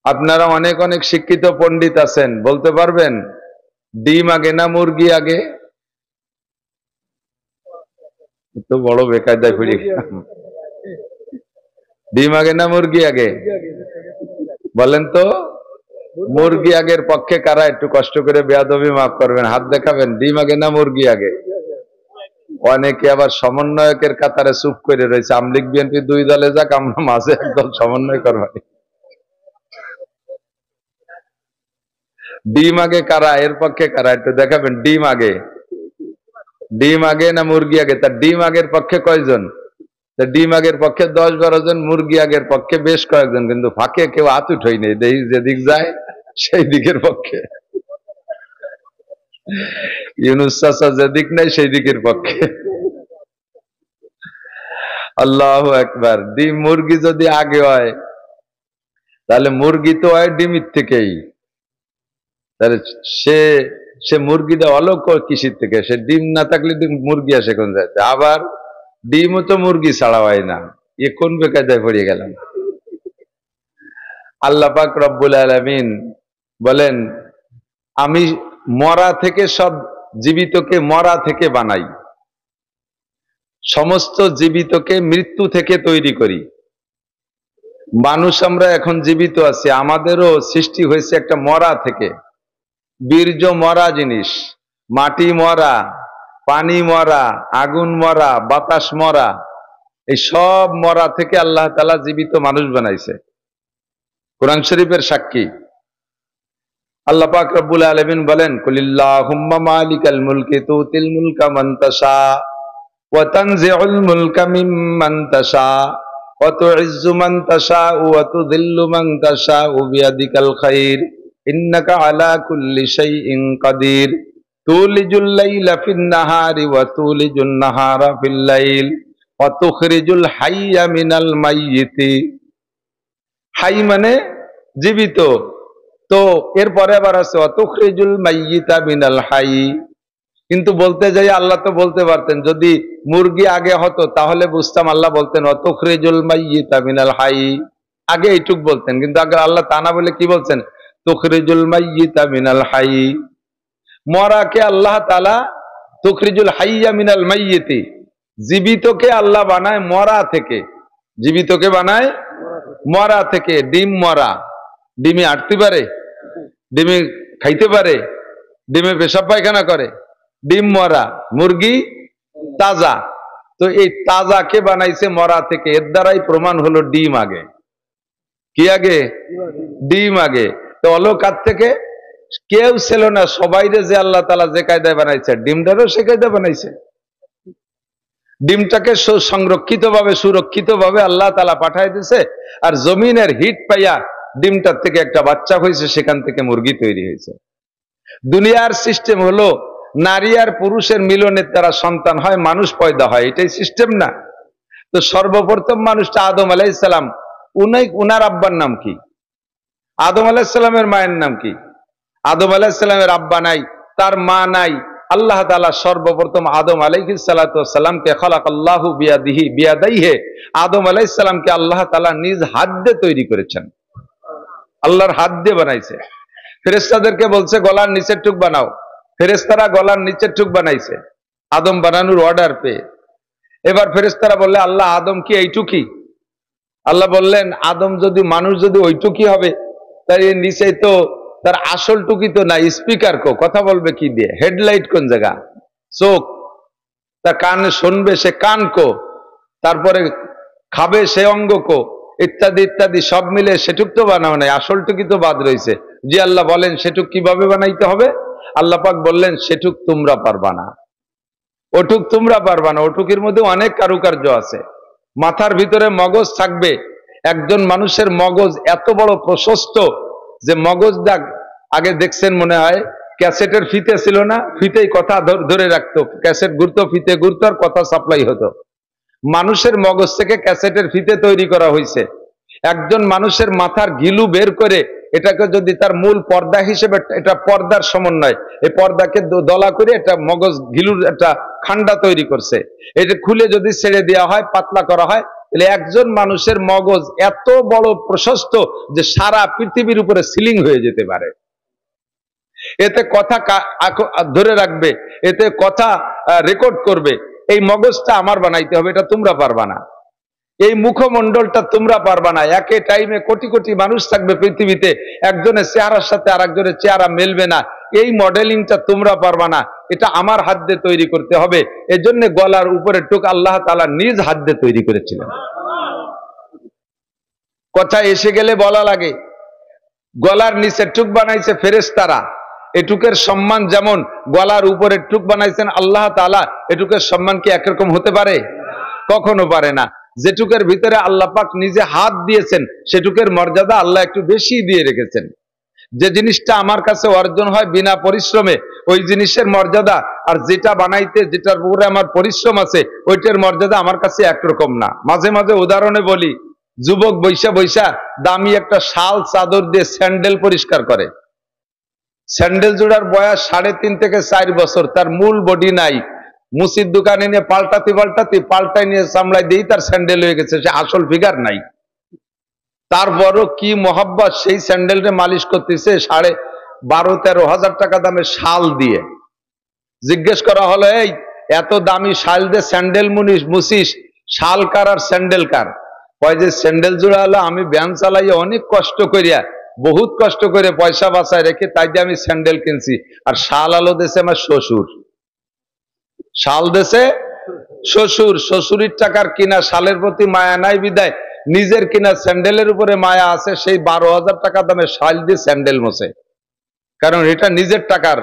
আপনারা অনেক অনেক শিক্ষিত পণ্ডিত আছেন, বলতে পারবেন ডিম আগে না মুরগি আগে? তো বড় বেকায়দায় পড়ে গেলাম। ডিম আগে না মুরগি আগে বলেন তো? মুরগি আগের পক্ষে কারা? একটু কষ্ট করে বেয়াদবি মাফ করবেন, হাত দেখাবেন। ডিম আগে না মুরগি আগে? অনেকে আবার সমন্বয়কের কাতারে চুপ করে রয়েছে। আওয়ামী লীগ বিএনপি দুই দলে যাক, আমরা মাঝে একদল সমন্বয় করবানি। ডিম আগে কারা, এর পক্ষে কারা একটু দেখাবেন। ডিম আগে, ডিম আগে না মুরগি আগে? তার ডিম আগের পক্ষে কয়জন? ডিম আগের পক্ষে 10-12 জন, মুরগি আগের পক্ষে বেশ কয়েকজন, কিন্তু ফাঁকে কেউ আতুট হয়নি। যেদিক যায় সেই দিকের পক্ষে। ইউনূস চাচা যেদিক নাই সেই দিকের পক্ষে। আল্লাহু আকবার। ডিম মুরগি যদি আগে হয়, তাহলে মুরগি তো হয় ডিমের থেকেই। তাহলে সে সে মুরগিটা অলক কিসির থেকে? সে ডিম না থাকলে মুরগি আসে কোন যাইতে? আবার ডিমও তো মুরগি ছাড়া হয় না। এ কোন বেকায়দায় পড়ে গেলাম? আল্লাহ পাক রব্বুল আলামিন বলেন, আমি মরা থেকে সব জীবিতকে মরা থেকে বানাই, সমস্ত জীবিতকে মৃত্যু থেকে তৈরি করি। মানুষ আমরা এখন জীবিত আছি, আমাদেরও সৃষ্টি হয়েছে একটা মরা থেকে। বীর্য মরা জিনিস, মাটি মরা, পানি মরা, আগুন মরা, বাতাস মরা, এই সব মরা থেকে আল্লাহ তাআলা জীবিত মানুষ বানাইছে। কোরআন শরীফের সাক্ষী। আল্লাহ পাক রব্বুল আলামিন বলেন, কুলিল্লাহুম্মা মালিকাল মুলকি তুতিল মুলকা মান তাশা ওয়া তানজিউল মুলকা মিম্মান তাশা ওয়া তুইজ্জু মান তাশা ওয়া তুযিল্লু মান তাশা বিয়াদিকাল খায়র ইন্নাকা আলা কুল্লি শাইইন কাদির তুলিজুল লাইলা ফিন নাহারি ওয়া তুলিজুন নাহারা ফিল লাইল ওয়া তুখরিজুল হাইয়া মিনাল মাইয়িতি। হাই মানে জীবিত, তো এরপরে আবার আছে ওয়া তুখরিজুল মাইয়িতা মিনাল হাই। কিন্তু বলতে যাই আল্লাহ তো বলতে পারতেন, যদি মুরগি আগে হতো তাহলে বুঝতাম আল্লাহ বলতেন ওয়া তুখরিজুল মাইয়িতা মিনাল হাই, আগে এইটুক বলতেন। কিন্তু আগে আল্লাহ তা না বলে কি বলছেন? তুখরিজুল মাইয়িতা মিনাল হাই। মরাকে আল্লাহ তাআলা তুখরিজুল হাইয়া মিনাল মাইয়িতি, জীবিতকে আল্লাহ বানায় মরা থেকে। জীবিতকে বানায় মরা থেকে। ডিম মরা, ডিমে আটতে পারে, ডিমে খাইতে পারে, ডিমে পেশাব পায়খানা করে। ডিম মরা, মুরগি তাজা। তো এই তাজাকে বানাইছে মরা থেকে। এর দ্বারাই প্রমাণ হলো ডিম আগে। কি আগে? ডিম আগে। তো অলকাত থেকে কেউ ছিল না, সবাইরে যে আল্লাহ তাআলা যে কায়দায় বানাইছে, ডিমটারও সে কায়দায় বানাইছে। ডিমটাকে সংরক্ষিত ভাবে, সুরক্ষিত ভাবে আল্লাহ তাআলা পাঠাই দিছে। আর জমিনের হিট পাইয়া ডিমটার থেকে একটা বাচ্চা হয়েছে, সেখান থেকে মুরগি তৈরি হয়েছে। দুনিয়ার সিস্টেম হলো নারী আর পুরুষের মিলনের দ্বারা সন্তান হয়, মানুষ পয়দা হয়, এটাই সিস্টেম না? তো সর্বপ্রথম মানুষটা আদম আলাইহিস সালাম, উনার আব্বার নাম কি? আদম আলাইহিস সালামের মায়ের নাম কি? আদম আলাইহিস সালামের আব্বা নাই, তার মা নাই। আল্লাহ তাআলা সর্বপ্রথম আদম আলাইহিস সালাতু ওয়াস সালামকে খালাকাল্লাহু বিয়াদাইহি, আদম আলাইহিস সালামকে আল্লাহ তাআলা নিজ হাত দিয়ে তৈরি করেছেন। আল্লাহর হাত দিয়ে বানাইছে। ফেরেশতাদেরকে বলছে গলার নিচের টুক বানাও, ফেরেশতারা গলার নিচের টুক বানাইছে আদম বানানোর অর্ডার পেয়ে। এবার ফেরেশতারা বললে আল্লাহ আদম কি এইটুকি? আল্লাহ বললেন আদম যদি মানুষ যদি ওইটুকি হবে, তাই নিচে তো তার আসল টুকি তো না। স্পিকার কো কথা বলবে কি দিয়ে? হেডলাইট কোন জায়গা? চোখ। তার কানে শুনবে সে কান কো? তারপরে খাবে সে অঙ্গ কো? ইত্যাদি ইত্যাদি সব মিলে সেটুক তো বানাও নাই, আসল টুকি তো বাদ রয়েছে। জি আল্লাহ বলেন সেটুক কিভাবে বানাইতে হবে? আল্লাহ পাক বললেন সেটুক তোমরা পারবা না, ওটুক তোমরা পারবা না। ওটুকির মধ্যে অনেক কারুকার্য আছে। মাথার ভিতরে মগজ থাকবে। একজন মানুষের মগজ এত বড় প্রশস্ত যে মগজটা আগে দেখছেন মনে হয় ক্যাসেটের ফিতে ছিল না, ফিতেই কথা ধরে রাখতো, ক্যাসেট ঘুরতো, ফিতে ঘুরতো, আর কথা সাপ্লাই হতো। মানুষের মগজ থেকে ক্যাসেটের ফিতে তৈরি করা হয়েছে। একজন মানুষের মাথার গিলু বের করে এটাকে যদি তার মূল পর্দা হিসেবে, এটা পর্দার সমন্বয়, এই পর্দাকে দলা করে এটা মগজ গিলুর একটা খান্ডা তৈরি করছে। এটা খুলে যদি ছেড়ে দেওয়া হয়, পাতলা করা হয়, তাহলে একজন মানুষের মগজ এত বড় প্রশস্ত যে সারা পৃথিবীর উপরে সিলিং হয়ে যেতে পারে। এতে কথা ধরে রাখবে, এতে কথা রেকর্ড করবে। এই মগজটা আমার বানাইতে হবে, এটা তোমরা পারবা না। এই মুখমণ্ডলটা তোমরা পারবা না। একে টাইমে কোটি কোটি মানুষ থাকবে পৃথিবীতে, একজনের চেহারার সাথে আর একজনের চেহারা মেলবে না। এই মডেলিংটা তোমরা পারবা না, এটা আমার হাত দিয়ে তৈরি করতে হবে। এজন্য গলার উপরে টুক আল্লাহ তাআলা নিজ হাত দিয়ে তৈরি করেছিলেন। কথা এসে গেলে বলা লাগে, গলার নিচে টুক বানাইছে ফেরেশতারা। এটুকের সম্মান যেমন গলার উপরে টুক বানাইছেন আল্লাহ তাআলা, এটুকের সম্মান কি একরকম হতে পারে? কখনো পারে না। যেটুকের ভিতরে আল্লাহ পাক নিজে হাত দিয়েছেন সেটুকের মর্যাদা আল্লাহ একটু বেশি দিয়ে রেখেছেন। যে জিনিসটা আমার কাছে অর্জন হয় বিনা পরিশ্রমে, ওই জিনিসের মর্যাদা আর যেটা বানাইতে যেটার উপরে আমার পরিশ্রম আছে ওইটার মর্যাদা আমার কাছে একরকম না। মাঝে মাঝে উদাহরণে বলি, যুবক বৈশা বৈশা দামি একটা শাল চাদর দিয়ে স্যান্ডেল পরিষ্কার করে। স্যান্ডেল জোড়ার বয়স 3.5 থেকে 4 বছর, তার মূল বডি নাই। মুসির দোকানে নিয়ে পাল্টাই নিয়ে সামলাই দিয়েই তার স্যান্ডেল হয়ে গেছে, সে আসল ফিগার নাই। তারপরও কি মোহাব্বত, সেই স্যান্ডেলটা মালিশ করতেছে 12-13 হাজার টাকা দামের শাল দিয়ে। জিজ্ঞেস করা হলো, এই এত দামি শাল দিয়ে স্যান্ডেল মুছিস, শাল কার আর স্যান্ডেল কার? কয় যে স্যান্ডেল জোড়া হলো আমি ভ্যান চালাইয়া অনেক কষ্ট করিয়া, বহুত কষ্ট করে পয়সা বাঁচায় রেখে তাই দিয়ে আমি স্যান্ডেল কিনছি, আর শাল আলো দেশে আমার শ্বশুর। শাল দেশে শ্বশুর, শ্বশুরের টাকার কিনা শালের প্রতি মায়া নাই বিদায় নিজের কিনা স্যান্ডেলের উপরে মায়া আছে। সেই 12,000 টাকা দামের শাল দিয়ে স্যান্ডেল মোছে, কারণ এটা নিজের টাকার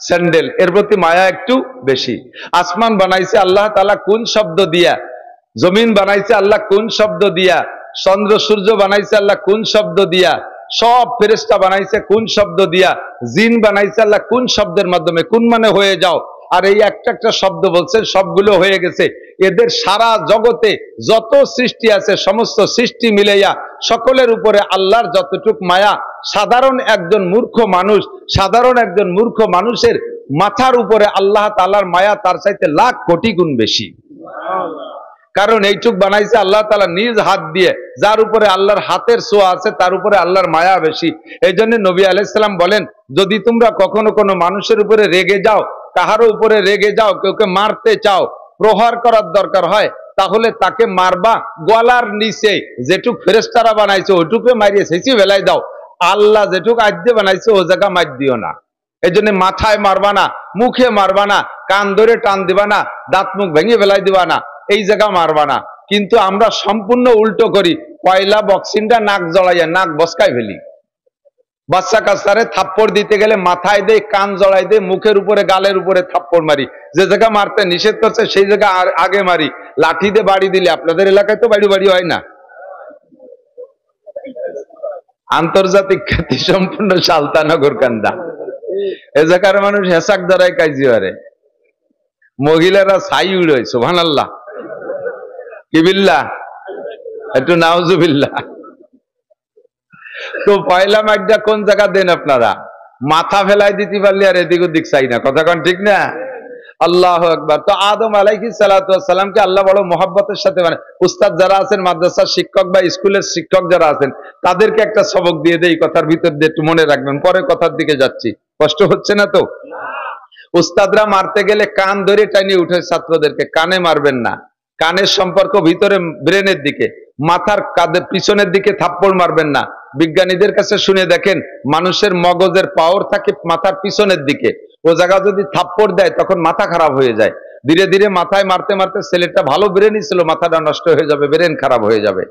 স্যান্ডেল, এর প্রতি মায়া একটু বেশি। আসমান বানাইছে আল্লাহ তাআলা কোন শব্দ দিয়া, জমিন বানাইছে আল্লাহ কোন শব্দ দিয়া, চন্দ্র সূর্য বানাইছে আল্লাহ কোন শব্দ দিয়া, সব ফেরেশতা বানাইছে কোন শব্দ দিয়া, জিন বানাইছে আল্লাহ কোন শব্দের মাধ্যমে। কোন মানে হয়ে যাও, আর এই একটা একটা শব্দ বলছে, সবগুলো হয়ে গেছে। এদের সারা জগতে যত সৃষ্টি আছে সমস্ত সৃষ্টি মিলাইয়া সকলের উপরে আল্লাহর যতটুক মায়া, সাধারণ একজন মূর্খ মানুষের মাথার উপরে আল্লাহ তাআলার মায়া তার চাইতে লাখ কোটি গুণ বেশি। কারণ এইটুক বানাইছে আল্লাহ তাআলা নিজ হাত দিয়ে, যার উপরে আল্লাহর হাতের ছোঁয়া আছে তার উপরে আল্লাহর মায়া বেশি। এই জন্য নবী আলাইহিস সালাম বলেন, যদি তোমরা কখনো কোনো মানুষের উপরে রেগে যাও, কাহারও উপরে রেগে যাও, কেউকে মারতে চাও, প্রহার করার দরকার হয়, তাহলে তাকে মারবা গলার নিচে যেটুক ফেরেশতারা বানাইছে ওইটুকু মারিয়ে শেষি বেলাই দাও। আল্লাহ যেটুক আজ্ঞে বানাইছে ও জায়গা মার দিও না। এই জন্য মাথায় মারবা না, মুখে মারবা না, কান ধরে টান দিবা না, দাঁত মুখ ভেঙে ফেলাই দিবা না, এই জায়গা মারবা না। কিন্তু আমরা সম্পূর্ণ উল্টো করি, পয়লা বক্সিংটা নাক জড়াইয়া নাক বসকাই ফেলি। বাচ্চা কাচ্চারে থাপ্পড় দিতে গেলে মাথায় দেয়, কান জড়াই দেয়, মুখের উপরে গালের উপরে থাপ্পড় মারি। যে জায়গা মারতে নিষেধ করছে সেই জায়গা আগে মারি। লাঠি দিয়ে বাড়ি দিলে, আপনাদের এলাকায় তো বাড়ি বাড়ি হয় না, আন্তর্জাতিক খ্যাতি সম্পূর্ণ সালতানগর কান্দা, এ জায়গার মানুষ হেসাক ধরায় কাজি হারে, মহিলারা ছাই উড়ে। সুবহানাল্লাহ, কি বিল্লাহ, একটু নাউজুবিল্লাহ। তো পয়লা মাইডা কোন জায়গা দেন আপনারা? মাথা ফেলাই দিতে পারলে আর এদিক ওদিক চাই না, কথা কোন ঠিক না? আল্লাহু আকবার। তো আদম আলাইহিস সালাতু ওয়াস সালামকে আল্লাহ বড় মহব্বতের সাথে, মানে উস্তাদ যারা আছেন, মাদ্রাসার শিক্ষক বা স্কুলের শিক্ষক যারা আছেন, তাদেরকে একটা সবক দিয়ে দেই, কথার ভিতর দিয়ে একটু মনে রাখবেন, পরে কথার দিকে যাচ্ছি, কষ্ট হচ্ছে না তো? উস্তাদরা মারতে গেলে কান ধরে টানিয়ে উঠে ছাত্রদেরকে, কানে মারবেন না। কানের সম্পর্ক ভিতরে ব্রেনের দিকে, মাথার কাঁধের পিছনের দিকে থাপ্পড় মারবেন না। বিজ্ঞানীদের কাছে শুনে দেখেন, মানুষের মগজের পাওয়ার থাকে মাথার পিছনের দিকে, ও জায়গা যদি থাপ্পড় দেয় তখন মাথা খারাপ হয়ে যায়। ধীরে ধীরে মাথায় মারতে মারতে ছেলেটা ভালো ব্রেনই ছিল, মাথাটা নষ্ট হয়ে যাবে, ব্রেন খারাপ হয়ে যাবে।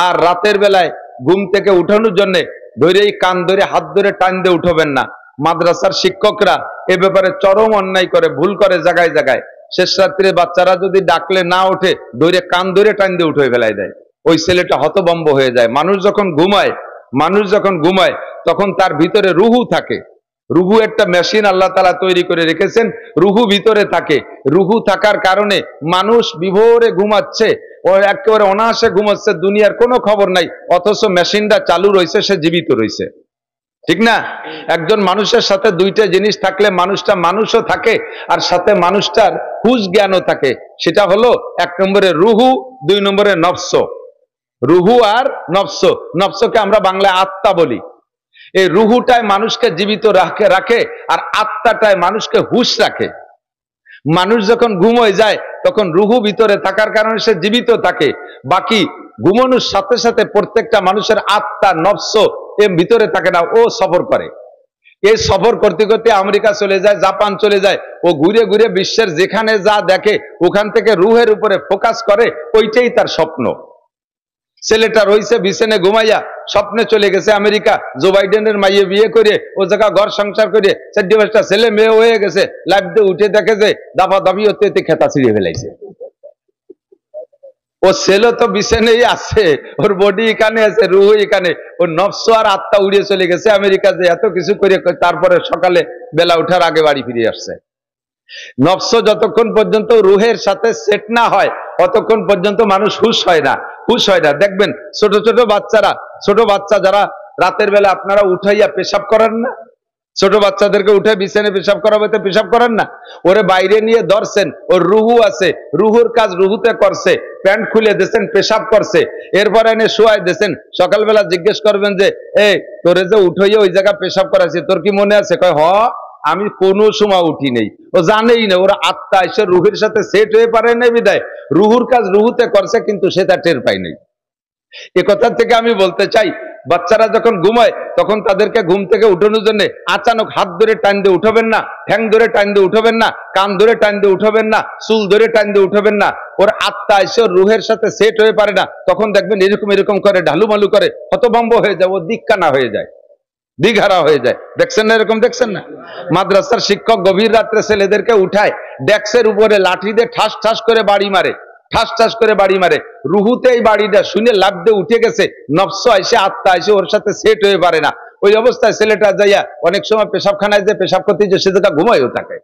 আর রাতের বেলায় ঘুম থেকে উঠানোর জন্য ধরেই কান ধরে হাত ধরে টান দিয়ে উঠবেন না। মাদ্রাসার শিক্ষকরা এ ব্যাপারে চরম অন্যায় করে, ভুল করে জায়গায় জায়গায়। শেষ রাত্রে বাচ্চারা যদি ডাকলে না ওঠে, ধরে কান ধরে টান দিয়ে উঠে ফেলাই দেয়, ওই ছেলেটা হতভম্ব হয়ে যায়। মানুষ যখন ঘুমায় তখন তার ভিতরে রুহু থাকে। রুহু একটা মেশিন আল্লাহ তাআলা তৈরি করে রেখেছেন, রুহু ভিতরে থাকে। রুহু থাকার কারণে মানুষ বিভোরে ঘুমাচ্ছে, ও একেবারে অনায়াসে ঘুমাচ্ছে, দুনিয়ার কোনো খবর নাই, অথচ মেশিনটা চালু রয়েছে, সে জীবিত রয়েছে, ঠিক না? একজন মানুষের সাথে দুইটা জিনিস থাকলে মানুষটা মানুষও থাকে, আর সাথে মানুষটার হুঁশ জ্ঞানও থাকে। সেটা হলো 1 নম্বরে রুহু, দুই নম্বরে নফস। রুহু আর নফস, নফসকে আমরা বাংলায় আত্মা বলি। এই রুহুটায় মানুষকে জীবিত রাখে আর আত্মাটায় মানুষকে হুঁশ রাখে। মানুষ যখন ঘুমোয় যায় তখন রুহু ভিতরে থাকার কারণে সে জীবিত থাকে, বাকি ঘুমানোর সাথে সাথে প্রত্যেকটা মানুষের আত্মা নফস এর ভিতরে থাকে না, ও সফর করে। এই সফর করতে করতে আমেরিকা চলে যায়, জাপান চলে যায়, ও ঘুরে ঘুরে বিশ্বের যেখানে যা দেখে ওখান থেকে রুহের উপরে ফোকাস করে, ওইটাই তার স্বপ্ন। ছেলেটা রয়েছে বিছানে ঘুমাইয়া, স্বপ্নে চলে গেছে আমেরিকা, জো বাইডেনের মাইয়ে বিয়ে করে ও জায়গা ঘর সংসার করে 4-5টা ছেলে মেয়ে হয়ে গেছে, লাইফ দিয়ে উঠে দেখে যে দাবা দাবি হতে হতে খেতা ছিঁড়ে ফেলাইছে। ও ছেলে তো বিছানেই আছে, ওর বডি এখানে আছে, রুহ এখানে, ওর নফস আর আত্মা উড়িয়ে চলে গেছে আমেরিকা, যে এত কিছু করে তারপরে সকালে বেলা ওঠার আগে বাড়ি ফিরে আসছে। নফস যতক্ষণ পর্যন্ত রুহের সাথে সেট না হয় ততক্ষণ পর্যন্ত মানুষ হুঁশ হয় না, হুঁশ হয় না। দেখবেন ছোট ছোট বাচ্চারা, ছোট বাচ্চা যারা রাতের বেলা আপনারা উঠাইয়া পেশাব করেন না, ছোট বাচ্চাদেরকে উঠে বিছানে পেশাব করাবে, পেশাব করেন না, ওরে বাইরে নিয়ে ধরছেন, ওর রুহু আছে, রুহুর কাজ রুহুতে করছে, প্যান্ট খুলে দিয়েছেন, পেশাব করছে, এরপরে এনে শোয়াই দিয়েছেন, সকালবেলা জিজ্ঞেস করবেন যে এই তোরে যে উঠাইয়া ওই জায়গা পেশাব করাছি তোর কি মনে আছে? কয় হ, আমি কোনো সময় উঠি নেই। ও জানেই না, ওরা আত্মা এসে রুহের সাথে সেট হয়ে পারে না, বিদায় রুহুর কাজ রুহুতে করছে, কিন্তু সে তা টের পায় নাই। এ কথা থেকে আমি বলতে চাই, বাচ্চারা যখন ঘুমায় তখন তাদেরকে ঘুম থেকে উঠানোর জন্য আচানক হাত ধরে টান দিয়ে উঠবেন না, ঠ্যাং ধরে টান দিয়ে উঠবেন না, কান ধরে টান দিয়ে উঠবেন না, চুল ধরে টান দিয়ে উঠবেন না। ওর আত্মা এসে রুহের সাথে সেট হয়ে পারে না, তখন দেখবেন এরকম এরকম করে ঢালুমালু করে হতভম্ব হয়ে যায়, ও দিক্কানা হয়ে যায়, দিঘারা হয়ে যায়। দেখছেন না এরকম? দেখছেন না? মাদ্রাসার শিক্ষক গভীর রাত্রে ছেলেদেরকে উঠায়, ডেস্কের উপরে লাঠি দিয়ে ঠাস ঠাস করে বাড়ি মারে, ঠাস ঠাস করে বাড়ি মারে। রুহুতে এই বাড়িটা শুনে লাফ দিয়ে উঠে গেছে, নফস আইসে আত্মা আইসে ওর সাথে সেট হয়ে পারে না। ওই অবস্থায় ছেলেটা যাইয়া অনেক সময় পেশাবখানায় যে পেশাব করতে যে সে জায়গা ঘুমাইও থাকে,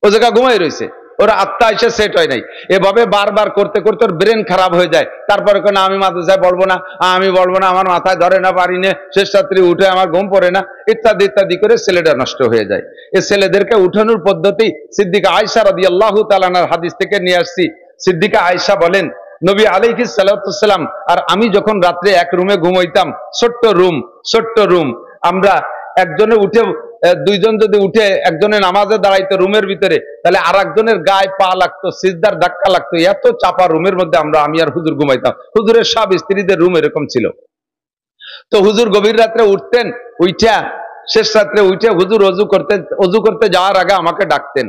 ও জায়গা ঘুমাই রয়েছে, ওরা আত্মা এসে সেট হয় নাই। এভাবে বারবার করতে করতে ওর ব্রেন খারাপ হয়ে যায়। তারপরে কেন আমি মাদ্রাসায় বলবো না, আমি বলবো না, আমার মাথায় ধরে না, পারি না, শেষ রাত্রি উঠে আমার ঘুম পড়ে না, ইত্যাদি ইত্যাদি করে ছেলেটা নষ্ট হয়ে যায়। এই ছেলেদেরকে উঠানোর পদ্ধতি সিদ্দিকা আয়েশা রাদিয়াল্লাহু তাআলা আনহার হাদিস থেকে নিয়ে আসছি। সিদ্দিকা আয়েশা বলেন, নবী আলাইহিস সালাতু সালাম আর আমি যখন রাত্রে এক রুমে ঘুমাইতাম, ছোট্ট রুম, আমরা একজনে উঠে, দুইজন যদি উঠে একজনে নামাজে দাঁড়াইতো রুমের ভিতরে, তাহলে আর একজনের গায়ে পা লাগতো, সিজদার ধাক্কা লাগতো, এত চাপা রুমের মধ্যে আমি আর হুজুর ঘুমাইতাম। হুজুরের সব স্ত্রীদের রুম এরকম ছিল। তো হুজুর গভীর রাত্রে উঠতেন, উঠা শেষ রাত্রে উঠে হুজুর অজু করতে যাওয়ার আগে আমাকে ডাকতেন।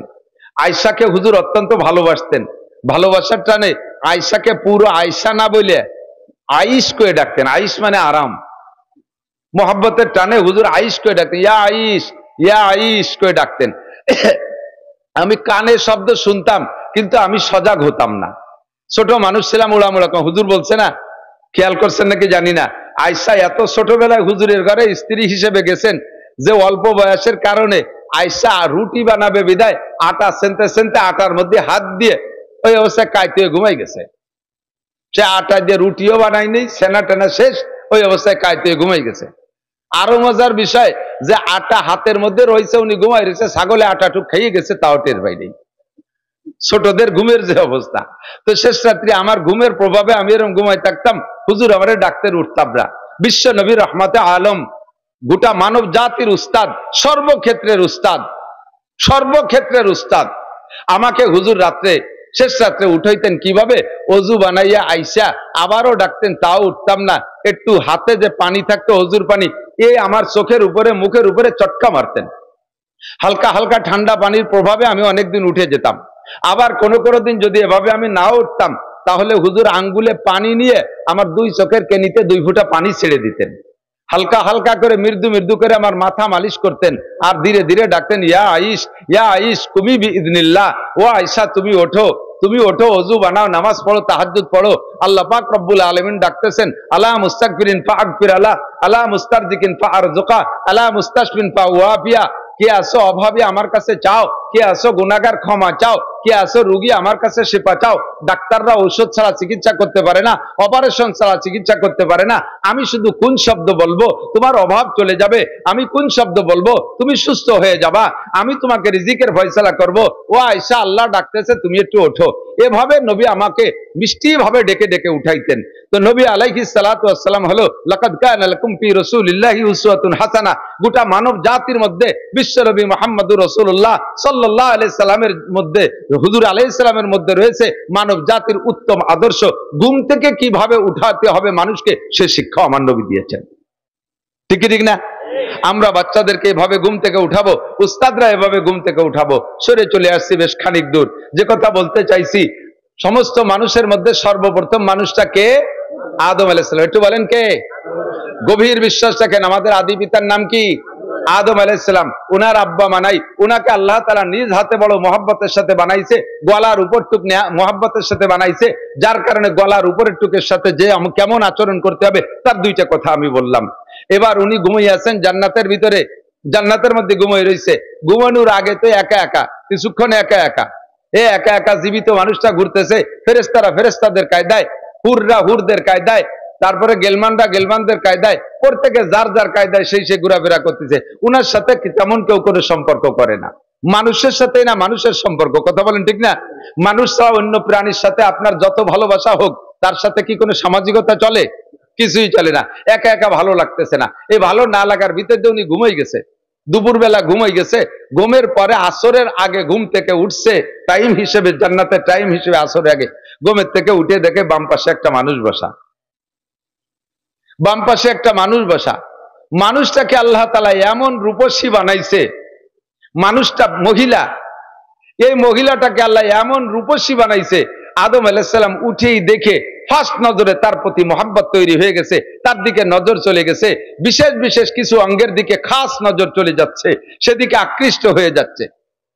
আয়েশাকে হুজুর অত্যন্ত ভালোবাসতেন, ভালোবাসার টানে আয়েশাকে পুরো আয়েশা না বলে আইস করে ডাকতেন। আইস মানে আরাম, মোহাব্বতের টানে হুজুর আইস করে ডাকতেন, ইয়া আইস করে ডাকতেন। আমি কানে শব্দ শুনতাম কিন্তু আমি সজাগ হতাম না, ছোট মানুষ ছিলাম, উড়ামুড়া। হুজুর বলছে না, খেয়াল করছেন নাকি জানি না, আয়েশা এত ছোটবেলায় হুজুরের ঘরে স্ত্রী হিসেবে গেছেন যে অল্প বয়সের কারণে আয়েশা রুটি বানাবে বিদায় আটা সেনতে সেনতে আটার মধ্যে হাত দিয়ে ওই অবস্থায় কাইতে ঘুমাই গেছে। সে আটা দিয়ে রুটিও বানায়নি, সেনা টেনা শেষ, ওই অবস্থায় কাইতে ঘুমাই গেছে। আরো মজার বিষয় যে আটা হাতের মধ্যে রয়েছে, উনি ঘুমাই রয়েছে, ছাগলে আটাটুক খেয়ে গেছে, তাও টের পাইনি। ছোটদের ঘুমের যে অবস্থা। তো শেষ রাত্রি আমার ঘুমের প্রভাবে আমি এরকম ঘুমাই থাকতাম, হুজুর আমারে ডাকতে উঠতাম না। বিশ্ব নবী রহমতে আলম, গোটা মানব জাতির উস্তাদ, সর্বক্ষেত্রের উস্তাদ, সর্বক্ষেত্রের উস্তাদ, আমাকে হুজুর রাত্রে শেষ রাত্রে উঠাইতেন কিভাবে? অজু বানাইয়া আইসা আবারও ডাকতেন, তাও উঠতাম না। একটু হাতে যে পানি থাকতো হুজুর পানি, আমার চোখের উপরে মুখের উপরে চটকা মারতেন। হালকা হালকা ঠান্ডা পানির প্রভাবে আমি অনেকদিন উঠে যেতাম। আবার কোনো কোনো দিন যদি এভাবে আমি না উঠতাম, তাহলে হুজুর আঙ্গুলে পানি নিয়ে আমার দুই চোখের কেনিতে 2 ফোঁটা পানি ছেড়ে দিতেন। হালকা হালকা করে মৃদু মৃদু করে আমার মাথা মালিশ করতেন, আর ধীরে ধীরে ডাকতেন, ইয়া আইস কুমি বিইذনিল্লাহ, ও আয়েশা তুমি ওঠো, তুমি ওঠো, ওযু বানাও, নামাজ পড়ো, তাহাজ্জুদ পড়ো। আল্লাহ পাক রব্বুল আলামিন ডাকতেছেন, আলা মুস্তাগফিরিন ফাগফির আলা, আলা মুস্তারজিকিন ফারজুকা, আলা মুস্তাশফিন ফাওয়াফিয়া। কে আসো অভাবী আমার কাছে চাও, কে আসো গুনাহগার ক্ষমা চাও, কে আসো রোগী আমার কাছে শিফা চাও। ডাক্তাররা ঔষধ ছাড়া চিকিৎসা করতে পারে না, অপারেশন ছাড়া চিকিৎসা করতে পারে না। আমি শুধু কোন শব্দ বলবো তোমার অভাব চলে যাবে, আমি কোন শব্দ বলবো তুমি সুস্থ হয়ে যাবা, আমি তোমাকে রিজিকের ফয়সালা করব। ও আয়েশা, আল্লাহ ডাকতেছে, তুমি একটু ওঠো। এভাবে নবী আমাকে মিষ্টি ভাবে ডেকে ডেকে উঠাইতেন। তো নবী আলাইহিস সালাতু ওয়াস সালাম হলো লাকাদ কানা লাকুম ফি রাসূলিল্লাহি উসওয়াতুন হাসানা। গোটা মানব জাতির মধ্যে বিশ্বনবী মুহাম্মদুর রাসূলুল্লাহ সাল্লাল্লাহু আলাইহি সাল্লামের মধ্যে, হুজুর আলাইহিস সালামের মধ্যে রয়েছে মানব জাতির উত্তম আদর্শ। ঘুম থেকে কিভাবে উঠাতে হবে মানুষকে, সে শিক্ষা আমার নবী দিয়েছেন। ঠিক কি ঠিক না? আমরা বাচ্চাদেরকে এভাবে ঘুম থেকে উঠাবো, উস্তাদরা এভাবে ঘুম থেকে উঠাবো। সরে চলে আসছি বেশ খানিক দূর। যে কথা বলতে চাইছি, সমস্ত মানুষের মধ্যে সর্বপ্রথম মানুষটা কে? আদম আলাইহিস সালাম। একটু বলেন কে? গভীর বিশ্বাস রাখেন, আমাদের আদি পিতার নাম কি? আদম আলাইহিস সালাম। উনার আব্বা মানাই, উনাকে আল্লাহ তাআলা নিজ হাতে বড় মহব্বতের সাথে বানাইছে, গলার উপর টুক মহব্বতের সাথে বানাইছে, যার কারণে গলার উপরের টুকের সাথে যে কেমন আচরণ করতে হবে তার দুইটা কথা আমি বললাম। এবার উনি ঘুমিয়ে আছেন জান্নাতের ভিতরে, জান্নাতের মধ্যে ঘুমিয়ে রয়েছে। ঘুমানোর আগে তো একা একা, কিছুক্ষণ একা একা, একা একা জীবিত মানুষটা ঘুরতেছে। ফেরেশতারা ফেরেশতাদের কায়দায়, হুররা হুরদের কায়দায়, তারপরে গেলমানরা গেলমানদের কায়দায়, প্রত্যেকে যার যার কায়দায় সেই সে ঘোরাফেরা করতেছে। উনার সাথে তেমন কেউ কোনো সম্পর্ক করে না। মানুষের সাথে না মানুষের সম্পর্ক, কথা বলেন ঠিক না? মানুষ ছাড়া অন্য প্রাণীর সাথে আপনার যত ভালোবাসা হোক, তার সাথে কি কোনো সামাজিকতা চলে? কিছুই চলে না। একা একা ভালো লাগতেছে না, এই ভালো না লাগার ভিতর দিয়ে উনি ঘুমাই গেছে। দুপুরবেলা ঘুমাই গেছে, ঘুমের পরে আসরের আগে ঘুম থেকে উঠছে, টাইম হিসেবে জান্নাতের টাইম হিসেবে আসরের আগে ঘুমের থেকে উঠে দেখে বাম পাশে একটা মানুষ বসা, বাম পাশে একটা মানুষ বসা। মানুষটাকে আল্লাহ তাআলা এমন রূপসী বানাইছে, মানুষটা মহিলা, এই মহিলাটাকে আল্লাহ এমন রূপসী বানাইছে, আদম আলাইহিস সালাম উঠেই দেখে ফার্স্ট নজরে তার প্রতি মহব্বত তৈরি হয়ে গেছে, তার দিকে নজর চলে গেছে। বিশেষ বিশেষ কিছু অঙ্গের দিকে খাস নজর চলে যাচ্ছে, সেদিকে আকৃষ্ট হয়ে যাচ্ছে।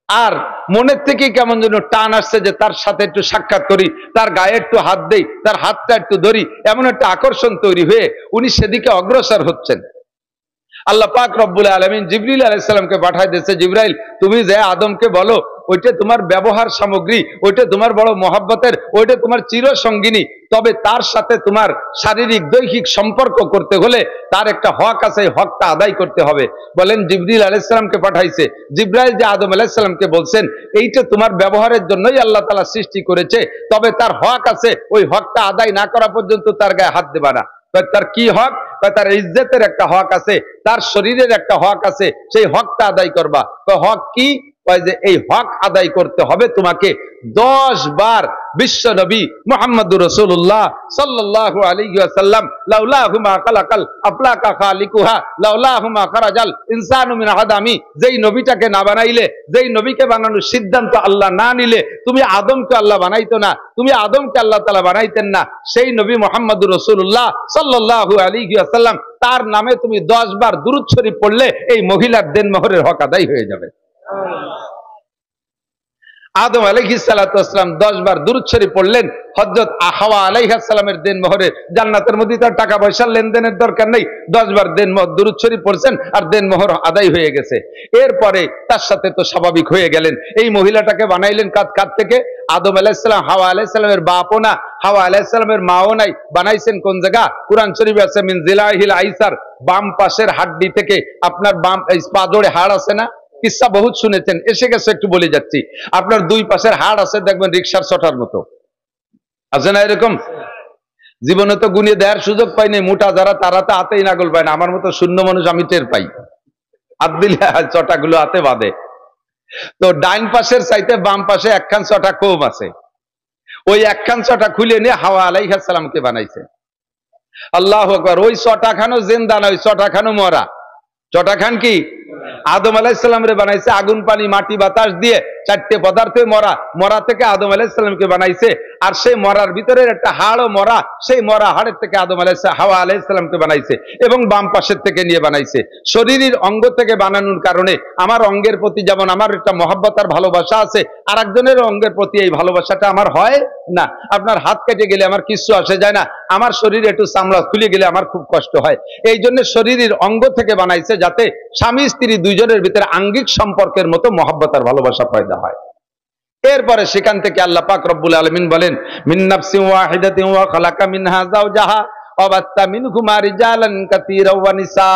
আর মনের থেকে কেমন যেন টান আসছে যে তার সাথে একটু সাক্ষাৎ করি, তার গায়ে একটু হাত দেই, তার হাতটা একটু ধরি, এমন একটা আকর্ষণ তৈরি হয়ে উনি সেদিকে অগ্রসর হচ্ছেন। আল্লাহ পাক রব্বুল আলামিন জিবরিল আলাইহিস সালামকে পাঠায় দিয়েছে, জিবরাইল তুমি যে আদমকে বলো ওইটা তোমার ব্যবহার সামগ্রী, ওইটা তোমার বড় মহব্বতের, ওইটা তোমার চিরসঙ্গিনী, তবে তার সাথে তোমার শারীরিক দৈহিক সম্পর্ক করতে হলে তার একটা হক আছে, হকটা আদায় করতে হবে। বলেন জিবরিল আলাইহিস সালামকে পাঠাইছে, জিবরাইল যে আদম আলাইহিস সালামকে বলছেন এইটা তোমার ব্যবহারের জন্যই আল্লাহ তাআলা সৃষ্টি করেছে, তবে তার হক আছে, ওই হকটা আদায় না করা পর্যন্ত তার গায়ে হাত দেবা না। তার কি হক? তার ইজ্জতের একটা হক আছে, তার শরীরের একটা হক আছে, সেই হকটা আদায় করবা। হক কি? যে এই হক আদায় করতে হবে তোমাকে 10 বার বিশ্ব নবী মুহাম্মদুর রাসূলুল্লাহ সাল্লাল্লাহু আলাইহি ওয়াসাল্লাম লাউলাহুমা খালাকাল আফলাকা খালিকুহা লাউলাহুমা খারাজাল ইনসানু মিন আদামি, যেই নবীটাকে না বানাইলে, যেই নবীকে বানানোর সিদ্ধান্ত আল্লাহ না নিলে তুমি আদমকে আল্লাহ বানাইতো না, তুমি আদমকে আল্লাহ তাআলা বানাইতেন না। সেই নবী মুহাম্মদুর রাসূলুল্লাহ সাল্লাল্লাহু আলাইহি ওয়াসাল্লাম তার নামে তুমি 10 বার দুরূদ শরীফ পড়লে এই মহিলার দেনমোহরের হক আদায় হয়ে যাবে। আদম আলাইহিস সালাতু ওয়াস সালাম 10 বার দুরূদ শরীফ পড়লেন, হযরত হাওয়া আলাইহিস সালামের দেনমোহরে, জান্নাতের মধ্যে তার টাকা পয়সার লেনদেনের দরকার নেই, 10 বার দেনমোহর দুরূদ শরীফ পড়ছেন আর দেনমোহর আদায় হয়ে গেছে। এরপরে তার সাথে তো স্বাভাবিক হয়ে গেলেন। এই মহিলাটাকে বানাইলেন কাদ থেকে? আদম আলাইহিস সালাম হাওয়া আলাইহিস সালামের বাপও না, হাওয়া আলাইহিস সালামের মাও নাই, বানাইছেন কোন জায়গা? কুরআন শরীফে আছে মিন জিলাহিল আইসার, বাম পাশের হাড়ি থেকে। আপনার বাম পাজোড়ে হাড় আছে না? কিসসা বহুত শুনেছেন, এসে গেছে একটু বলে যাচ্ছি। আপনার দুই পাশের হাড় আছে দেখবেন রিকশার ছটার মতো, আছে না এরকম? জীবনে তো গুনিয়ে দেওয়ার সুযোগ পাইনি, মোটা যারা তারা তো হাতেই নাগল পায় না, আমার মতো শূন্য মানুষ আমি টের পাই, হাত দিলে চটাগুলো হাতে বাঁধে। তো ডাইন পাশের চাইতে বাম পাশে একখান চটা কম আছে, ওই একখান চটা খুলে নিয়ে হাওয়া আলাইহিস সালামকে বানাইছে। আল্লাহু আকবার। ওই চটাখানো জিন্দা না, ওই চটাখানো মরা। চটাখান কি? আদম আলাইহিস সালামরে বানাইছে আগুন পানি মাটি বাতাস দিয়ে, 4টে পদার্থে মরা, মরা থেকে আদম আলাইহিস সালামকে বানাইছে। আর সেই মরার ভিতরে একটা হাড়ও মরা, সেই মরা হাড়ের থেকে আদম আলাইহিস হাওয়া আলাইহিস সালামকে বানাইছে এবং বাম পাশের থেকে নিয়ে বানাইছে। শরীরের অঙ্গ থেকে বানানোর কারণে আমার অঙ্গের প্রতি যেমন আমার একটা মহব্বত আর ভালোবাসা আছে, আর একজনের অঙ্গের প্রতি এই ভালোবাসাটা আমার হয় না। আপনার হাত কেটে গেলে আমার কিছু আসে যায় না, আমার শরীরে একটু চামড়া খুলে গেলে আমার খুব কষ্ট হয়। এই জন্য শরীরের অঙ্গ থেকে বানাইছে যাতে স্বামী স্ত্রী দুইজনের ভিতরে আঙ্গিক সম্পর্কের মতো মহব্বত আর ভালোবাসা পয়দা হয়। এরপরে সেখান থেকে আল্লাহ পাক রব্বুল আলামিন বলেন মিন নাফসিন ওয়াহিদাতিন ওয়া খালাকা মিনহা যাওজাহা ওয়া বাত্তা মিনহুমা রিজালান কাসীরাও ওয়া নিসা।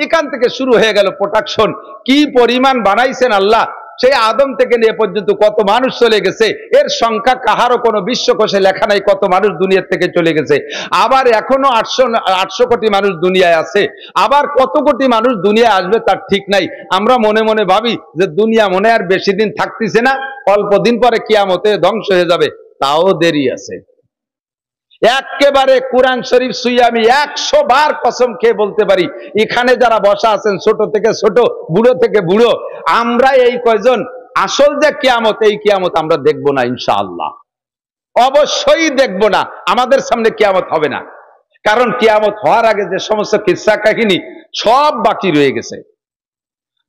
এখান থেকে শুরু হয়ে গেল প্রোডাকশন। কি পরিমাণ বানাইছেন আল্লাহ, সেই আদম থেকে নিয়ে পর্যন্ত কত মানুষ চলে গেছে, এর সংখ্যা কাহারও কোনো বিশ্বকোষে লেখা নাই কত মানুষ দুনিয়া থেকে চলে গেছে। আবার এখনো 800 কোটি মানুষ দুনিয়ায় আছে, আবার কত কোটি মানুষ দুনিয়ায় আসবে তার ঠিক নাই। আমরা মনে মনে ভাবি যে দুনিয়া মনে আর বেশি দিন থাকতেছে না, অল্প দিন পরে কিয়ামতে ধ্বংস হয়ে যাবে, তাও দেরি আছে। একেবারে কোরআন শরীফ ছুঁয়ে আমি 100 বার কসম খেয়ে বলতে পারি, এখানে যারা বসা আছেন ছোট থেকে ছোট, বুড়ো থেকে বুড়ো, আমরা এই কয়জন আসল যে কিয়ামত, এই কিয়ামত আমরা দেখব না ইনশাআল্লাহ, অবশ্যই দেখব না। আমাদের সামনে কিয়ামত হবে না, কারণ কিয়ামত হওয়ার আগে যে সমস্ত কিসসা কাহিনী সব বাকি রয়ে গেছে,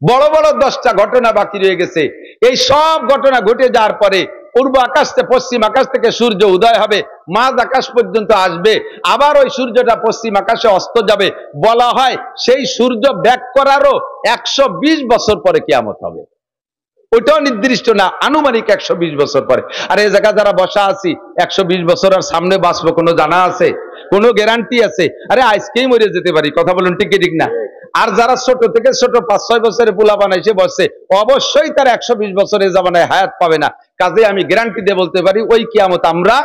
বড় বড় 10টা ঘটনা বাকি রয়ে গেছে। এই সব ঘটনা ঘটে যাওয়ার পরে পূর্ব আকাশ থেকে পশ্চিম আকাশ থেকে সূর্য উদয় হবে, মাঝ আকাশ পর্যন্ত আসবে, আবার ওই সূর্যটা পশ্চিম আকাশে অস্ত যাবে। বলা হয় সেই সূর্য ব্যাক করারও 120 বছর পরে কিয়ামত হবে, ওইটাও নির্দিষ্ট না, আনুমানিক 120 বছর পরে। আর এই জায়গায় যারা বসা আছি 120 বছর আর সামনে বাঁচবো কোনো জানা আছে, কোনো গ্যারান্টি আছে? আরে আজকেই মরে যেতে পারি, কথা বলুন ঠিক ঠিক না? আর যারা ছোট থেকে ছোট 5-6 বছরে পোলা বানাইছে বসছে, অবশ্যই তার 120 বছরের জামানায় হায়াত পাবে না। কাজে আমি গ্যারান্টি দিয়ে বলতে পারি ওই কিয়ামত আমরা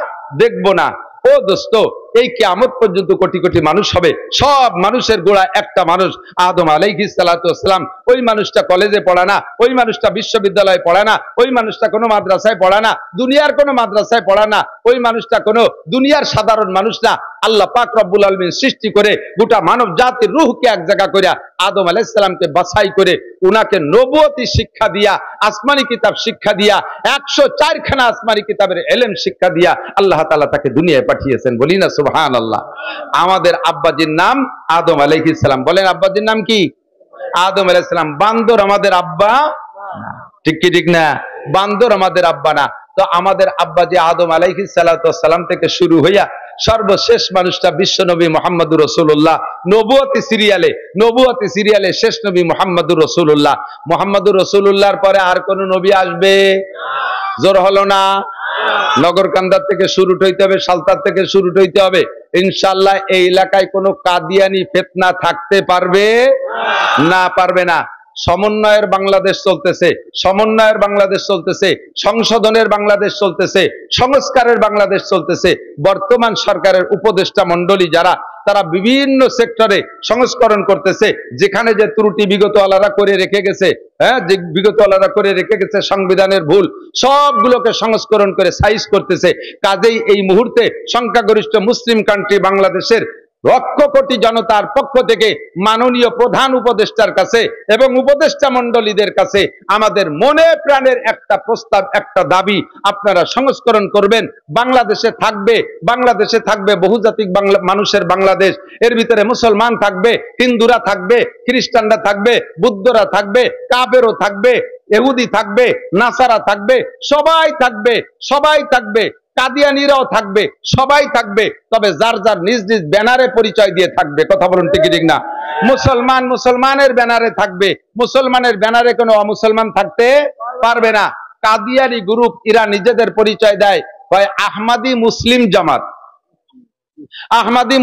দেখব না। ও দোস্ত, এই কিয়ামত পর্যন্ত কোটি কোটি মানুষ হবে, সব মানুষের গোড়া একটা মানুষ, আদম আলাইহিস সালাতু ওয়াসসালাম। ওই মানুষটা কলেজে পড়ে না, ওই মানুষটা বিশ্ববিদ্যালয়ে পড়ে না, ওই মানুষটা কোনো মাদ্রাসায় পড়ে না, দুনিয়ার কোনো মাদ্রাসায় পড়ে না, ওই মানুষটা কোনো দুনিয়ার সাধারণ মানুষ না। আল্লাহ পাক রব্বুল আলামিন সৃষ্টি করে গোটা মানব জাতির রূহকে এক জায়গা করে আদম আলাইহিস সালামকে বাছাই করে উনাকে নবুয়তি শিক্ষা দিয়া, আসমানি কিতাব শিক্ষা দিয়া, 104 খানা আসমানি কিতাবের ইলম শিক্ষা দিয়া আল্লাহ তাআলা তাকে দুনিয়ায় পাঠিয়েছেন। বলি না সুবহানাল্লাহ। আমাদের আব্বাজির নাম আদম আলাইহিস সালাম। বলেন আব্বাজির নাম কি? আদম আলাইহিস সালাম। বান্দর আমাদের আব্বা না, ঠিক কি ঠিক না? বান্দর আমাদের আব্বা না। তো আমাদের আব্বাজি আদম আলাইহিস সালাতু ওয়াস সালাম থেকে শুরু হইয়া সর্বশেষ মানুষটা বিশ্ব নবী মুহাম্মদুর রাসূলুল্লাহ, নবুয়তি সিরিয়ালে শেষ নবী মুহাম্মদুর রাসূলুল্লাহ। মুহাম্মদুর রাসূলুল্লাহর পরে আর কোন নবী আসবে? জোর হলো না? নগরকান্দার থেকে শুরু হইতে হবে, সালতার থেকে শুরু হইতে হবে। ইনশাআল্লাহ এই এলাকায় কোনো কাদিয়ানি ফিতনা থাকতে পারবে না, পারবে না। সমন্বয়ের বাংলাদেশ চলতেছে, সংশোধনের বাংলাদেশ চলতেছে, সংস্কারের বাংলাদেশ চলতেছে। বর্তমান সরকারের উপদেষ্টা মণ্ডলী যারা, তারা বিভিন্ন সেক্টরে সংস্করণ করতেছে। যেখানে যে ত্রুটি বিগত আলাদা করে রেখে গেছে, যে বিগত আলাদা করে রেখে গেছে সংবিধানের ভুল, সবগুলোকে সংস্করণ করে সাইজ করতেছে। কাজেই এই মুহূর্তে সংখ্যাগরিষ্ঠ মুসলিম কান্ট্রি বাংলাদেশের লক্ষ কোটি জনতার পক্ষ থেকে মাননীয় প্রধান উপদেষ্টার কাছে এবং উপদেষ্টা মণ্ডলীদের কাছে আমাদের মনে প্রাণের একটা প্রস্তাব, একটা দাবি, আপনারা সংস্করণ করবেন। বাংলাদেশে থাকবে বহুজাতিক মানুষের বাংলাদেশ। এর ভিতরে মুসলমান থাকবে, হিন্দুরা থাকবে, খ্রিস্টানরা থাকবে, বুদ্ধরা থাকবে, কাফেরও থাকবে, ইহুদি থাকবে, নাসারা থাকবে, সবাই থাকবে, কাদিয়ানিরাও থাকবে, সবাই থাকবে। তবে যার যার নিজ নিজ ব্যানারে পরিচয় দিয়ে থাকবে, কথা বলুন ঠিক ঠিক না? মুসলমানের ব্যানারে থাকবে, মুসলমানের ব্যানারে কোনো অমুসলমান থাকতে পারবে না। কাদিয়ানি গ্রুপ এরা নিজেদের পরিচয় দেয় হয় আহমাদি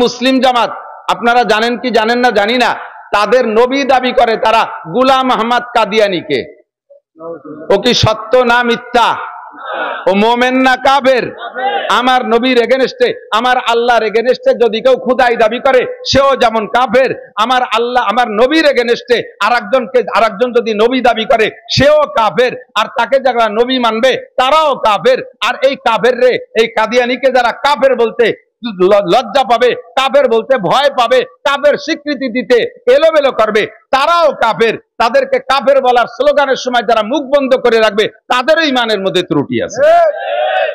মুসলিম জামাত। আপনারা জানেন কি জানেন না জানি না, তাদের নবী দাবি করে তারা গুলাম আহমদ কাদিয়ানিকে। ও কি সত্য না মিথ্যা? ও মোমেন না কাফের? আমার নবীর এগেনস্টে, আমার আল্লাহর এগেনস্টে যদি কেউ খুদাই দাবি করে, সেও যেমন কাফের। আমার আল্লাহ, আমার নবীর এগেনস্টে আরেকজন যদি নবী দাবি করে, সেও কাফের। আর তাকে যারা নবী মানবে তারাও কাফের। আর এই কাফের রে, এই কাদিয়ানিকে যারা কাফের বলতে লজ্জা পাবে, কাফের বলতে ভয় পাবে, কাফের স্বীকৃতি দিতে এলোমেলো করবে, তারাও কাফের। তাদেরকে কাফের বলার স্লোগানের সময় যারা মুখ বন্ধ করে রাখবে, তাদেরও ইমানের মধ্যে ত্রুটি আছে।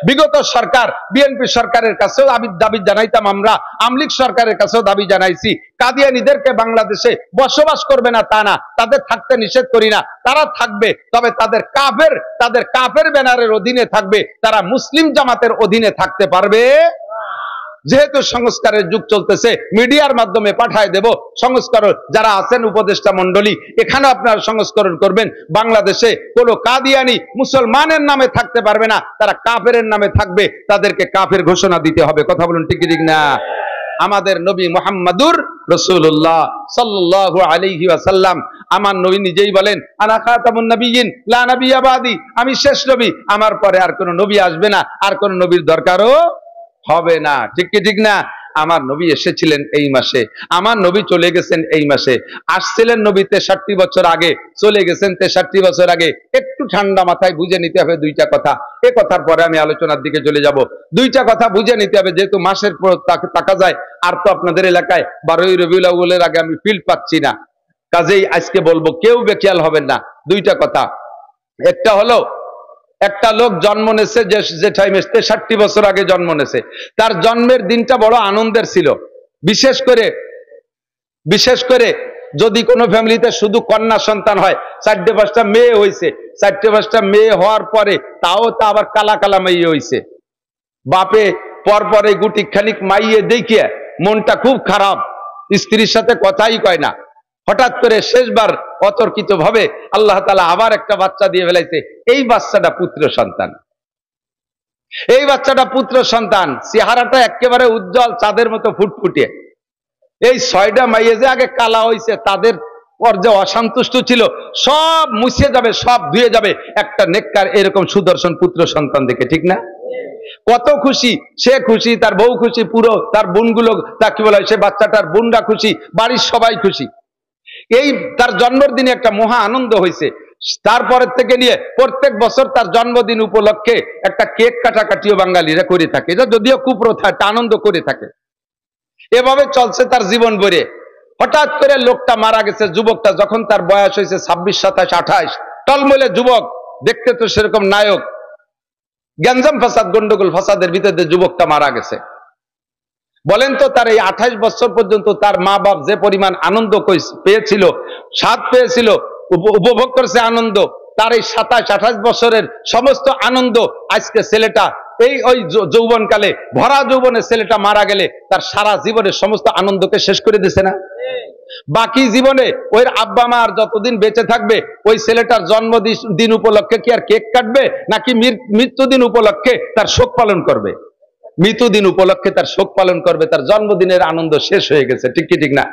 বিগত সরকার, বিএনপি সরকারের কাছেও দাবি জানাইতাম আমরা, আমলিগ সরকারের কাছেও দাবি জানাইছি, কাদিয়ানীদেরকে বাংলাদেশে বসবাস করবে না তা না, তাদের থাকতে নিষেধ করি না, তারা থাকবে। তবে তাদের কাফের ব্যানারের অধীনে থাকবে, তারা মুসলিম জামাতের অধীনে থাকতে পারবে। যেহেতু সংস্কারের যুগ চলতেছে, মিডিয়ার মাধ্যমে পাঠায় দেব সংস্করণ। যারা আছেন উপদেষ্টা মণ্ডলী, এখানে আপনারা সংস্করণ করবেন। বাংলাদেশে কোনো কাদিয়ানি মুসলমানের নামে থাকতে পারবে না, তারা কাফেরের নামে থাকবে, তাদেরকে কাফের ঘোষণা দিতে হবে। কথা বলুন ঠিক ঠিক না? আমাদের নবী মুহাম্মদুর রাসূলুল্লাহ সাল্লাল্লাহু আলাইহি ওয়াসাল্লাম আমার নবী নিজেই বলেন আনা খাতামুন নবিয়্যিন লা নাবিয়্যা বাদি, আমি শেষ নবী, আমার পরে আর কোনো নবী আসবে না, আর কোনো নবীর দরকারও হবে না। ঠিক কি ঠিক না? আমার নবী এসেছিলেন এই মাসে, আমার নবী চলে গেছেন এই মাসে। আসছিলেন নবী 63 বছর আগে, চলে গেছেন 63 বছর আগে। একটু ঠান্ডা মাথায় বুঝে নিতে হবে দুইটা কথা। এ কথার পরে আমি আলোচনার দিকে চলে যাব। দুইটা কথা বুঝে নিতে হবে, যেহেতু মাসের পর তাকা যায়। আর তো আপনাদের এলাকায় 12ই রবিউল আউয়ালের আগে আমি ফিল্ড পাচ্ছি না, কাজেই আজকে বলবো, কেউ বেখেয়াল হবেন না। দুইটা কথা, একটা হলো একটা লোক জন্ম নেছে যে টাইমে 63 বছর আগে জন্ম নেছে, তার জন্মের দিনটা বড় আনন্দের ছিল। বিশেষ করে যদি কোনো ফ্যামিলিতে শুধু কন্যা সন্তান হয়, 4-5টা মেয়ে হয়েছে, 4-5টা মেয়ে হওয়ার পরে তাও তা আবার কালা কালা মেয়ে হয়েছে, বাপে পরপরে গুটি খানিক মাইয়ে দেখিয়ে মনটা খুব খারাপ, স্ত্রীর সাথে কথাই কয় না। হঠাৎ করে শেষবার অতর্কিত ভাবে আল্লাহ তাআলা আবার একটা বাচ্চা দিয়ে ফেলাইছে। এই বাচ্চাটা পুত্র সন্তান, এই বাচ্চাটা পুত্র সন্তান, চেহারাটা একেবারে উজ্জ্বল, চাঁদের মতো ফুটফুটে। এই 6টা মাইয়ে যে আগে কালা হয়েছে, তাদের পর যে অসন্তুষ্ট ছিল, সব মুছে যাবে, সব ধুয়ে যাবে একটা নেককার এরকম সুদর্শন পুত্র সন্তান দেখে। ঠিক না? কত খুশি সে, খুশি তার বউ, খুশি পুরো তার বোনগুলো, তা কি বলা হয়, সে বাচ্চাটার বোনরা খুশি, বাড়ির সবাই খুশি। এই তার জন্মদিনে একটা মহা আনন্দ হয়েছে। তারপরের থেকে নিয়ে প্রত্যেক বছর তার জন্মদিন উপলক্ষে একটা কেক কাটাকাটিও বাঙালিরা করে থাকে, এটা যদিও কুপ্রথা, একটা আনন্দ করে থাকে। এভাবে চলছে তার জীবন ভরে। হঠাৎ করে লোকটা মারা গেছে, যুবকটা, যখন তার বয়স হয়েছে 26, 27, 28, টলমলে যুবক, দেখতে তো সেরকম নায়ক। গ্যাঞ্জাম ফাসাদ, গন্ডগোল ফাসাদের ভিতরে যুবকটা মারা গেছে। বলেন তো, তার এই 28 বছর পর্যন্ত তার মা বাপ যে পরিমাণ আনন্দ পেয়েছিল, স্বাদ পেয়েছিল, উপভোগ করেছে আনন্দ, তার এই 27, 28 বছরের সমস্ত আনন্দ আজকে ছেলেটা এই ওই যৌবনকালে, ভরা যৌবনে ছেলেটা মারা গেলে তার সারা জীবনের সমস্ত আনন্দকে শেষ করে দিছে না? বাকি জীবনে ওই আব্বা মা আর যতদিন বেঁচে থাকবে, ওই ছেলেটার জন্মদিন উপলক্ষে কি আর কেক কাটবে, নাকি মৃত্যুদিন উপলক্ষে তার শোক পালন করবে? মৃত্যুদিন উপলক্ষে তার শোক পালন করবে, তার জন্মদিনের আনন্দ শেষ হয়ে গেছে। ঠিক কি ঠিক না?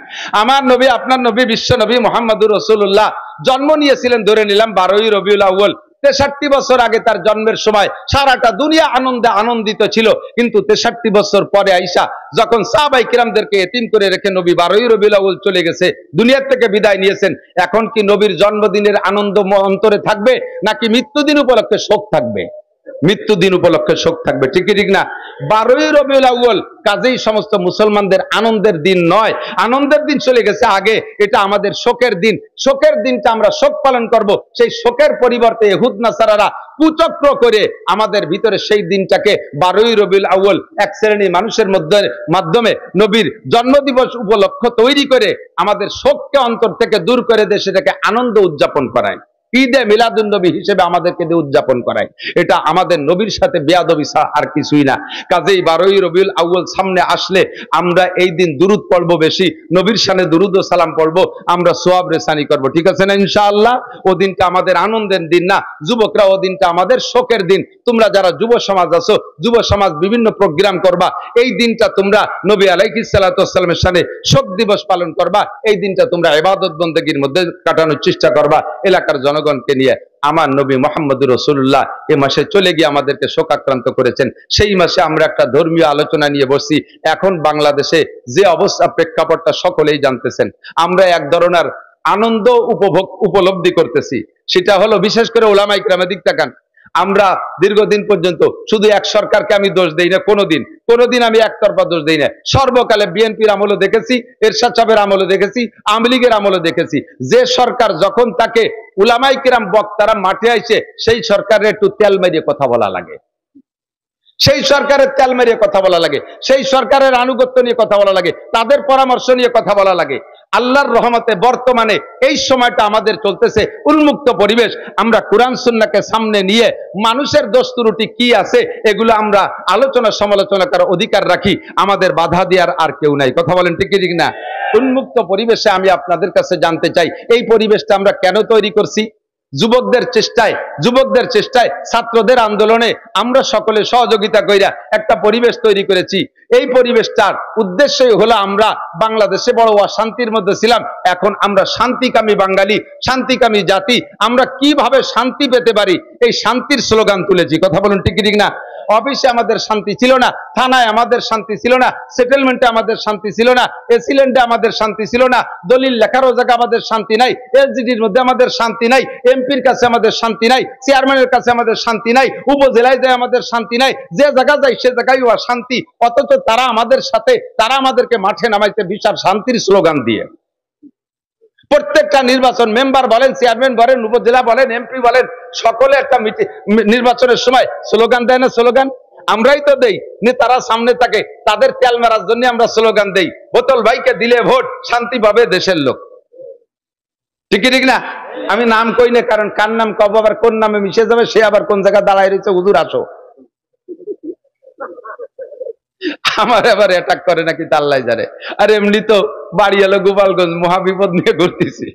আমার নবী, আপনার নবী, বিশ্ব নবী মুহাম্মদুর রাসূলুল্লাহ জন্ম নিয়েছিলেন ধরে নিলাম 12ই রবিউল আউয়াল। 63 বছর আগে তার জন্মের সময় সারাটা দুনিয়া আনন্দে আনন্দিত ছিল। কিন্তু 63 বছর পরে আইসা যখন সাহাবায়ে কিরামদেরকে এতিম করে রেখে নবী 12ই রবিউল আউয়াল চলে গেছে, দুনিয়ার থেকে বিদায় নিয়েছেন, এখন কি নবীর জন্মদিনের আনন্দ অন্তরে থাকবে, নাকি মৃত্যুদিন উপলক্ষে শোক থাকবে? মৃত্যুদিন উপলক্ষে শোক থাকবে। ঠিক ঠিক না? 12ই রবিউল আউয়াল কাজেই সমস্ত মুসলমানদের আনন্দের দিন নয়, আনন্দের দিন চলে গেছে আগে, এটা আমাদের শোকের দিন। শোকের দিনটা আমরা শোক পালন করব। সেই শোকের পরিবর্তে ইহুদ নাসারারা কুচক্র করে আমাদের ভিতরে সেই দিনটাকে 12ই রবিউল আউয়াল এক শ্রেণী মানুষের মাধ্যমে নবীর জন্মদিবস উপলক্ষ তৈরি করে আমাদের শোককে অন্তর থেকে দূর করে দিয়ে সেটাকে আনন্দ উদযাপন করায়, ঈদে মিলাদুন নবী হিসেবে আমাদেরকে দিয়ে উদযাপন করায়। এটা আমাদের নবীর সাথে বেয়াদবি ছাড়া আর কিছুই না। কাজেই 12ই রবিউল আউয়াল সামনে আসলে আমরা এই দিন দুরুদ পড়বো, বেশি নবীর শানে দুরুদ ও সালাম পড়বো, আমরা সোয়াব রেসানি করব। ঠিক আছে না? ইনশাআল্লাহ। ও দিনটা আমাদের আনন্দের দিন না, যুবকরা, ও দিনটা আমাদের শোকের দিন। তোমরা যারা যুব সমাজ আছো, যুব সমাজ বিভিন্ন প্রোগ্রাম করবা, এই দিনটা তোমরা নবী আলাইহিস সালাতু ওয়াস সালামের শানে শোক দিবস পালন করবা। এই দিনটা তোমরা ইবাদত বন্দেগীর মধ্যে কাটানোর চেষ্টা করবা এলাকার জনগণকে নিয়ে। আমার নবী মুহাম্মদুর রাসূলুল্লাহ এ মাসে চলে গিয়ে আমাদেরকে শোকাক্রান্ত করেছেন। সেই মাসে আমরা একটা ধর্মীয় আলোচনা নিয়ে বসছি। এখন বাংলাদেশে যে অবস্থা, প্রেক্ষাপটটা সকলেই জানতেছেন। আমরা এক ধরনের আনন্দ উপলব্ধি করতেছি, সেটা হলো বিশেষ করে উলামায়ে কিরামের দিক তাকান। আমরা দীর্ঘদিন পর্যন্ত শুধু এক সরকারকে আমি দোষ দেই না, কোনোদিন আমি একতরফা দোষ দেই না। সর্বকালে বিএনপির আমলে দেখেছি, এরশাদ সাহেবের আমলে দেখেছি, আওয়ামী লীগের আমলে দেখেছি, যে সরকার যখন তাকে উলামায়ে কিরাম বক্তারা মাঠে আইছে, সেই সরকারের একটু তেল মেরিয়ে কথা বলা লাগে, সেই সরকারের তেল মেরিয়ে কথা বলা লাগে, সেই সরকারের আনুগত্য নিয়ে কথা বলা লাগে, তাদের পরামর্শ নিয়ে কথা বলা লাগে। আল্লাহর রহমতে বর্তমানে এই সময়টা আমাদের চলতেছে উন্মুক্ত পরিবেশ। আমরা কোরআন সুন্নাহকে সামনে নিয়ে মানুষের দোষ ত্রুটি কি আছে এগুলো আমরা আলোচনা সমালোচনা করার অধিকার রাখি। আমাদের বাধা দেওয়ার আর কেউ নাই। কথা বলেন ঠিক ঠিক না? উন্মুক্ত পরিবেশে আমি আপনাদের কাছে জানতে চাই, এই পরিবেশটা আমরা কেন তৈরি করছি? যুবকদের চেষ্টায় ছাত্রদের আন্দোলনে আমরা সকলে সহযোগিতা কইরা একটা পরিবেশ তৈরি করেছি। এই পরিবেশটার উদ্দেশ্যই হলো আমরা বাংলাদেশে বড় অশান্তির মধ্যে ছিলাম, এখন আমরা শান্তিকামী বাঙালি, শান্তিকামী জাতি, আমরা কিভাবে শান্তি পেতে পারি এই শান্তির স্লোগান তুলেছি। কথা বলুন ঠিক ঠিক না? অফিসে আমাদের শান্তি ছিল না, থানায় আমাদের শান্তি ছিল না, সেটেলমেন্টে আমাদের শান্তি ছিল না, এসিল্যান্ডে আমাদের শান্তি ছিল না, দলিল লেখারও জায়গা আমাদের শান্তি নাই, এসজিডির মধ্যে আমাদের শান্তি নাই, এমপির কাছে আমাদের শান্তি নাই, চেয়ারম্যানের কাছে আমাদের শান্তি নাই, উপজেলায় যায় আমাদের শান্তি নাই, যে জায়গা যায় সে জায়গায় শান্তি। অথচ তারা আমাদের সাথে, তারা আমাদেরকে মাঠে নামাইতে বিশাল শান্তির স্লোগান দিয়ে প্রত্যেকটা নির্বাচন, মেম্বার বলেন, চেয়ারম্যান বলেন, উপজেলা বলেন, এমপি বলেন, সকলে একটা নির্বাচনের সময় স্লোগান দেয় না? স্লোগান আমরাই তো দেই, তারা সামনে থাকে, তাদের তেল মারার জন্য আমরা স্লোগান দেই, বোতল ভাইকে দিলে ভোট, শান্তি পাবে দেশের লোক। ঠিক ঠিক না? আমি নাম কই না, কারণ কার নাম কব আবার কোন নামে মিশে যাবে, সে আবার কোন জায়গায় দাঁড়ায় রয়েছে, হুজুর আসো, আমার আবার অ্যাটাক করে নাকি তা আল্লাহ জানে। আর এমনি তো বাড়ি এলো গোপালগঞ্জ, মহাবিপদ নিয়ে ঘুরতেছি,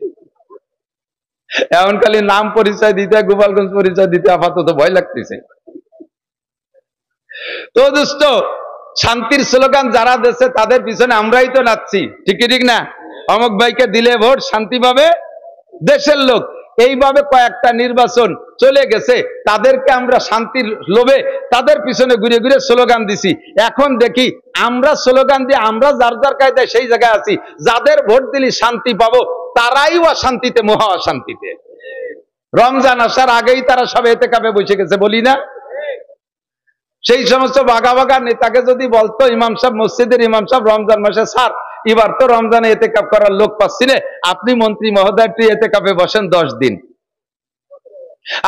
এমন খালি নাম পরিচয় দিতে, গোপালগঞ্জ পরিচয় দিতে আপাতত ভয় লাগতেছে। তো দোস্ত, শান্তির স্লোগান যারা দেশে তাদের পিছনে আমরাই তো নাচছি। ঠিক ঠিক না? অমুক ভাইকে দিলে ভোট, শান্তি পাবে দেশের লোক। এইভাবে কয়েকটা নির্বাচন চলে গেছে, তাদেরকে আমরা শান্তির লোভে তাদের পিছনে ঘুরে ঘুরে স্লোগান দিছি। এখন দেখি আমরা স্লোগান দিয়ে আমরা যার যার কায়দায় সেই জায়গায় আছি, যাদের ভোট দিলে শান্তি পাবো তারাই অশান্তিতে, মহা অশান্তিতে। রমজান আসার আগেই তারা সব এতেকাফে বসে গেছে, বলি না? সেই সমস্ত বাঘা বাঘা নেতাকে যদি বলতো ইমাম সাহেব, মসজিদের ইমাম সাহেব, রমজান মাসে স্যার এবার তো রমজানে এতেকাফ করার লোক পাচ্ছি না, আপনি মন্ত্রী মহোদয় একটু এতেকাফে বসেন 10 দিন,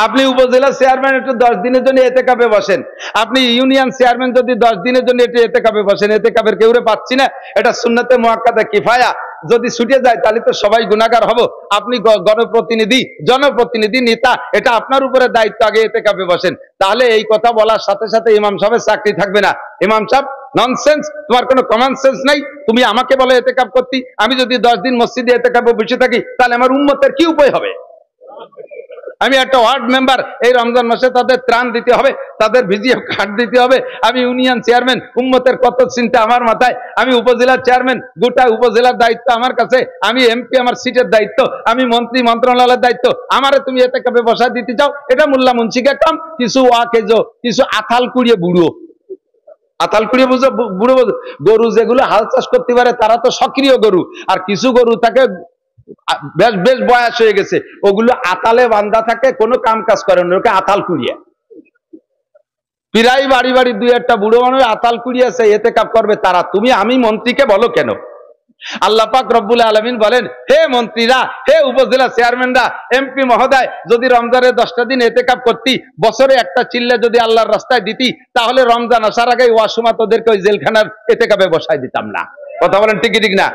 আপনি উপজেলা চেয়ারম্যান একটু 10 দিনের জন্য এতেকাফে বসেন, আপনি ইউনিয়ন চেয়ারম্যান যদি 10 দিনের জন্য একটু এতেকাফে বসেন, এতেকাফের কেউরে পাচ্ছি না, এটা সুন্নতে মুআক্কাদা কিফায়া, যদি ছুটে যায় তাহলে তো সবাই গুনাহগার হব। আপনি গণপ্রতিনিধি, জনপ্রতিনিধি, নেতা, এটা আপনার উপরে দায়িত্ব, আগে এতেকাফে বসেন। তাহলে এই কথা বলার সাথে সাথে ইমাম সাহেবের চাকরি থাকবে না। ইমাম সাহেব ননসেন্স, তোমার কোনো কমন সেন্স নাই, তুমি আমাকে বলো এতেকাফ করতে, আমি যদি 10 দিন মসজিদে এতেকাফে বসে থাকি তাহলে আমার উম্মতের কি উপায় হবে? আমি একটা ওয়ার্ড মেম্বার, এই রমজান মাসে তাদের ত্রাণ দিতে হবে, তাদের ভিজিএফ কার্ড দিতে হবে, আমি ইউনিয়ন চেয়ারম্যান, উম্মতের কত চিন্তা আমার মাথায়, আমি উপজেলার চেয়ারম্যান, গোটা উপজেলার দায়িত্ব আমার কাছে, আমি এমপি, আমার সিটের দায়িত্ব, আমি মন্ত্রী, মন্ত্রণালয়ের দায়িত্ব, আমারে তুমি এতেকাফে বসা দিতে চাও? এটা মোল্লা মুন্সিকে কাম, কিছু ওয়াকেজো, কিছু আথাল কুড়িয়ে বুড়ো, আতাল কুড়িয়ে বুঝো, বুড়ো গরু যেগুলো হাল চাষ করতে পারে তারা তো সক্রিয় গরু, আর কিছু গরু থাকে বেশ বেশ বয়স হয়ে গেছে, ওগুলো আতালে বান্ধা থাকে, কোনো কাম কাজ করে না, ওকে আতাল কুড়িয়ে। প্রায় বাড়ি বাড়ি 2-1টা বুড়ো মানুষ আতাল কুড়িয়েছে, এতেকাফ করবে তারা, তুমি আমি মন্ত্রীকে বলো কেন? আল্লাহ পাক রব্বুল আলামিন বলেন, হে মন্ত্রীরা, হে উপজেলা চেয়ারম্যানরা, এমপি মহোদয়, যদি রমজানের 10টা দিন এতেকাফ করতি, বছরে একটা চিল্লে যদি আল্লাহর রাস্তায় দিতি, তাহলে রমজান আসার আগে ওয়াসমা তোদেরকে ওই জেলখানার এতেকাফে বসাই দিতাম না। কথা বলেন ঠিক ঠিক না?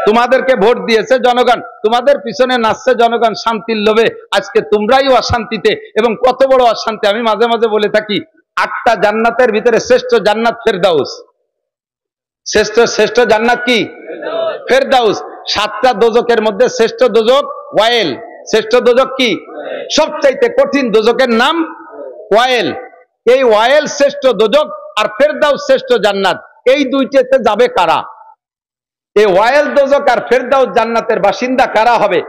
তোমাদেরকে ভোট দিয়েছে জনগণ, তোমাদের পিছনে নাচছে জনগণ শান্তির লোভে, আজকে তোমরাই অশান্তিতে। এবং কত বড় অশান্তি, আমি মাঝে মাঝে বলে থাকি, 8টা জান্নাতের ভিতরে শ্রেষ্ঠ জান্নাত ফেরদাউস। শ্রেষ্ঠ জান্নাত কি? ফেরদাউস। 7টা দোজকের মধ্যে শ্রেষ্ঠ দোজক ওয়াইল। শ্রেষ্ঠ দোজক কি? সবচাইতে কঠিন দোজকের নাম ওয়াইল। এই ওয়াইল শ্রেষ্ঠ দোজক আর ফেরদাউস শ্রেষ্ঠ জান্নাত, এই দুইটাতে যাবে কারা? এই ওয়াইল দোজক আর ফেরদাউস জান্নাতের বাসিন্দা কারা হবে?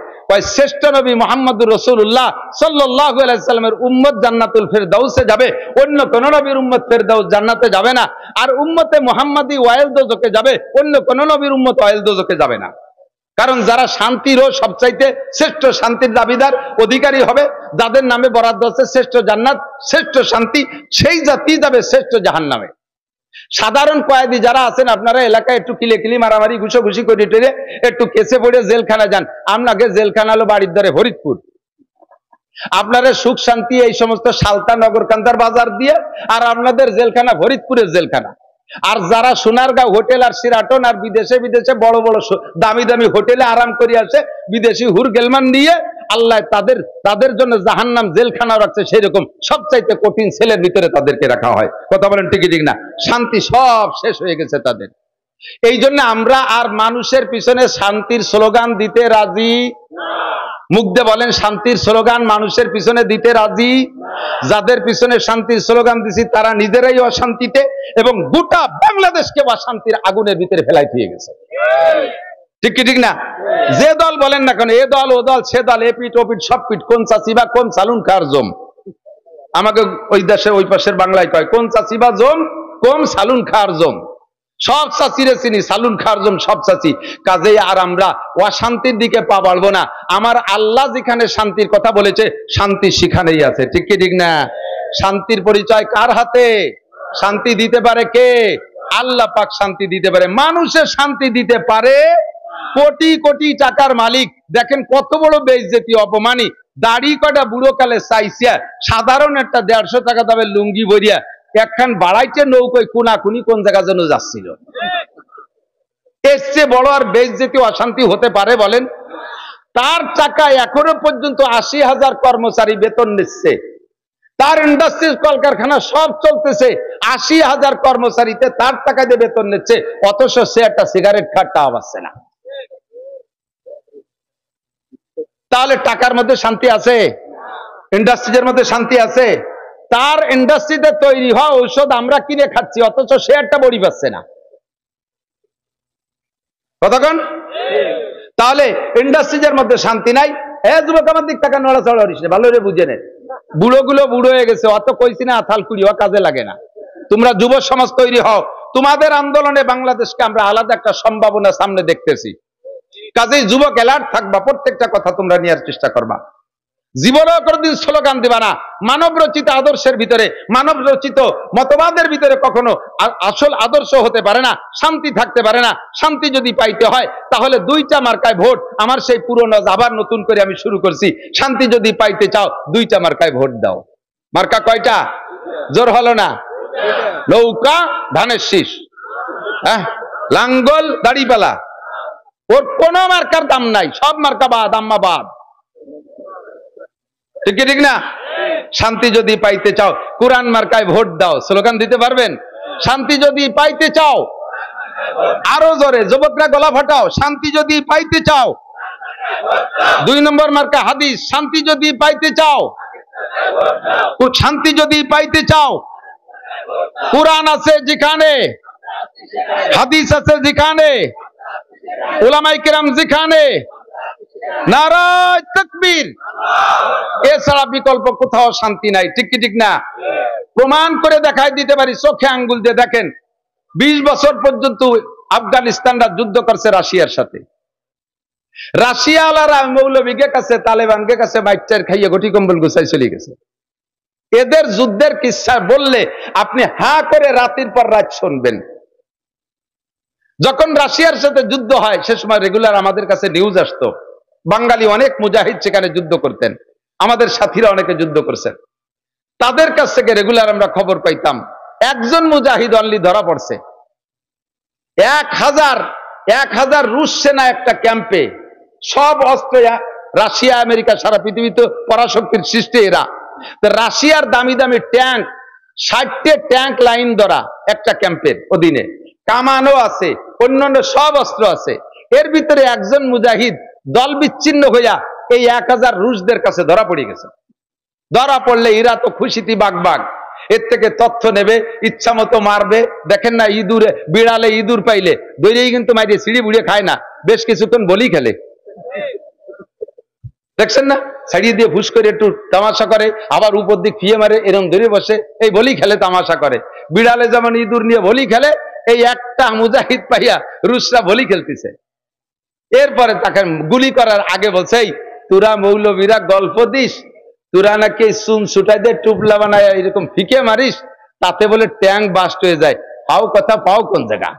শ্রেষ্ঠ নবী মুহাম্মদুর রাসূলুল্লাহ সাল্লাল্লাহু আলাইহি সাল্লামের উম্মত জান্নাতুল ফেরদাউসে যাবে, অন্য কোন নবীর উম্মত ফেরদাউস জান্নাতে যাবে না। আর উম্মতে মুহাম্মাদি ওয়াইল দোজকে যাবে, অন্য কোন নবীর উম্মত ওয়াইল দোজকে যাবে না। কারণ যারা শান্তিরও সবচাইতে শ্রেষ্ঠ শান্তির দাবিদার অধিকারী হবে, যাদের নামে বরাদ্দ আছে শ্রেষ্ঠ জান্নাত, শ্রেষ্ঠ শান্তি, সেই জাতি যাবে শ্রেষ্ঠ জাহান্নামে। সাধারণ কয়েদি যারা আছেন, আপনারা এলাকায় একটু কিলে মারামারি ঘুষোঘুষি করে টেরে একটু কেসে পড়ে জেলখানা যান, আপনাকে জেলখানা হলো বাড়ির দ্বারে ফরিদপুর, আপনারা সুখ শান্তি এই সমস্ত সালতা নগরকান্দার বাজার দিয়ে, আর আপনাদের জেলখানা ফরিদপুরের জেলখানা। আর যারা সোনারগাঁও হোটেল আর সিরাটন আর বিদেশে বিদেশে বড় বড় দামি দামি হোটেলে আরাম করে আসে, বিদেশি হুর গেলমান নিয়ে, আল্লাহ তাদের জন্য জাহান্নাম জেলখানা রাখছে, সেই রকম সবচাইতে কঠিন সেলের ভিতরে তাদেরকে রাখা হয়। কথা বলেন ঠিক ঠিক না? শান্তি সব শেষ হয়ে গেছে তাদের। এই জন্য আমরা আর মানুষের পিছনে শান্তির স্লোগান দিতে রাজি না। মুখ দিয়ে বলেন শান্তির স্লোগান মানুষের পিছনে দিতে রাজি। যাদের পিছনে শান্তির স্লোগান দিছি তারা নিজেরাই অশান্তিতে এবং গোটা বাংলাদেশকে অশান্তির আগুনের ভিতরে ফেলাই দিয়ে গেছে। ঠিক কি ঠিক না? যে দল বলেন না কেন, এ দল ও দল সে দল, এপিট ওপিট সব পিট, কোন চাষিবা কোন সালুন খার জম, আমাকে ওই দেশে ওই পাশের বাংলায় কয় কোন চাষিবা জম কোন সালুন খার জম, সব চাষিরে চিনি, সালুন খার জম সব চাষি। কাজেই আর আমরা অশান্তির দিকে পা বাড়বো না। আমার আল্লাহ যেখানে শান্তির কথা বলেছে শান্তি সেখানেই আছে। ঠিক কি ঠিক না? শান্তির পরিচয় কার হাতে? শান্তি দিতে পারে কে? আল্লাহ পাক শান্তি দিতে পারে। মানুষের শান্তি দিতে পারে কোটি কোটি টাকার মালিক। দেখেন কত বড় বেইজ্জতি অপমানি, দাড়ি কটা বুড়ো কালে চাইছিয়া সাধারণ একটা 150 টাকা দামের লুঙ্গি ভরিয়া একখান বাড়াইতে নৌকোয় কোনাকুনি কোন জায়গা যেন যাচ্ছিল। এর চেয়ে বড় আর বেইজ্জতি অশান্তি হতে পারে বলেন? তার টাকায় এখনো পর্যন্ত 80,000 কর্মচারী বেতন নিচ্ছে, তার ইন্ডাস্ট্রি কলকারখানা সব চলতেছে, 80,000 কর্মচারীতে তার টাকা দিয়ে বেতন নিচ্ছে, অথচ সে একটা সিগারেট খাটটাও পাচ্ছে না। তাহলে টাকার মধ্যে শান্তি আছে? ইন্ডাস্ট্রিজের মধ্যে শান্তি আছে? তার ইন্ডাস্ট্রিতে তৈরি হওয়া ঔষধ আমরা কিনে খাচ্ছি, অথচ সে একটা বড়ি পাচ্ছে না। কতক্ষণ? তাহলে ইন্ডাস্ট্রিজের মধ্যে শান্তি নাই। যুবক আমার দিক টাকা নড়াচড়া করিস না, ভালো রে বুঝে নে, বুড়ো গুলো বুড়ো হয়ে গেছে, অত কইছি না আথাল কুড়ি কাজে লাগে না। তোমরা যুব সমাজ তৈরি হও, তোমাদের আন্দোলনে বাংলাদেশকে আমরা আলাদা একটা সম্ভাবনা সামনে দেখতেছি। কাজেই যুবক অ্যালার্ট থাকবা, প্রত্যেকটা কথা তোমরা নেওয়ার চেষ্টা করবা। জীবনেও কোনোদিন স্লোগান দিবা না। মানব রচিত আদর্শের ভিতরে, মানব রচিত মতবাদের ভিতরে কখনো আসল আদর্শ হতে পারে না, শান্তি থাকতে পারে না। শান্তি যদি পাইতে হয় তাহলে 2টা মার্কায় ভোট। আমার সেই পুরনো আবার নতুন করে আমি শুরু করছি, শান্তি যদি পাইতে চাও 2টা মার্কায় ভোট দাও। মার্কা কয়টা? জোর হলো না? নৌকা ধানের শীষ, হ্যাঁ, লাঙ্গল দাড়িপালা, ওর কোন মার্কার দাম নাই, সব মার্কা বাদ, আম্মা বাদ। ঠিক ঠিক না? শান্তি যদি পাইতে চাও কোরআন মার্কায় ভোট দাও। স্লোগান দিতে পারবেন? শান্তি যদি পাইতে চাও, আরো জোরে যুবকরা গলা ফাটাও, শান্তি যদি পাইতে চাও। 2 নম্বর মার্কা হাদিস, শান্তি যদি পাইতে চাও, শান্তি যদি পাইতে চাও, কোরআন আছে যেখানে, হাদিস আছে যেখানে, উলামায়ে কেরাম যেখানে, নারায়ে তাকবীর, এছাড়া বিকল্প কোথাও শান্তি নাই। ঠিক কি ঠিক না? প্রমাণ করে দেখাই দিতে পারি, চোখে আঙ্গুল দিয়ে দেখেন। 20 বছর পর্যন্ত আফগানিস্তানরা যুদ্ধ করছে রাশিয়ার সাথে। রাশিয়াওয়ালারা মৌলবীদের কাছে, তালেবানদের কাছে মাইটার খাইয়ে গটি কম্বল গুছাই চলে গেছে। এদের যুদ্ধের কিস্সা বললে আপনি হা করে রাতের পর রাত শুনবেন। যখন রাশিয়ার সাথে যুদ্ধ হয় সে সময় রেগুলার আমাদের কাছে নিউজ আসতো, বাঙালি অনেক মুজাহিদ সেখানে যুদ্ধ করতেন, আমাদের সাথীরা অনেকে যুদ্ধ করছেন, তাদের কাছ থেকে রেগুলার আমরা খবর পাইতাম একজন মুজাহিদ অনলি ধরা পড়ছে। 1000 রুশ সেনা একটা ক্যাম্পে, সব অস্ত্র রাশিয়া আমেরিকা সারা পৃথিবীতে পরাশক্তির সৃষ্টি এরা। রাশিয়ার দামি দামি ট্যাঙ্ক, 60টে ট্যাঙ্ক লাইন ধরা একটা ক্যাম্পের অধীনে, কামানো আছে, অন্যান্য সব অস্ত্র আছে। এর ভিতরে একজন মুজাহিদ দল বিচ্ছিন্ন হইয়া এই 1000 রুশদের কাছে ধরা পড়ে গেছে। ধরা পড়লে এরা তো খুশিতে বাগবাগ, এর থেকে তথ্য নেবে, ইচ্ছা মতো মারবে। দেখেন না ইঁদুরে, বিড়ালে ইঁদুর পাইলে দৈরেই কিন্তু মাইরে সিঁড়ি বুড়িয়ে খায় না, বেশ কিছুক্ষণ বলি খেলে, দেখছেন না, ছাড়িয়ে দিয়ে ফুস করে একটু তামাশা করে, আবার উপর দিক ফিয়ে মারে, এরকম ধরে বসে এই বলি খেলে, তামাশা করে। বিড়ালে যেমন ইঁদুর নিয়ে বলি খেলে, এই একটা মুজাহিদ পাইয়া রুশরা বলি খেলতেছে। এরপরে তাকে গুলি করার আগে বলছে, তোরা মৌলবীরা গল্প দিস, তোরা নাকি চুন ছুটাই দিয়ে টুপলা বানায় এরকম ফিকে মারিস, তাতে বলে ট্যাঙ্ক বাস্ট হয়ে যায়। পাও কথা পাও কোন জায়গা?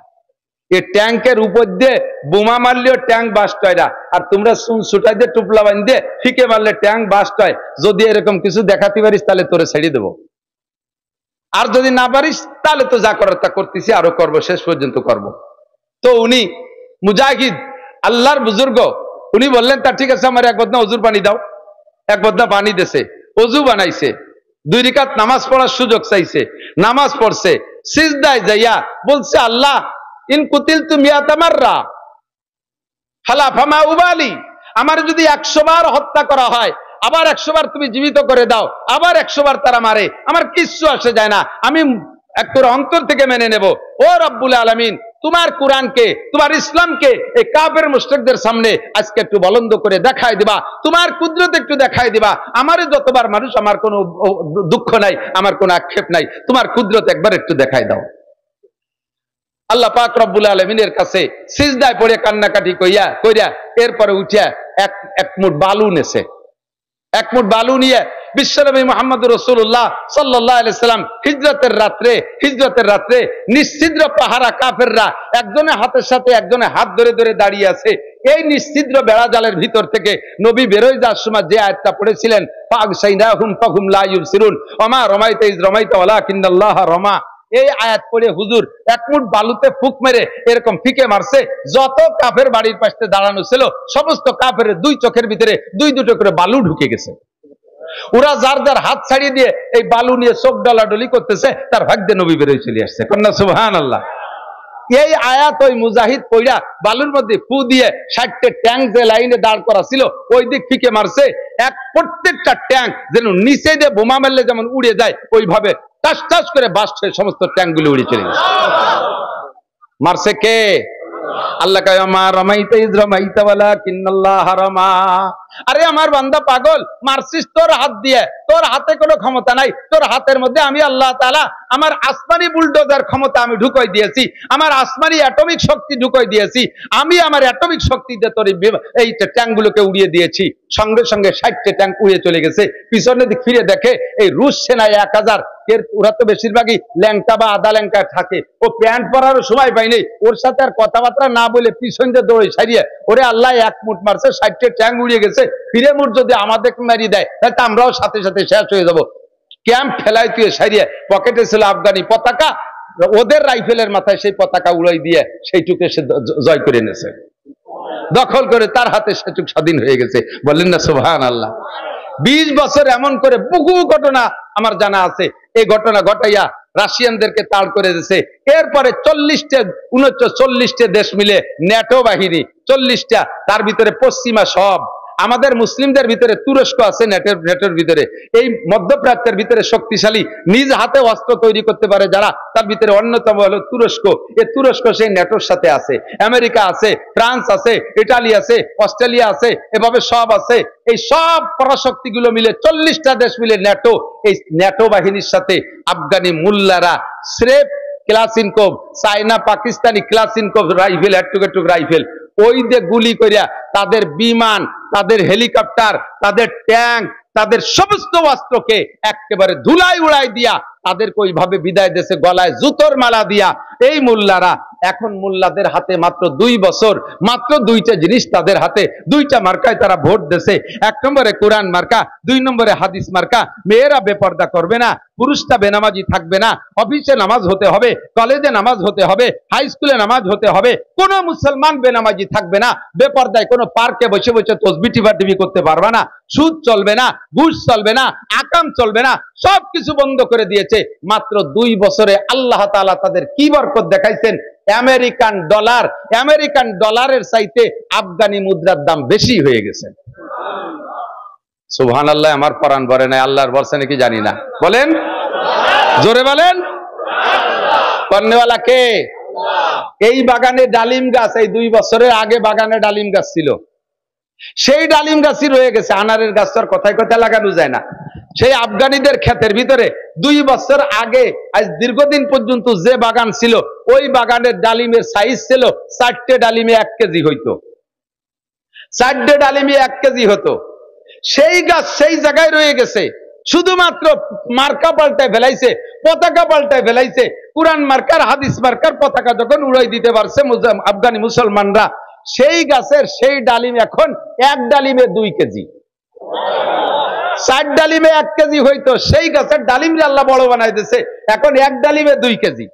এই ট্যাঙ্কের উপর দিয়ে বোমা মারলেও ট্যাঙ্ক বাস্ট হয় না, আর তোমরা চুন ছুটাই দিয়ে টুপলা বান দিয়ে ফিকে মারলে ট্যাঙ্ক বাস্ট হয়। যদি এরকম কিছু দেখাতে পারিস তাহলে তোরে ছেড়ে দেবো, আর যদি না পারিস তাহলে তো যা করার তা করতেছি, আরো করবো, শেষ পর্যন্ত করবো। তো উনি মুজাহিদ আল্লাহর বুজুর্গ, উনি বললেন তা ঠিক আছে, আমার এক বদনা অজুর পানি দাও। এক বদনা পানি দেছে, অজু বানাইছে, 2 রাকাত নামাজ পড়ার সুযোগ চাইছে, নামাজ পড়ছে, সিজদায় যাইয়া বলছে, আল্লাহ ইন কুতিলতু মিয়াতা মাররা ফালা ফামা উবালি, আমার যদি 100 বার হত্যা করা হয়, আবার 100 বার তুমি জীবিত করে দাও, আবার 100 বার তারা মারে, আমার কিচ্ছু আসে যায় না, আমি একটু অন্তর থেকে মেনে নেব। ও রব্বুল আলামিন, তোমার কোরআনকে, তোমার ইসলামকে এই কাফের মুশরিকদের সামনে আজকে একটু বলন্দ করে দেখায় দিবা, তোমার কুদরত একটু দেখায় দিবা। আমারে যতবার মানুষ, আমার কোনো দুঃখ নাই, আমার কোনো আক্ষেপ নাই, তোমার কুদরত একবার একটু দেখায় দাও। আল্লাহ পাক রব্বুল আলামিনের কাছে সিজদায় পড়ে কান্নাকাটি কইরা এরপরে উঠিয়া এক মুঠ বালু নেছে। এক মুঠ বালু নিয়ে বিশ্বনবী মুহাম্মদ রাসূলুল্লাহ সাল্লাল্লাহু আলাইহি সাল্লাম হিজরতের রাত্রে নিশ্চিদ্র পাহারা কাফেররা একজনের হাতের সাথে একজনের হাত ধরে ধরে দাঁড়িয়ে আছে। এই নিশ্চিদ্র বেড়াজালের ভিতর থেকে নবী বেরোয় যাওয়ার সময় যে আয়াতটা পড়েছিলেন, ফাগশাইনাহুম ফাহুম লা ইউবসিরুন ওমা রমাইতা ইজ রমাইতা ওয়ালাকিন্নাল্লাহা রমা, এই আয়াত পড়ে হুজুর এক মুঠ বালুতে ফুক মেরে এরকম ফিকে মারছে, যত কাফের বাড়ির পাশে দাঁড়ানো ছিল সমস্ত কাফের দুই চোখের ভিতরে দুটো করে বালু ঢুকে গেছে। ওরা যার যার হাত ছাড়িয়ে দিয়ে এই বালু নিয়ে চোখ ডলাডলি করতেছে, তার ভাগ্যে নবী বেরোয় চলে আসছে। কন্যা সুবহানাল্লাহ। এই আয়াত ওই মুজাহিদ পয়রা বালুর মধ্যে ফু দিয়ে 60টা ট্যাঙ্ক যে লাইনে দাঁড় করা ছিল ওই দিক ফিকে মারছে, প্রত্যেকটা ট্যাঙ্ক যেন নিচে দিয়ে বোমা মারলে যেমন উড়ে যায় ওইভাবে টাস টাস করে বাস্ট হয়ে সমস্ত ট্যাঙ্ক গুলো উড়ে চলে গেছে। মারছে কে? আল্লাহ কয় মা রমাইতা ইজ রমাইতা ওয়ালাকিন্নাল্লাহা রমা। আরে আমার বান্দা পাগল, মারছিস তোর হাত দিয়ে, তোর হাতে কোনো ক্ষমতা নাই, তোর হাতের মধ্যে আমি আল্লাহ তাআলা আমার আসমানি বুলডোজার ক্ষমতা আমি ঢুকাই দিয়েছি, আমার আসমানি অ্যাটমিক শক্তি ঢুকাই দিয়েছি, আমি আমার অ্যাটমিক শক্তি দিয়ে তোর এই ট্যাঙ্কগুলোকে উড়িয়ে দিয়েছি। সঙ্গে সঙ্গে 60টা ট্যাঙ্ক উড়ে চলে গেছে। পিছনে দিক ফিরে দেখে এই রুশ সেনায় 1000, ওরা তো বেশিরভাগই ল্যাংটা বা আধা ল্যাংটা থাকে, ও প্যান্ট পরারও সময় পায়নি, ওর সাথে আর কথাবার্তা না বলে পিছন দিয়ে দৌড়ে সারিয়ে ওরে আল্লাহ এক মুঠ মারছে, 60টা ট্যাঙ্ক উড়িয়ে গেছে। ফিরে মুঠ যদি আমাদের মারিয়ে দেয় তাহলে আমরাও সাথে সাথে শেষ হয়ে যাবো। ক্যাম্প ফেলাই তুই সারিয়ে পকেটে ছিল আফগানি পতাকা, ওদের রাইফেলের মাথায় সেই পতাকা উড়াই দিয়ে সেইটুকে সে জয় করে নিয়েছে, দখল করে তার হাতে সেটুক স্বাধীন হয়ে গেছে। বললেন না সুবহানাল্লাহ। 20 বছর এমন করে বহু ঘটনা আমার জানা আছে। এই ঘটনা ঘটাইয়া রাশিয়ানদেরকে তাড় করে দিয়েছে। এরপরে 39টা দেশ মিলে ন্যাটো বাহিনী, 40টা, তার ভিতরে পশ্চিমা সব, আমাদের মুসলিমদের ভিতরে তুরস্ক আছে নেটোর ভিতরে, এই মধ্যপ্রাচ্যের ভিতরে শক্তিশালী নিজ হাতে অস্ত্র তৈরি করতে পারে যারা, তার ভিতরে অন্যতম হলো তুরস্ক। এই তুরস্ক সেই নেটোর সাথে আছে, আমেরিকা আছে, ফ্রান্স আছে, ইটালি আছে, অস্ট্রেলিয়া আছে, এভাবে সব আছে। এই সব পরাশক্তিগুলো মিলে 40টা দেশ মিলে ন্যাটো, এই ন্যাটো বাহিনীর সাথে আফগানি মুল্লারা স্রেফ ক্লাসিনকোভ, চায়না পাকিস্তানি ক্লাসিনকোভ রাইফেল, একটুক রাইফেল, ওই দিয়ে গুলি করিয়া তাদের বিমান, তাদের হেলিকপ্টার, তাদের ট্যাঙ্ক, তাদের সমস্ত অস্ত্রকে একেবারে ধুলাই উড়াই দিয়া তাদেরকে ওইভাবে বিদায় দেশে গলায় জুতোর মালা দিয়া এই মোল্লারা, এখন মোল্লাদের হাতে মাত্র 2 বছর, মাত্র 2টা জিনিস তাদের হাতে, 2টা মার্কায় তারা ভোট দেশে। 1 নম্বরে কোরআন মার্কা, 2 নম্বরে হাদিস মার্কা। মেয়েরা বেপর্দা করবে না, পুরুষটা বেনামাজি থাকবে না, অফিসে নামাজ হতে হবে, কলেজে নামাজ হতে হবে, হাই স্কুলে নামাজ হতে হবে, কোন মুসলমান বেনামাজি থাকবে না, বেপর্দায় কোনো পার্কে বসে বসে তসবিহ টিপি করতে পারবে না, সুদ চলবে না, ঘুষ চলবে না, আকাম চলবে না, সবকিছু বন্ধ করে দিয়েছে। মাত্র 2 বছরে আল্লাহ তাআলা তাদের কি বরকত দেখাইছেন। আমেরিকান ডলারের চাইতে আফগানি মুদ্রার দাম বেশি হয়ে গেছে। সুবহানাল্লাহ। আমার পরাণ ভরে নাই, আল্লাহর বলছে নাকি জানি না, বলেন জোরে বলেন। কর্নেওয়ালা কে? এই বাগানে ডালিম গাছ, এই 2 বছরের আগে বাগানে ডালিম গাছ ছিল, সেই ডালিম গাছই রয়ে গেছে। আনারের গাছ তো আর কথায় কথায় লাগানো যায় না। সেই আফগানিদের ক্ষেতের ভিতরে 2 বছর আগে আজ দীর্ঘদিন পর্যন্ত যে বাগান ছিল, ওই বাগানের ডালিমের সাইজ ছিল 4টে ডালিমে 1 কেজি হইতো, 4টে ডালিমে 1 কেজি হতো। সেই গাছ সেই জায়গায় রয়ে গেছে, শুধুমাত্র মার্কা পাল্টায় ফেলাইছে, পতাকা পাল্টায় ফেলাইছে। কুরআন মার্কার, হাদিস মার্কার পতাকা যখন উড়াই দিতে পারছে আফগানি মুসলমানরা, সেই গাছের সেই ডালিম এখন 1 ডালিমে 2 কেজি। 4 ডালিমে 1 কেজি হইতো, সেই গাছের ডালিম আল্লাহ বড় বানাই দিয়েছে, এখন 1 ডালিমে 2 কেজি।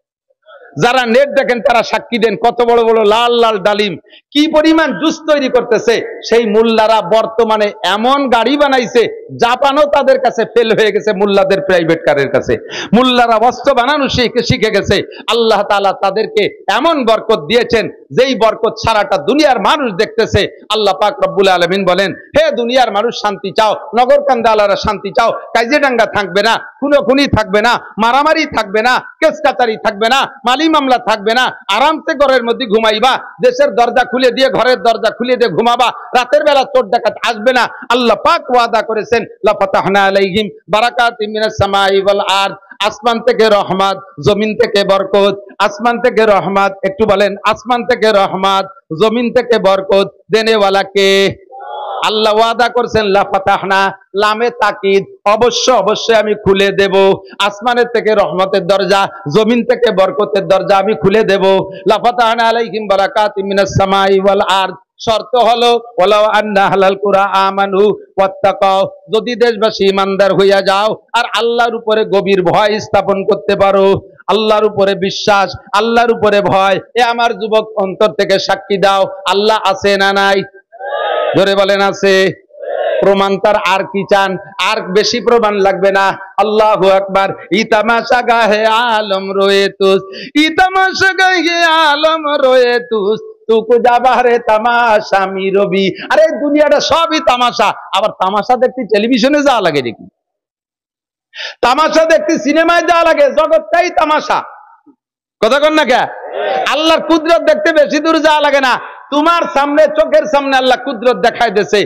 যারা নেট দেখেন তারা সাক্ষী দেন, কত বড় বড় লাল লাল ডালিম, কি পরিমাণ জুস তৈরি করতেছে। সেই মোল্লারা বর্তমানে এমন গাড়ি বানাইছে, জাপানও তাদের কাছে ফেল হয়ে গেছে মোল্লাদের প্রাইভেট কারের কাছে। মোল্লারা বস্ত্র বানানো শিখে গেছে। আল্লাহ তাআলা তাদেরকে এমন বরকত দিয়েছেন, যেই বরকত সারাটা দুনিয়ার মানুষ দেখতেছে। আল্লাহ পাক রব্বুল আলামিন বলেন, হে দুনিয়ার মানুষ শান্তি চাও, নগরকান্দালারা শান্তি চাও, কাজিয়াডাঙ্গা থাকবে না, খুনোখুনি থাকবে না, মারামারি থাকবে না, কেস কাচারি থাকবে না, মালি মামলা থাকবে না, আরামসে ঘরের মধ্যে ঘুমাইবা, দেশের দরজা খুলে দিয়ে ঘরের দরজা খুলে দিয়ে ঘুমাবা, রাতের বেলা চোর ডাকাত আসবে না। আল্লাহ পাক ওয়াদা করেছেন, লা ফাতাহনা আলাইহিম বারাকাতিম মিনাস সামাই ওয়াল আরদ, আসমান থেকে রহমত, জমিন থেকে বরকত। আসমান থেকে রহমত, একটু বলেন, আসমান থেকে রহমত, জমিন থেকে বরকত দেনেওয়ালা কে? আল্লাহ ওয়াদা করছেন, লা ফাতাহনা, লামে তাকিদ, অবশ্যই আমি খুলে দেব। আসমানের থেকে রহমতের দরজা, জমিন থেকে বরকতের দরজা আমি খুলে দেব। লা ফাতাহনা আলাইহিম বারাকাতিম মিনাস সামাই ওয়াল আরদ। শর্ত হলো, ওয়ালাউ আন্না আহলাল কুরা আমানু ওয়াত্তাকাও, যদি দেশবাসী ইমানদার হইয়া যাও আর আল্লাহর উপরে গভীর ভয় স্থাপন করতে পারো, আল্লাহর উপরে বিশ্বাস, আল্লাহর উপরে ভয়। এ আমার যুবক অন্তর থেকে সাক্ষী দাও, আল্লাহ আছে না নাই? জোরে বলেন আছে। প্রমাণ তার আর কি চান? আর বেশি প্রমাণ লাগবে না। আল্লাহু আকবার। ইতামাশা গাহে আলম রয়ে তুস, ইতামাশা গাহে আলম রয়ে তুস, তুকু যাবারে তামাশা মি রবি। আরে দুনিয়াটা সবই তামাশা। আবার তামাশা দেখতে টেলিভিশনে যাওয়া লাগে নাকি? তামাশা দেখতে সিনেমায় যাওয়া লাগে? জগৎটাই তামাশা। কথা কন না কে? আল্লাহর কুদরত দেখতে বেশি দূর যাওয়া লাগে না। তোমার সামনে, চোখের সামনে আল্লাহ কুদরত দেখায় দিয়েছে।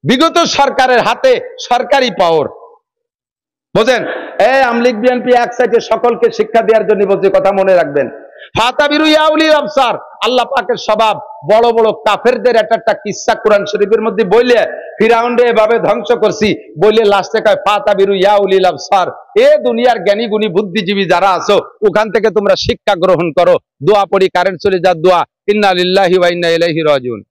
বিগত সরকারের হাতে সরকারি পাওয়ার, বুঝেন? আমলিগ বিএনপি এক সাইডে সকলকে শিক্ষা দেওয়ার জন্য বলছে, কথা মনে রাখবেন। ফাতাবিরু ইয়া উলিল আবসার, আল্লাহ পাকের স্বভাব। বড় বড় কাফেরদের একটা কিসসা কোরআন শরীফের মধ্যে বইলে, ফিরাউনরে এভাবে ধ্বংস করছি বলে লাস্টে কয় ফাতাবিরু ইয়া উলিল আবসার, এ দুনিয়ার জ্ঞানী গুণী বুদ্ধিজীবী যারা আছো, ওখান থেকে তোমরা শিক্ষা গ্রহণ করো। দোয়া পড়ি, কারেন্ট চলে যা দোয়া, ইন্না লিল্লাহি ওয়া ইন্না ইলাইহি রাজিউন।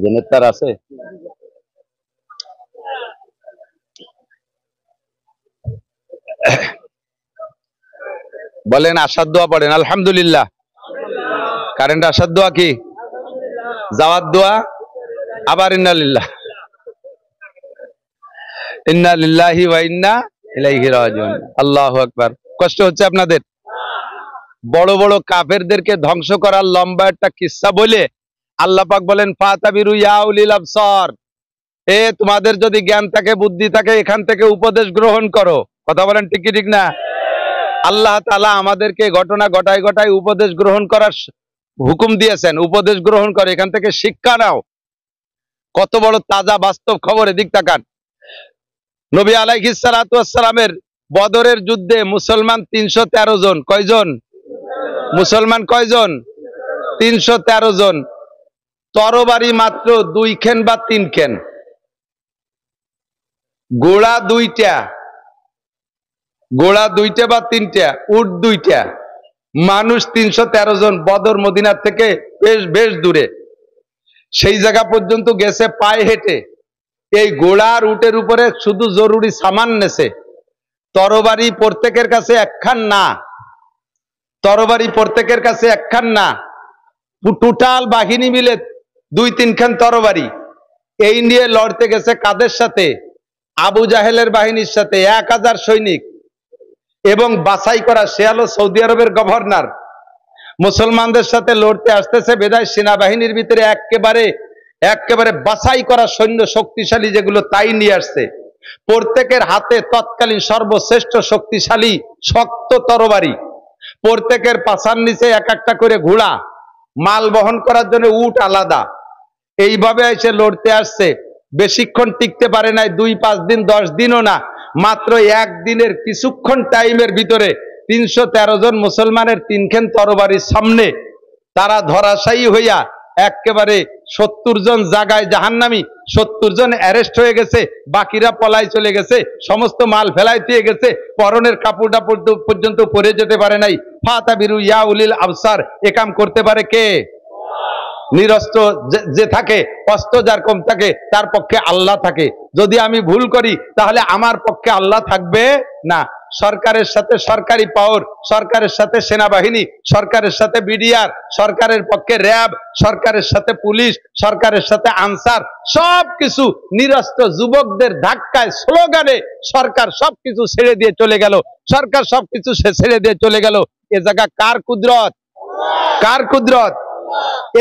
জেনেতার আছে? বলেন আসার দোয়া পড়েন। আলহামদুলিল্লাহ। কারেন্ট আসার দোয়া কি? যাওয়ার দোয়া, আবার ইন্না লিল্লাহ, ইন্না লিল্লাহি ওয়া ইন্না ইলাইহি রাজিউন। আল্লাহু আকবার। কষ্ট হচ্ছে আপনাদের? বড় বড় কাফেরদেরকে ধ্বংস করার লম্বা একটা কিসসা বলে আল্লাহ পাক বলেন, ফাতাবিরু ইয়া উলিল আবসার, এ তোমাদের যদি জ্ঞান থাকে, বুদ্ধি থাকে, এখান থেকে উপদেশ গ্রহণ করো। কথা বলেন ঠিক কি ঠিক না? আল্লাহ তাআলা আমাদেরকে ঘটনা ঘটায় উপদেশ গ্রহণ করার হুকুম দিয়েছেন। উপদেশ গ্রহণ করে, এখান থেকে শিক্ষা নাও। কত বড় তাজা বাস্তব খবর, এদিক তাকান। নবী আলাইহিস সালাতু ওয়াস সালামের বদরের যুদ্ধে মুসলমান 313 জন। কয়জন মুসলমান? কয়জন? 313 জন। তরবারি মাত্র 2 খেন বা 3 খেন, ঘোড়া 2টা, ঘোড়া 2টা বা 3টা, উট 2টা, মানুষ 313 জন। বদর মদিনার থেকে বেশ দূরে, সেই জায়গা পর্যন্ত গেছে পায়ে হেঁটে। এই ঘোড়া আর উটের উপরে শুধু জরুরি সামান নেছে। তরবারি প্রত্যেকের কাছে একখান না, তরবারি প্রত্যেকের কাছে একখান না, টোটাল বাহিনী মিলে 2-3 খান তরবারি। এই নিয়ে লড়তে গেছে কাদের সাথে? আবু জাহেলের বাহিনীর সাথে। 1000 সৈনিক এবং বাছাই করা, সে হলো সৌদি আরবের গভর্নর। মুসলমানদের সাথে লড়তে আসতেছে, বেদায় সেনাবাহিনীর ভিতরে একেবারে বাছাই করা সৈন্য শক্তিশালী যেগুলো, তাই নিয়ে আসছে। প্রত্যেকের হাতে তৎকালীন সর্বশ্রেষ্ঠ শক্তিশালী শক্ত তরবারি, প্রত্যেকের পাছার নিচে এক একটা করে ঘোড়া, মাল বহন করার জন্য উট আলাদা। এইভাবে এসে লড়তে আসছে। বেশিক্ষণ টিকতে পারে নাই, 2-5 দিন, 10 দিনও না, মাত্র একদিনের কিছুক্ষণ টাইমের ভিতরে 313 জন মুসলমানের 3 খেন তরবারির সামনে তারা ধরাশায়ী হইয়া একেবারে 70 জন জায়গায় জাহান্নামী, 70 জন অ্যারেস্ট হয়ে গেছে, বাকিরা পলায় চলে গেছে, সমস্ত মাল ফেলাই দিয়ে গেছে, পরনের কাপড়টা পর্যন্ত পরে যেতে পারে নাই। ফাতাবিরু ইয়া উলিল আবসার, এ কাম করতে পারে কে? নিরস্ত্র যে থাকে, অস্ত্র যার কম থাকে তার পক্ষে আল্লাহ থাকে। যদি আমি ভুল করি তাহলে আমার পক্ষে আল্লাহ থাকবে না। সরকারের সাথে সরকারি পাওয়ার, সরকারের সাথে সেনাবাহিনী, সরকারের সাথে বিডিআর, সরকারের পক্ষে র্যাব, সরকারের সাথে পুলিশ, সরকারের সাথে আনসার, সবকিছু নিরস্ত্র যুবকদের ধাক্কায়, স্লোগানে সরকার সবকিছু ছেড়ে দিয়ে চলে গেল। সরকার সবকিছু ছেড়ে দিয়ে চলে গেল। এ জায়গা কার কুদরত? কার কুদরত?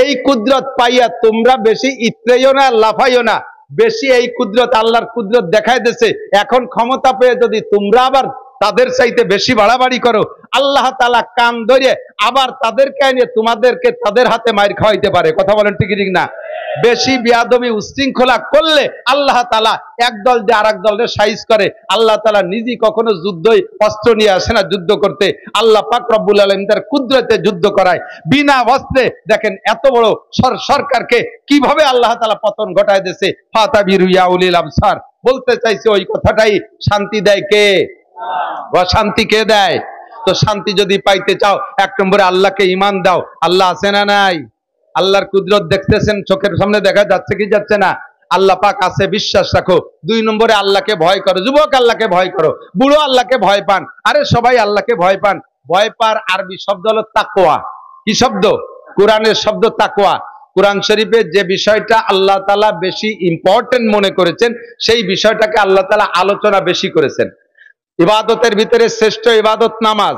এই কুদরত পাইয়া তোমরা বেশি ইত্রেইও না, লাফাইও না। বেশি এই কুদরত, আল্লাহর কুদরত দেখায় দিয়েছে। এখন ক্ষমতা পেয়ে যদি তোমরা আবার তাদের চাইতে বেশি বাড়াবাড়ি করো, আল্লাহ তাআলা কান ধরে আবার তাদেরকে এনে তোমাদেরকে তাদের হাতে মার খাওয়াইতে পারে। কথা বলেন ঠিক ঠিক না? বেশি বিয়াদবি উশৃঙ্খলা করলে আল্লাহ তাআলা একদল দিয়ে আরেক দলের সাইজ করে। আল্লাহ তাআলা নিজেই কখনো যুদ্ধই অস্ত্র নিয়ে আসে না যুদ্ধ করতে। আল্লাহ পাক রব্বুল আলামিন তার কুদরতে যুদ্ধ করায় বিনা অস্ত্রে। দেখেন এত বড় সরকারকে কিভাবে আল্লাহ তাআলা পতন ঘটায় দিয়েছে। ফাতাবিরু ইয়া উলিল আবসার, বলতে চাইছে ওই কথাটাই। শান্তি দেয় কে? অশান্তি কে দেয়? তো শান্তি যদি পাইতে চাও, এক নম্বরে আল্লাহকে ঈমান দাও। আল্লাহ আছে না নাই? আল্লাহর কুদরত দেখতেছেন, চোখের সামনে দেখা যাচ্ছে কি যাচ্ছে না? আল্লাহ পাক আছে, বিশ্বাস রাখো। দুই নম্বরে আল্লাহকে ভয় করো। যুবক আল্লাহকে ভয় করো, বুড়ো আল্লাহকে ভয় পান, আরে সবাই আল্লাহকে ভয় পান। ভয় পার আরবি শব্দ হলো তাকওয়া। কি শব্দ? কোরআনের শব্দ তাকওয়া। কোরআন শরীফে যে বিষয়টা আল্লাহ তাআলা বেশি ইম্পর্টেন্ট মনে করেছেন, সেই বিষয়টাকে আল্লাহ তাআলা আলোচনা বেশি করেছেন। ইবাদতের ভিতরে শ্রেষ্ঠ ইবাদত নামাজ।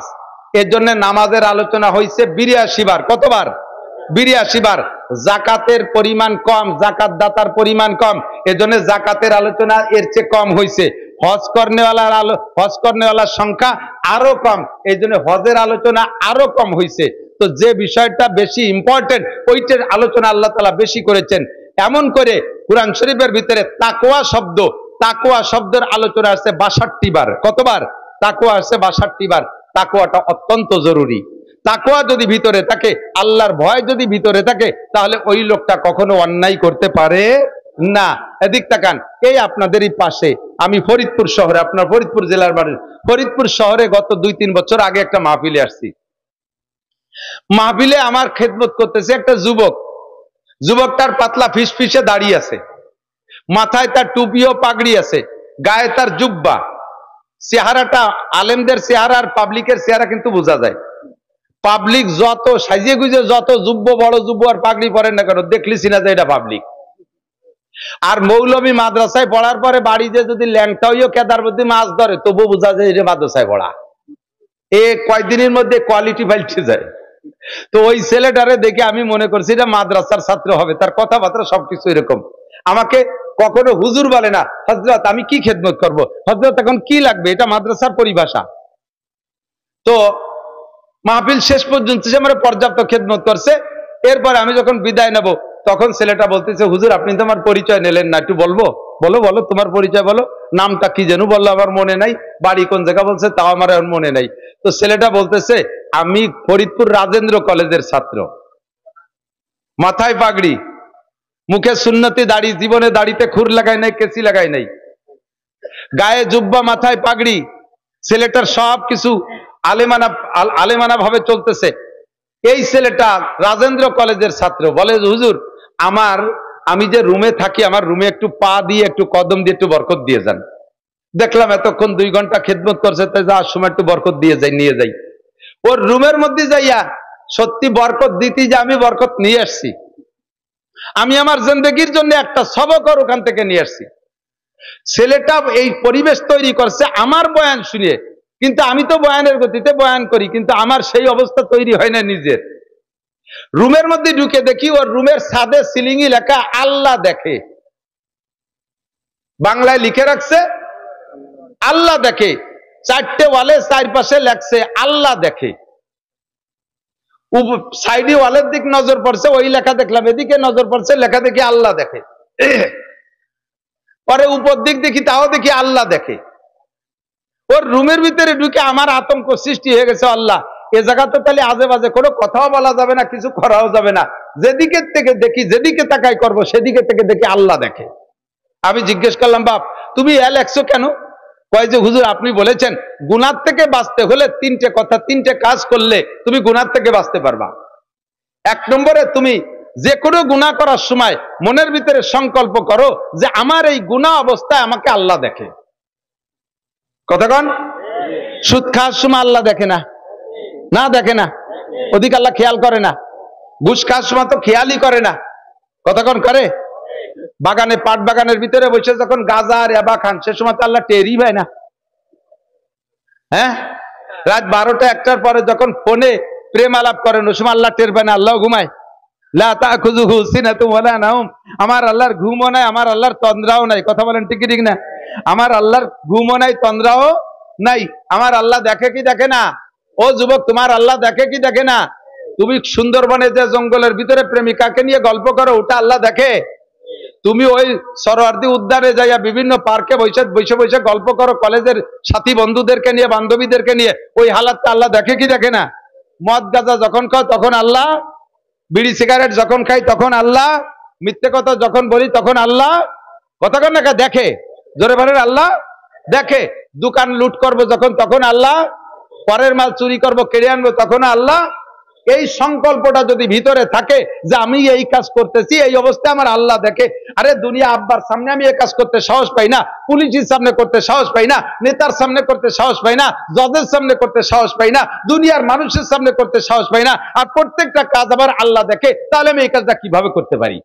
এর জন্য নামাজের আলোচনা হয়েছে ৮২ বার। কতবার? ৮২ বার। জাকাতের পরিমাণ কম, জাকাত দাতার পরিমাণ কম, এজন্য জাকাতের আলোচনা এর চেয়ে কম হয়েছে। হজ কর্নেওয়ালার সংখ্যা আরো কম, এই জন্য হজের আলোচনা আরো কম হয়েছে। তো যে বিষয়টা বেশি ইম্পর্টেন্ট, ওইটার আলোচনা আল্লাহ তাআলা বেশি করেছেন। এমন করে কুরআন শরীফের ভিতরে তাকওয়া শব্দ, তাকওয়া শব্দের আলোচনা আছে ৬২ বার। কতবার? তাকওয়া আছে ৬২ বার। তাকওয়াটা অত্যন্ত জরুরি। তাকওয়া যদি ভিতরে থাকে, আল্লাহর ভয় যদি ভিতরে থাকে, তাহলে ওই লোকটা কখনো অন্যায় করতে পারে না। এদিক তাকান, এই আপনাদেরই পাশে, আমি ফরিদপুর শহরে, আপনার ফরিদপুর জেলার বাড়ি, ফরিদপুর শহরে গত ২-৩ বছর আগে একটা মাহফিলে আসছি। মাহফিলে আমার খেদমত করতেছে একটা যুবক। যুবকটার পাতলা ফিসফিসে দাড়ি আছে, মাথায় তার টুপি ও পাগড়ি আছে, গায়ে তার জুব্বা। চেহারাটা আলেমদের চেহারা আর পাবলিকের চেহারা কিন্তু বোঝা যায়। পাবলিক যত সাজিয়ে গুজে, যত যুব্ব, বড় যুব্ব আর পাগড়ি পরেন না কেন, দেখলি চিনা যায় এটা পাবলিক। আর মৌলবী মাদ্রাসায় পড়ার পরে বাড়ি যে যদি ল্যাংটা হইও কেদার মধ্যে মাছ ধরে, তবু বোঝা যায় এটা মাদ্রাসায় পড়া। এ কয়েকদিনের মধ্যে কোয়ালিটি পাল্টে যায়। তো ওই ছেলেটারে দেখে আমি মনে করছি এটা মাদ্রাসার ছাত্র হবে, তার কথাবার্তা সবকিছু এরকম। আমাকে কখনো হুজুর বলে না, হযরত আমি কি খেদমত করব, হযরত এখন কি লাগবে, এটা মাদ্রাসার পরিভাষা। তো মাহফিল শেষ পর্যন্ত সে আমার পর্যাপ্ত খেদমত করছে। এরপরে আমি যখন বিদায় নেব, তখন ছেলেটা বলতেছে, হুজুর আপনি তো আমার পরিচয় নিলেন না, একটু বলবো? বলো বলো তোমার পরিচয় বলো। নামটা কি যেন বললো, আমার মনে নাই। বাড়ি কোন জায়গা বলছে, তাও আমার এখন মনে নাই। তো ছেলেটা বলতেছে, আমি ফরিদপুর রাজেন্দ্র কলেজের ছাত্র। মাথায় পাগড়ি, মুখে সুন্নতি দাড়ি, জীবনে দাড়িতে খুর লাগাই নাই, কেসি লাগাই নাই, গায়ে জুব্বা, মাথায় পাগড়ি। ছেলেটার সব কিছু আলেমানা ভাবে চলতেছে। এই ছেলেটা রাজেন্দ্র কলেজের ছাত্র। বলে, হুজুর আমি যে রুমে থাকি, আমার রুমে একটু পা দিয়ে, একটু কদম দিয়ে একটু বরকত দিয়ে যান। দেখলাম এতক্ষণ 2 ঘন্টা খেদমত করছে, তাই যাওয়ার সময় একটু বরকত দিয়ে যাই, নিয়ে যাই। ওর রুমের মধ্যে যাইয়া সত্যি বরকত দিতে, যে আমি বরকত নিয়ে আসছি। আমি আমার জিন্দেগির জন্য একটা সবক ওখান থেকে নিয়ে আসছি। ছেলেটা এই পরিবেশ তৈরি করছে আমার বয়ান শুনে, কিন্তু আমি তো বয়ানের গতিতে বয়ান করি, কিন্তু আমার সেই অবস্থা তৈরি হয় না নিজের। রুমের মধ্যে ঢুকে দেখি ওর রুমের ছাদে সিলিংয়ে লেখা আল্লাহ দেখে, বাংলায় লিখে রাখছে আল্লাহ দেখে। 4টে ওয়ালে চারপাশে লেখছে আল্লাহ দেখে। সাইডে ওয়ালের দিক নজর পড়ছে, ওই লেখা দেখলাম, এদিকে নজর পড়ছে, লেখা দেখি আল্লাহ দেখে। পরে উপর দিক দেখি, তাও দেখি আল্লাহ দেখে। ওর রুমের ভিতরে ঢুকে আমার আতঙ্ক সৃষ্টি হয়ে গেছে। আল্লাহ, এ জায়গা তো তাহলে আজে বাজে কোনো কথাও বলা যাবে না, কিছু করাও যাবে না। যেদিকে থেকে দেখি, যেদিকে তাকাই করবো, সেদিকে থেকে দেখি আল্লাহ দেখে। আমি জিজ্ঞেস করলাম, বাপ তুমি লেখছো কেন? কয় যে হুজুর আপনি বলেছেন গুনার থেকে বাঁচতে হলে তিনটে কথা, তিনটে কাজ করলে তুমি গুনার থেকে বাঁচতে পারবা। এক নম্বরে তুমি যে কোনো গুনাহ করার সময় মনের ভিতরে সংকল্প করো যে আমার এই গুনাহ অবস্থায় আমাকে আল্লাহ দেখে। কতক্ষণ? সুদ খাওয়ার সময় আল্লাহ দেখে না? না দেখে না, ওদিকে আল্লাহ খেয়াল করে না। ঘুষ খাওয়ার সময় তো খেয়ালই করে না, কতক্ষণ করে? বাগানে, পাট বাগানের ভিতরে বসে যখন গাঁজা আর ইয়াবা খান, সে সময় তো আল্লাহ টেরই পায় না। হ্যাঁ, রাত 12টা 1টার পরে যখন ফোনে প্রেম আলাপ করেন, ওই সময় আল্লাহ টের পায় না, আল্লাহ ঘুমায়। লা তাখুযুহু সিনাতুন ওয়ালা নাওম, আমার আল্লাহর ঘুমও নাই, আমার আল্লাহর তন্দ্রাও নাই। কথা বলেন ঠিক ঠিক না? আমার আল্লাহর ঘুমও নাই, তন্দ্রাও নাই। আমার আল্লাহ দেখে কি দেখে না? ও যুবক, তোমার আল্লাহ দেখে কি দেখে না? তুমি সুন্দরবনে যে জঙ্গলের ভিতরে প্রেমিকাকে নিয়ে গল্প করো, ওটা আল্লাহ দেখে? তুমি ওই সরোয়ার্দী উদ্যানে যাইয়া বিভিন্ন পার্কে বসে বসে বসে গল্প করো কলেজের সাথী বন্ধুদেরকে নিয়ে, বান্ধবীদেরকে নিয়ে, ওই হালাতটা আল্লাহ দেখে কি দেখে না? মদ গাঁজা যখন খাও তখন আল্লাহ, বিড়ি সিগারেট যখন খাই তখন আল্লাহ, মিথ্যে কথা যখন বলি তখন আল্লাহ, কতক্ষণ না দেখে? জোরে বলেন আল্লাহ দেখে। দোকান লুট করবো যখন তখন আল্লাহ, পরের মাল চুরি করবো কেড়ে আনবো তখন আল্লাহ। এই সংকল্পটা যদি ভিতরে থাকে যে আমি এই কাজ করতেছি, এই অবস্থায় আমার আল্লাহ দেখে। আরে দুনিয়া আব্বার সামনে আমি এই কাজ করতে সাহস পাই না, পুলিশের সামনে করতে সাহস পাই না, নেতার সামনে করতে সাহস পাই না, জজের সামনে করতে সাহস পাই না, দুনিয়ার মানুষের সামনে করতে সাহস পাই না, আর প্রত্যেকটা কাজ আবার আল্লাহ দেখে, তাহলে আমি এই কাজটা কিভাবে করতে পারি?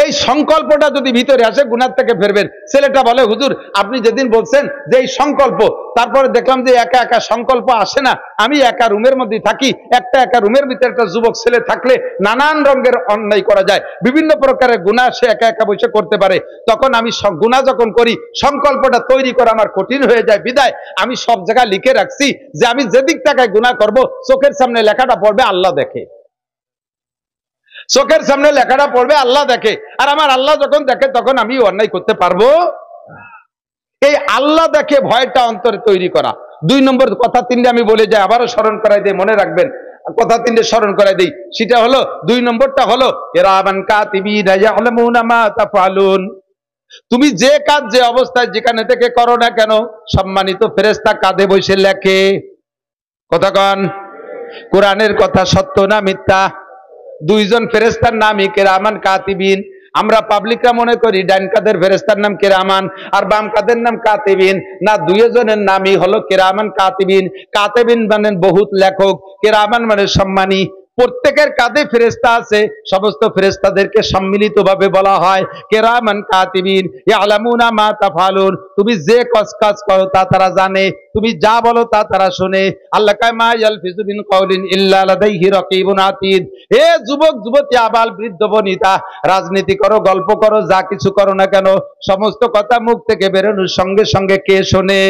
এই সংকল্পটা যদি ভিতরে আসে, গুনাহ থেকে ফিরবেন। ছেলেটা বলে হুজুর আপনি যেদিন বলছেন যে এই সংকল্প, তারপরে দেখলাম যে একা একা সংকল্প আসে না, আমি একা রুমের মধ্যে থাকি, একটা একা রুমের ভিতরে একটা যুবক ছেলে থাকলে নানান রঙের অন্যায় করা যায়, বিভিন্ন প্রকারের গুনাহ সে একা একা বসে করতে পারে। তখন আমি গুনাহ যখন করি, সংকল্পটা তৈরি করা আমার কঠিন হয়ে যায়, বিদায় আমি সব জায়গায় লিখে রাখছি যে আমি যেদিক টাকায় গুনাহ করব, চোখের সামনে লেখাটা পড়বে আল্লাহ দেখে। চোখের সামনে লেখাটা পড়বে আল্লাহ দেখে, আর আমার আল্লাহ যখন দেখে তখন আমি অন্যায় করতে পারবো। এই আল্লাহ দেখে ভয়টা অন্তরে তৈরি করা। 2 নম্বর কথা 3টে আমি বলে যাই, আবারও স্মরণ করাই দিই, মনে রাখবেন কথা 3টে স্মরণ করাই দিই। সেটা হলো 2 নম্বরটা হলো কিরামান কাতিবিনা ইয়ালামুনা মা তাফআলুন। তুমি যে কাজ যে অবস্থায় যেখানে থেকে করো না কেন, সম্মানিত ফেরেশতা কাঁধে বসে লেখে। কতক্ষণ? কোরআনের কথা সত্য না মিথ্যা? 2 জন ফেরেশতার নামই কিরামান কাতিবিন। আমরা পাবলিকরা মনে করি ডান কাদের ফেরেশতার নাম কিরামান আর বাম কাদের নাম কাতিবিন। না, 2 জনের নামই হলো কিরামান কাতিবিন। কাতিবিন মানে বহুত লেখক, কিরামান মানে সম্মানী। প্রত্যেকের কাঁধে ফেরেশতা আছে, সমস্ত ফেরেশতাদেরকে সম্মিলিতভাবে বলা হয় কিরামান কাতিবিন ইয়ালামুনা মা তাফআলুন। তুমি যে কাজ করো তা তারা জানে, তুমি যা বলো তা তারা শুনে। আল্লাহ কয় মা ইয়ালফিজু মিন কাউলিন ইল্লা লাদাইহি রাকিবুন আতীদ। হে যুবক যুবতী, আবাল বৃদ্ধ বনিতা, রাজনীতি করো, গল্প করো, যা কিছু করো না কেন, সমস্ত কথা মুখ থেকে বেরোনোর সঙ্গে সঙ্গে কে শোনে?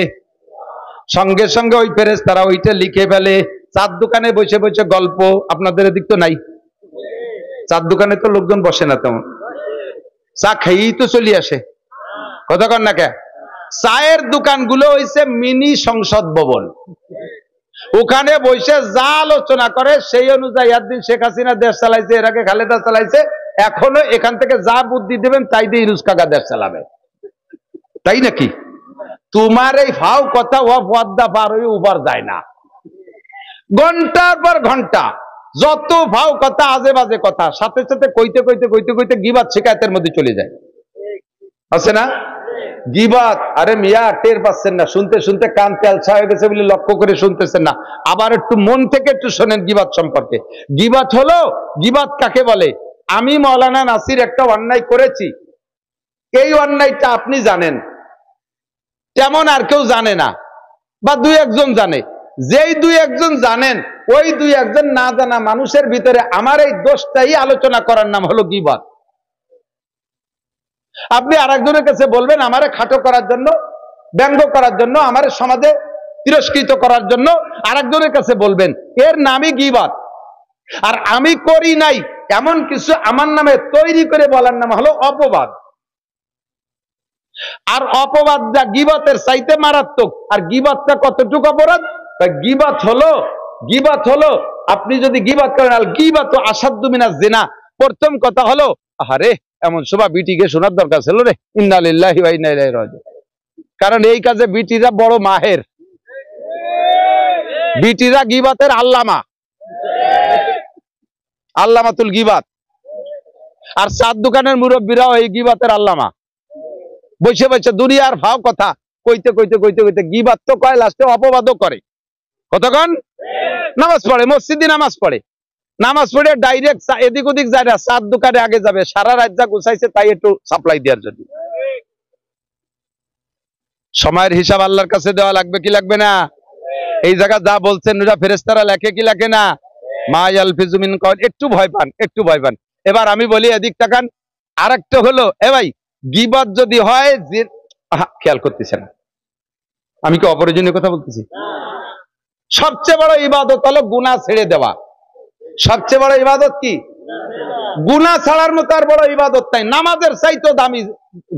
সঙ্গে সঙ্গে ওই ফেরেশতারা ওইটা লিখে ফেলে। চার দোকানে বসে বসে গল্প, আপনাদের এদিক তো নাই, চার দোকানে তো লোকজন বসে না তেমন, চা খেয়েই তো চলে আসে। কতক্ষণ না কে? চায়ের দোকানগুলো হইছে মিনি সংসদ ভবন, ওখানে বসে যা আলোচনা করে সেই অনুযায়ী। একদিন শেখ হাসিনা দেশ চালাইছে, এর আগে খালেদা চালাইছে, এখনো এখান থেকে যা বুদ্ধি দেবেন তাই দিয়ে ইউনুস কাকা দেশ চালাবে, তাই নাকি? তোমার এই ফাও কথা ও পদ্মা পার হয়ে উবার যায় না, ঘন্টার পর ঘন্টা যত ভাও কথা, আজে বাজে কথা, সাথে সাথে কইতে কইতে কইতে কইতে গিবাত শিকায়তের মধ্যে চলে যায়, আছে না? গিবাত, আরে মিয়া টের পাচ্ছেন না, শুনতে শুনতে কান তেলছা হয়ে গেছে বলে লক্ষ্য করে শুনতেছেন না। আবার একটু মন থেকে একটু শোনেন গিবাত সম্পর্কে। গিবাত হলো, গিবাত কাকে বলে? আমি মৌলানা নাসির একটা অন্যায় করেছি, এই অন্যায়টা আপনি জানেন, তেমন আর কেউ জানে না, বা 2-1 জন জানে। যেই 2-1 জন জানেন, ওই 2-1 জন না জানা মানুষের ভিতরে আমার এই দোষটাই আলোচনা করার নাম হলো গীবত। আপনি আরেকজনের কাছে বলবেন আমারে খাটো করার জন্য, ব্যঙ্গ করার জন্য, আমার সমাজে তিরস্কৃত করার জন্য আরেকজনের কাছে বলবেন, এর নামই গীবত। আর আমি করি নাই এমন কিছু আমার নামে তৈরি করে বলার নাম হলো অপবাদ। আর অপবাদটা গীবতের চাইতে মারাত্মক। আর গীবতটা কতটুকু অপরাধ? গীবত হলো আপনি যদি গীবত করেন, আল গীবত আসাদ্দু মিনাজ জিনা। প্রথম কথা হলো, আরে এমন সবা বিটিকে শোনার দরকার ছিল রে, ইন্না লিল্লাহি ওয়া ইন্না ইলাইহি রাজিউন। কারণ এই কাজে বিটিরা বড় মাহের, বিটিরা গিবাতের আল্লামা, আল্লামাতুল গিবাত। আর চার দোকানের মুরব্বীরাও এই গিবাতের আল্লামা। বসে বসে দুনিয়ার ভাও কথা কইতে কইতে কইতে কইতে গিবাত তো কয়, লাস্টে অপবাদও করে। কতক্ষণ নামাজ পড়ে, মসজিদে নামাজ পড়ে, নামাজ পড়ে ডাইরেক্ট এদিক ওদিক যায় না, চার দোকানে আগে যাবে, সারা রাত যা গুছাইছে তাই একটু সাপ্লাই দেওয়ার জন্য। সময়ের হিসাব আল্লাহর কাছে দেওয়া লাগবে কি লাগবে না? এই জায়গা যা বলছেন ওরা ফেরেশতারা লেখে কি লেখে না? মা ইয়ালফিজু মিন কাউল। একটু ভয় পান, একটু ভয় পান। এবার আমি বলি এদিক তাকান। আরেকটা হলো, এ ভাই গীবত যদি হয় যে, খেয়াল করতেছেন আমি কি অপ্রয়োজনীয় কথা বলতেছি? সবচেয়ে বড় ইবাদত হলো গুনাহ ছেড়ে দেওয়া। সবচেয়ে বড় ইবাদত কি? গুনাহ ছাড়ার মতো আর বড় ইবাদত নাই। নামাজের চাইতে দামি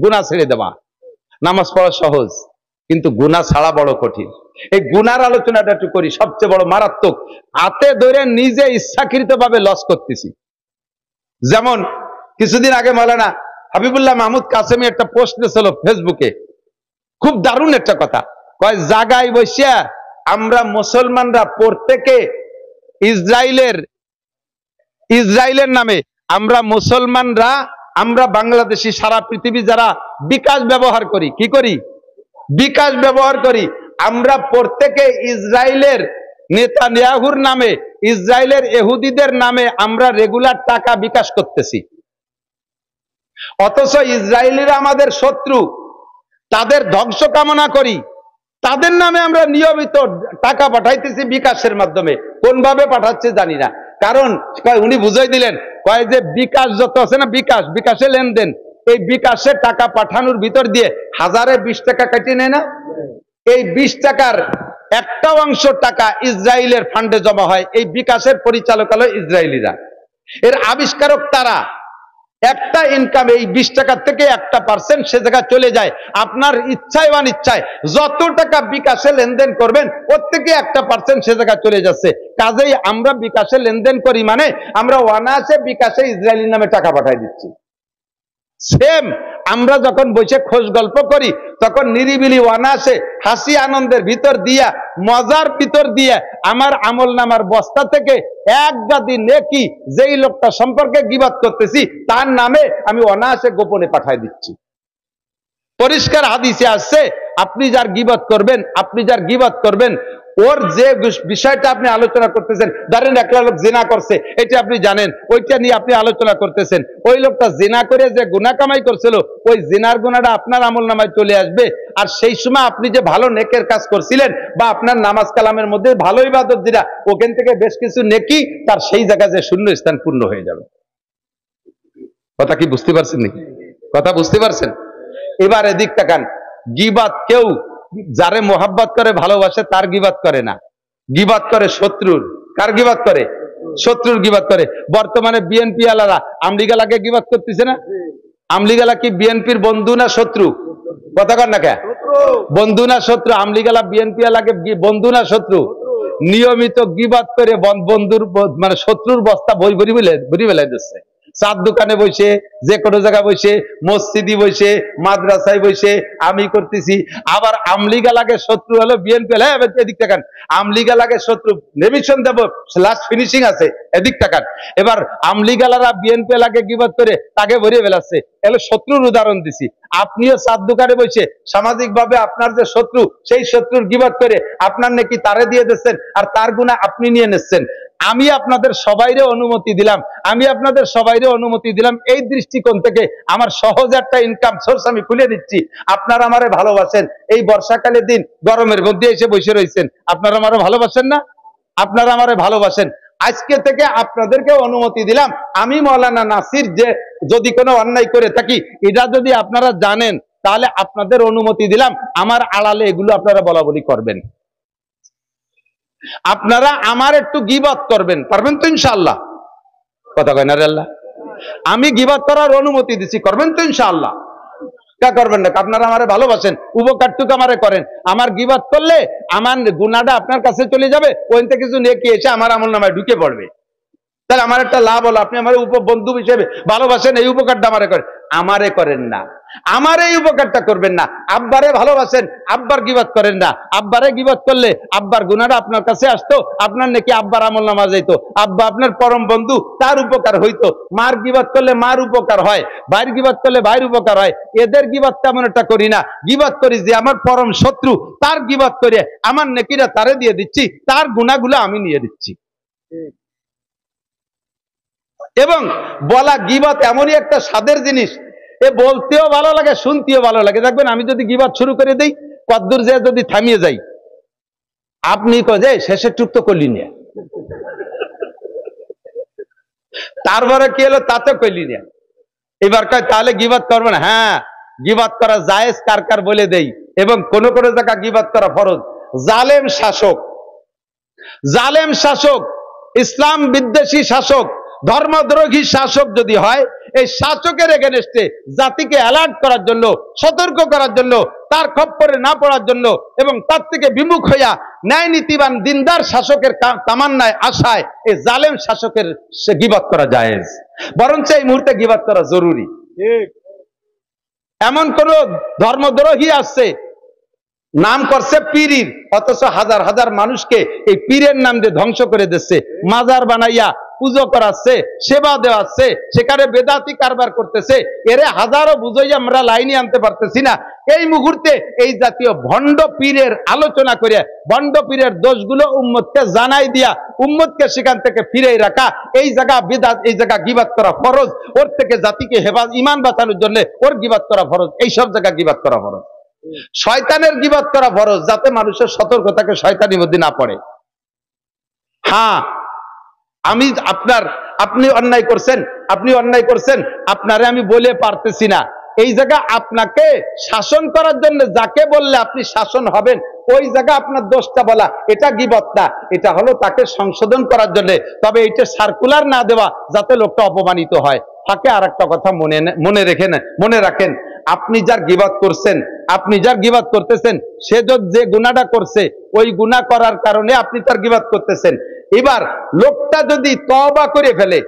গুনাহ ছেড়ে দেওয়া। নামাজ পড়া সহজ, কিন্তু গুনাহ ছাড়া বড় কঠিন। এই গুনার আলোচনাটা একটু করি। সবচেয়ে বড় মারাত্মক, হাতে ধরে নিজে ইচ্ছাকৃত ভাবে লস করতেছি। যেমন কিছুদিন আগে মাওলানা হাবিবুল্লাহ মাহমুদ কাসেমি একটা পোস্ট দিয়েছিল ফেসবুকে, খুব দারুণ একটা কথা। কয় জাগায় বসিয়া আমরা মুসলমানরা প্রত্যেকে ইসরায়েলের নামে আমরা মুসলমানরা, আমরা বাংলাদেশি সারা পৃথিবী যারা বিকাশ ব্যবহার করি, কি করি? বিকাশ ব্যবহার করি। আমরা প্রত্যেকে ইসরায়েলের নেতানিয়াহুর নামে, ইসরায়েলের ইহুদিদের নামে আমরা রেগুলার টাকা বিকাশ করতেছি। অথচ ইসরায়েলিরা আমাদের শত্রু, তাদের ধ্বংস কামনা করি, তাদের নামে আমরা নিয়মিত টাকা পাঠাইতেছি বিকাশের মাধ্যমে। কোন ভাবে পাঠাচ্ছে জানি না। কারণ উনি বুঝাই দিলেন, কয় যে বিকাশ যত আছে না, বিকাশে লেনদেন, এই বিকাশে টাকা পাঠানোর ভিতর দিয়ে 1020 টাকা কাটিয়ে নেয় না? এই 20 টাকার একটা অংশ টাকা ইসরায়েলের ফান্ডে জমা হয়। এই বিকাশের পরিচালক হলো ইসরায়েলিরা, এর আবিষ্কারক তারা। একটা ইনকাম এই 20 টাকার থেকে 1% সে জায়গায় চলে যায়। আপনার ইচ্ছায় বা অনিচ্ছায় যত টাকা বিকাশে লেনদেন করবেন ওর থেকে 1% সে জায়গায় চলে যাচ্ছে। কাজেই আমরা বিকাশে লেনদেন করি মানে আমরা অনায়াসে বিকাশে ইসরায়েলি নামে টাকা পাঠাই দিচ্ছি। সেম আমরা যখন বসে খোঁজ গল্প করি তখন নিরিবিলি অনায়াসে হাসি আনন্দের ভিতর দিয়া, মজার ভিতর দিয়ে আমার আমল নামার বস্তা থেকে এক গাদি নেকি যেই লোকটা সম্পর্কে গীবত করতেছি তার নামে আমি অনায়াসে গোপনে পাঠাই দিচ্ছি। পরিষ্কার হাদিসে আসছে, আপনি যার গীবত করবেন ওর যে বিষয়টা আপনি আলোচনা করতেছেন, ধরেন একটা লোক জিনা করছে, এটা আপনি জানেন, ওইটা নিয়ে আপনি আলোচনা করতেছেন। ওই লোকটা জিনা করে যে গুনাহ কামাই করছিল, ওই জিনার গুনাহটা আপনার আমলনামায় চলে আসবে। আর সেই সময় আপনি যে ভালো নেকের কাজ করছিলেন বা আপনার নামাজ কালামের মধ্যে ভালো ইবাদত যেটা, ওখান থেকে বেশ কিছু নেকি তার সেই জায়গায় যে শূন্য স্থান পূর্ণ হয়ে যাবে। কথা কি বুঝতে পারছেন নাকি? কথা বুঝতে পারছেন? এবার এদিক তাকান। গীবত কেউ যারে মোহাব্বত করে ভালোবাসে তার গীবত করে না, গীবত করে শত্রুর। কার গীবত করে? শত্রুর গীবত করে। বর্তমানে বিএনপি আলারা আমলিগালাকে গীবত করতেছে না? আমলিগালা কি বিএনপির বন্ধু না শত্রু? কথা কর না কে? বন্ধু না শত্রু? আমলিগালা বিএনপি আলাকে বন্ধু না শত্রু? নিয়মিত গীবত করে বন্ধুর মানে শত্রুর বস্তা বই ভরি বেলাই দিচ্ছে। চার দোকানে বসে, যে কোনো জায়গায় বসে, মসজিদি বসে, মাদ্রাসায় বসে আমি করতেছি। আবার আমলিগা লাগে শত্রু হলো বিএনপি। হ্যাঁ এদিক তাকান, আমলিগা লাগে শত্রু, নেভিশন দেব লাস্ট ফিনিশিং আছে, এদিক তাকান। এবার আমলিগালারা বিএনপি লাগে গীবত করে তাকে ভরিয়ে ফেলাচ্ছে, এগুলো শত্রুর উদাহরণ দিছি। আপনিও চার দোকানে বসে সামাজিক ভাবে আপনার যে শত্রু, সেই শত্রুর গীবত করে আপনার নাকি তারে দিয়ে দিচ্ছেন, আর তার গুনাহ আপনি নিয়ে নিচ্ছেন। আমি আপনাদের সবাইরে অনুমতি দিলাম এই দৃষ্টিকোণ থেকে আমার সহজ একটা ইনকাম সোর্স আমি খুলে দিচ্ছি। আপনারা আমারে ভালোবাসেন, এই বর্ষাকালের দিন গরমের মধ্যে এসে বসে রয়েছেন, আপনারা আমারে ভালোবাসেন না? আপনারা আমারে ভালোবাসেন। আজকে থেকে আপনাদেরকে অনুমতি দিলাম, আমি মাওলানা নাসির যে যদি কোনো অন্যায় করে থাকি এটা যদি আপনারা জানেন তাহলে আপনাদের অনুমতি দিলাম আমার আড়ালে এগুলো আপনারা বলাবলি করবেন। আপনারা আমার একটু গীবত করবেন, পারবেন তো ইনশাআল্লাহ? কথা কয় না রে আল্লাহ? আমি গীবত করার অনুমতি দিচ্ছি, করবেন তো ইনশাআল্লাহ? কা করবেন না? আপনারা আমারে ভালোবাসেন, উপকারটুকু আমারে করেন। আমার গীবত করলে আমার গুনাহটা আপনার কাছে চলে যাবে, ওইন থেকে কিছু নেকি এসে আমার আমলনামায় ঢুকে পড়বে। তাহলে আমার একটা লাভ হলো, আপনি আমার বন্ধু হিসেবে ভালোবাসেন, এই উপকারটা আমারে করেন। আমারে করেন না, আমার এই উপকারটা করবেন না। আব্বারে ভালোবাসেন, আব্বার গীবত করেন না। আব্বারে গীবত করলে আব্বার গুনাহটা আপনার কাছে আসতো, আপনার নাকি আব্বার আমলনামা যাইতো, আব্বা আপনার পরম বন্ধু, তার উপকার হইতো। মার গীবত করলে মার উপকার হয়, ভাইয়ের গীবত করলে ভাইয়ের উপকার হয়। এদের গীবত তেমন একটা করি না, গীবত করি যে আমার পরম শত্রু, তার গীবত করে আমার নেকিরা তারে দিয়ে দিচ্ছি, তার গুনাহগুলো আমি নিয়ে দিচ্ছি। এবং বলা গীবত এমনই একটা স্বাদের জিনিস, এ বলতেও ভালো লাগে, শুনতেও ভালো লাগে। দেখবেন আমি যদি গীবত শুরু করে দিই, কদ্দুর যে যদি থামিয়ে যাই, আপনি যে শেষের টুক তো করলি না, তারপরে কি হলো তা তো করলি না, এবার কয় তাহলে গীবত করবো না। হ্যাঁ, গীবত করা জায়েজ কার কার বলে দেই, এবং কোন কোন জায়গা গীবত করা ফরজ। জালেম শাসক, জালেম শাসক, ইসলাম বিদ্বেষী শাসক, ধর্মদ্রোহী শাসক যদি হয়, এই শাসকের এগেনস্টে জাতিকে অ্যালার্ট করার জন্য, সতর্ক করার জন্য, তার খপ্পরে না পড়ার জন্য এবং তার থেকে বিমুখ হইয়া ন্যায় নীতিবান দিনদার শাসকের তামান্নায় আশায় এই জালেম শাসকের সে গীবত করা জায়েজ, বরঞ্চ এই মুহূর্তে গীবত করা জরুরি। এমন কোন ধর্মদ্রোহী আসছে, নাম করছে পীরির, অথচ হাজার হাজার মানুষকে এই পীরের নাম দিয়ে ধ্বংস করে দিচ্ছে, মাজার বানাইয়া পুজো করাচ্ছে, সেবা দেওয়াচ্ছে, সেখানে বেদাতি কারবার করতেছে। এরে হাজারো বুঝাই আমরা লাইনে আনতে পারতেছি না। এই মুহূর্তে এই জাতীয় ভণ্ড পীরের আলোচনা করে ভণ্ড পীরের দোষগুলো উম্মতকে জানাই দিয়া উম্মতকে সেখান থেকে ফিরে রাখা, এই জায়গা বিদআত, এই জায়গা গীবত করা ফরজ। ওর থেকে জাতিকে হেফাজত, ঈমান বাঁচানোর জন্য ওর গীবত করা ফরজ, এই সব জায়গা গীবত করা ফরজ। শয়তানের গীবত করা ফরজ, যাতে মানুষের সতর্কতাকে শয়তানি মধ্যে না পড়ে। হ্যাঁ, আমি আপনি অন্যায় করছেন, আপনি অন্যায় করছেন, আপনারে আমি বলে পারতেছি না। এই জায়গা আপনাকে শাসন করার জন্য যাকে বললে আপনি শাসন হবেন, ওই জায়গা আপনার দোষটা বলা, এটা গীবত না, এটা হলো তাকে সংশোধন করার জন্য। তবে এটা সার্কুলার না দেওয়া যাতে লোকটা অপমানিত হয়। তাকে আর একটা কথা মনে রাখেন, আপনি যার গীবত করছেন, আপনি যার গীবত করতেছেন, সে যে গুনাহটা করছে, ওই গুনাহ করার কারণে আপনি তার গীবত করতেছেন। এবার লোকটা যদি তওবা করে ফেলে,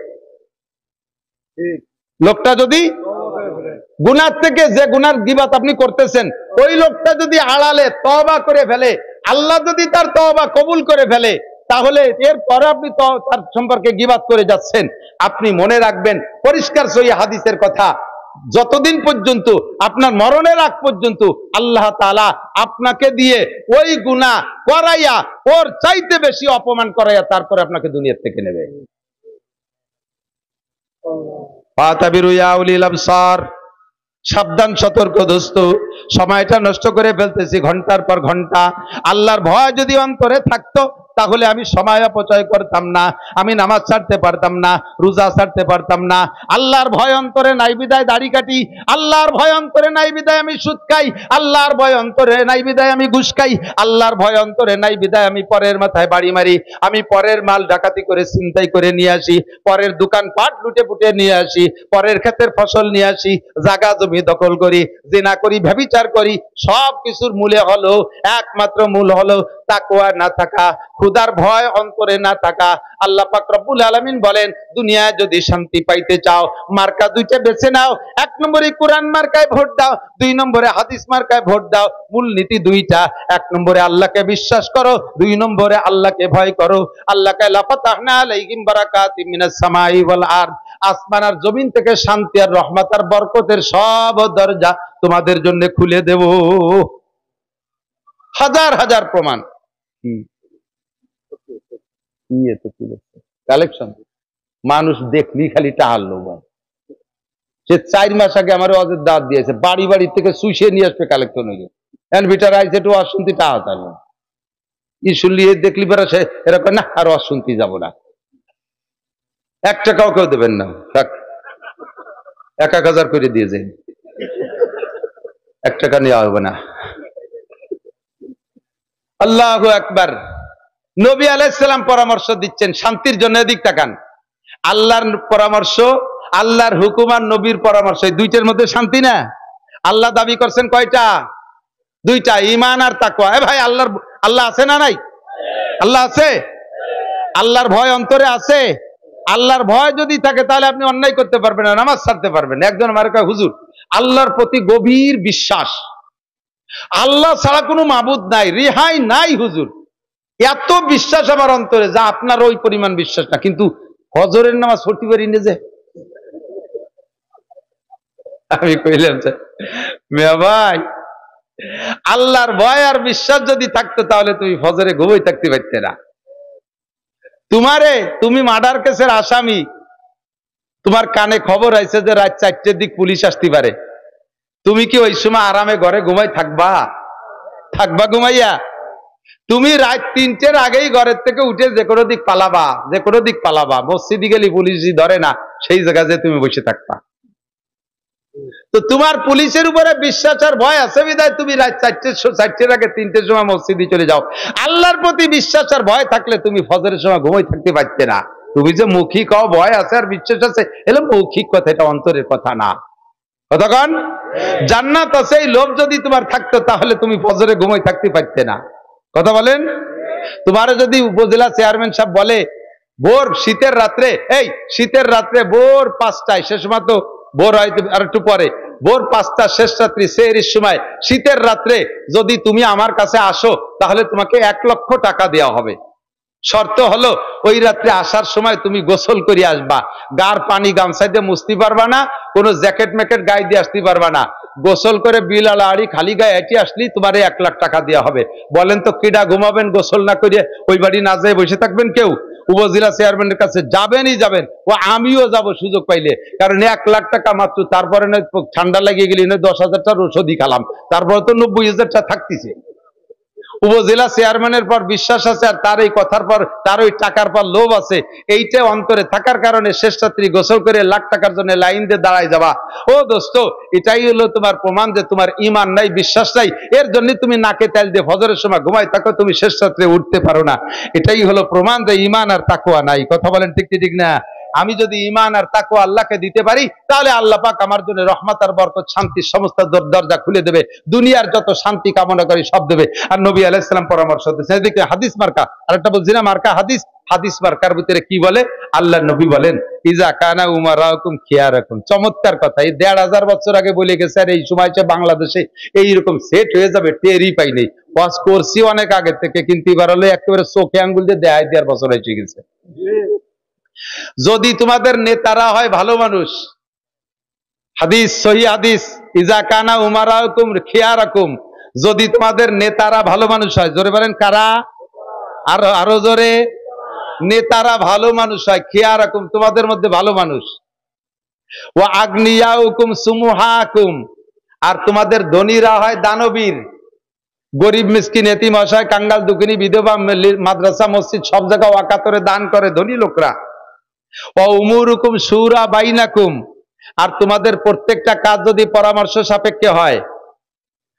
লোকটা যদি গুনাহ থেকে, যে গুনার গীবত আপনি করতেছেন, ওই লোকটা যদি আড়ালে তওবা করে ফেলে, আল্লাহ যদি তার তওবা কবুল করে ফেলে, তাহলে এরপরে আপনি তার সম্পর্কে গীবত করে যাচ্ছেন। আপনি মনে রাখবেন পরিষ্কার সহিহ হাদিসের কথা, যতদিন পর্যন্ত আপনার মরণের আগ পর্যন্ত আল্লাহ তাআলা আপনাকে দিয়ে ওই গুনাহ করাইয়া, ওর চাইতে বেশি অপমান করাইয়া তারপরে আপনাকে দুনিয়া থেকে নেবে। ফাতাবিরু ইয়া উলিল আবসার, সাবধান, সতর্ক দোস্ত, সময়টা নষ্ট করে ফেলতেছি ঘন্টার পর ঘন্টা। আল্লাহর ভয় যদি অন্তরে থাকতো তাহলে আমি সময় অপচয় করতাম না, আমি নামাজ ছাড়তে পারতাম না, রোজা ছাড়তে পারতাম না। আল্লাহর ভয় অন্তরে নাই বিদায় দাড়ি কাটি, আল্লাহর ভয় অন্তরে নাই বিদায় আমি সুদ খাই, আল্লাহর ভয় অন্তরে নাই বিদায় আমি ঘুষ খাই, আল্লাহর ভয় অন্তরে নাই বিদায় আমি পরের মাথায় বাড়ি মারি, আমি পরের মাল ডাকাতি করে ছিনতাই করে নিয়ে আসি, পরের দোকান পাট লুটে পুটে নিয়ে আসি, পরের ক্ষেতের ফসল নিয়ে আসি, জায়গা জমি দখল করি, জিনা করি, ব্যভিচার করি। সব কিছুর মূলে হলো, একমাত্র মূল হলো তাকওয়া না থাকা, খুদার ভয় অন্তরে না থাকা। আল্লাহ পাক রব্বুল আলামিন বলেন, দুনিয়ায় যদি শান্তি পাইতে চাও মার্কা দুইটা বেছে নাও, 1 নম্বরে কোরআন মার্কায় ভোট দাও, 2 নম্বরে হাদিস মার্কায় ভোট দাও। মূল নীতি দুইটা, 1 নম্বরে আল্লাহকে বিশ্বাস করো, 2 নম্বরে আল্লাহকে ভয় করো। আল্লাহকে লাফাতাহনা আলাইহিম বারাকাতিম মিনাস সামাই ওয়াল আরদ, আসমান আর জমিন থেকে শান্তি আর রহমত আর বরকতের সব দরজা তোমাদের জন্য খুলে দেব। হাজার হাজার প্রমাণ। কালেকশন মানুষ দেখলি খালি টাহার লোক। সে 4 মাস আগে আমার অজের দাঁত দিয়েছে, বাড়ি বাড়ি থেকে শুষিয়ে নিয়ে আসবে কালেকশন হয়ে গেছে। ভিটার আইসে একটু অশুনতি টাহা তাহলে ই শুনলি দেখলি বেড়া, সে এরকম না আর অশুনতি যাব না, 1 টাকাও কেউ দেবেন না, 1000 করে দিয়ে যাই, 1 টাকা নেওয়া হবে না। আল্লাহু আকবার। নবী আলাইহিস সালাম পরামর্শ দিচ্ছেন শান্তির জন্য। এদিক তাকান, আল্লাহর পরামর্শ, আল্লাহর হুকুম আর নবীর পরামর্শ, এই দুইটার মধ্যে শান্তি না? আল্লাহ দাবি করছেন কয়টা? 2টা, ঈমান আর তাকওয়া। ভাই আল্লাহ আছে না নাই? আল্লাহ আছে। আল্লাহর ভয় অন্তরে আছে। আল্লাহর ভয় যদি থাকে তাহলে আপনি অন্যায় করতে পারবেন না, নামাজ ছাড়তে পারবেন। একজন আমার কয়, হুজুর আল্লাহর প্রতি গভীর বিশ্বাস, আল্লাহ ছাড়া কোনো মাবুদ নাই, রেহাই নাই হুজুর, এত বিশ্বাস আমার অন্তরে যা আপনার ওই পরিমাণ বিশ্বাস না। কিন্তু ফজরের নামাজ পড়তে পারি না যে। আমি কইলাম মিয়া ভাই, আল্লাহর ভয় আর বিশ্বাস যদি থাকতো তাহলে তুমি ফজরে ঘুমাই থাকতে পারতে না। তুমি মার্ডার কেসের আসামি, তোমার কানে খবর আইছে যে রাত 4টের দিক পুলিশ আসতে পারে, তুমি কি ওই সময় আরামে ঘরে ঘুমাই থাকবা? ঘুমাইয়া? তুমি রাত 3টের আগেই ঘরের থেকে উঠে যে কোনো দিক পালাবা, মসজিদে গেলে পুলিশই ধরে না, সেই জায়গায় যে তুমি বসে থাকবা। তো তোমার পুলিশের উপরে বিশ্বাস আর ভয় আছে বিধায় তুমি রাত 4টের আগে 3টের সময় মসজিদে চলে যাও। আল্লাহর প্রতি বিশ্বাস আর ভয় থাকলে তুমি ফজরের সময় ঘুমাই থাকতে পারতে না। তুমি যে মুখী কও ভয় আছে আর বিশ্বাস আছে, এলো মৌখিক কথা, এটা অন্তরের কথা না। কতক্ষণ জান্নাত আছে এই লোভ যদি তোমার থাকতো তাহলে তুমি ফজরে ঘুমাই থাকতে পারতে না। কথা বলেন? তোমার যদি উপজেলা চেয়ারম্যান সাহেব বলে ভোর শীতের রাত্রে ভোর 5টায়, শেষ সময় তো ভোর হয়তো আর একটু পরে, ভোর 5টা শেষ রাত্রি সেহরির সময় শীতের রাত্রে যদি তুমি আমার কাছে আসো তাহলে তোমাকে 1 লক্ষ টাকা দেওয়া হবে। শর্ত হলো ওই রাত্রে আসার সময় তুমি গোসল করে আসবা, গার পানি গামছা দিয়ে মুছতে পারবা না, কোনো জ্যাকেট ম্যাকেট গায়ে দিয়ে আসতে পারবা না, গোসল করে বিলাল আড়ি খালি গায়ে হেঁটে আসলি তোমার 1 লাখ টাকা দেওয়া হবে। বলেন তো কিডা ঘুমাবেন গোসল না করে? ওই বাড়ি না যেয়ে বসে থাকবেন কেউ? উপজেলা চেয়ারম্যানের কাছে যাবেন, ও আমিও যাব সুযোগ পাইলে, কারণ 1 লাখ টাকা মাত্র, তারপরে ঠান্ডা লাগিয়ে গেলি 10,000 টাকার ওষুধই খালাম, তারপরে তো 90,000 টাকা থাকতেছে। উপজেলা চেয়ারম্যানের পর বিশ্বাস আছে আর তার এই কথার পর, তার ওই টাকার পর লোভ আছে, এইটা অন্তরে থাকার কারণে শেষ রাত্রি গোসল করে লাখ টাকার জন্য লাইন দিয়ে দাঁড়ায় যাবা। ও দোস্ত, এটাই হলো তোমার প্রমাণ যে তোমার ঈমান নাই, বিশ্বাস নাই, এর জন্য তুমি নাকে তেল দিয়ে ফজরের সময় ঘুমাই থাকো, তুমি শেষ রাত্রে উঠতে পারো না। এটাই হলো প্রমাণ যে ঈমান আর তাকওয়া নাই। কথা বলেন ঠিক ঠিক না? আমি যদি ঈমান আর তাকওয়া আল্লাহকে দিতে পারি তাহলে আল্লাহ পাক আমার জন্য রহমত আর বরকত, শান্তির সমস্ত দরজা খুলে দেবে, দুনিয়ার যত শান্তি কামনা করি সব দেবে। আর নবী আলাইহিস সালাম পরামর্শ দিয়েছেন, এদিকে হাদিস মার্কা, আরেকটা বলছি না মার্কা হাদিস মার্কার ভিতরে কি বলে? আল্লাহ নবী বলেন ইজা কানা উমারাকুম খিয়ারাকুম। চমৎকার কথা, এই 1,500 বছর আগে বলে গেছে, আর এই সময় বাংলাদেশে এইরকম সেট হয়ে যাবে টেরই পাই নেই। ওয়াজ করছি অনেক আগে থেকে, কিন্তু এবার হলে একেবারে চোখে আঙ্গুল দিয়ে দেখাই দেওয়ার বছর হয়ে গেছে। যদি তোমাদের নেতারা হয় ভালো মানুষ, হাদিস সহি হাদিস, ইজা কানা উমারাকুম খিয়ারাকুম, যদি তোমাদের নেতারা ভালো মানুষ হয়, জোরে বলেন কারা? আরো জোরে। নেতারা ভালো মানুষ হয়, খিয়ারাকুম তোমাদের মধ্যে ভালো মানুষ, ওয়া আগনিয়াউকুম সুমুহাকুম, আর তোমাদের ধনীরা হয় দানবীর, গরিব মিসকিন এতিম অসহায় কাঙ্গাল দুঃখিনী বিধবা মাদ্রাসা মসজিদ সব জায়গায় ওয়াকাতরে দান করে ধনী লোকরা। ওয়া উমুরুকুম শুরা বাইনাকুম, আর তোমাদের প্রত্যেকটা কাজ যদি পরামর্শ সাপেক্ষে হয়,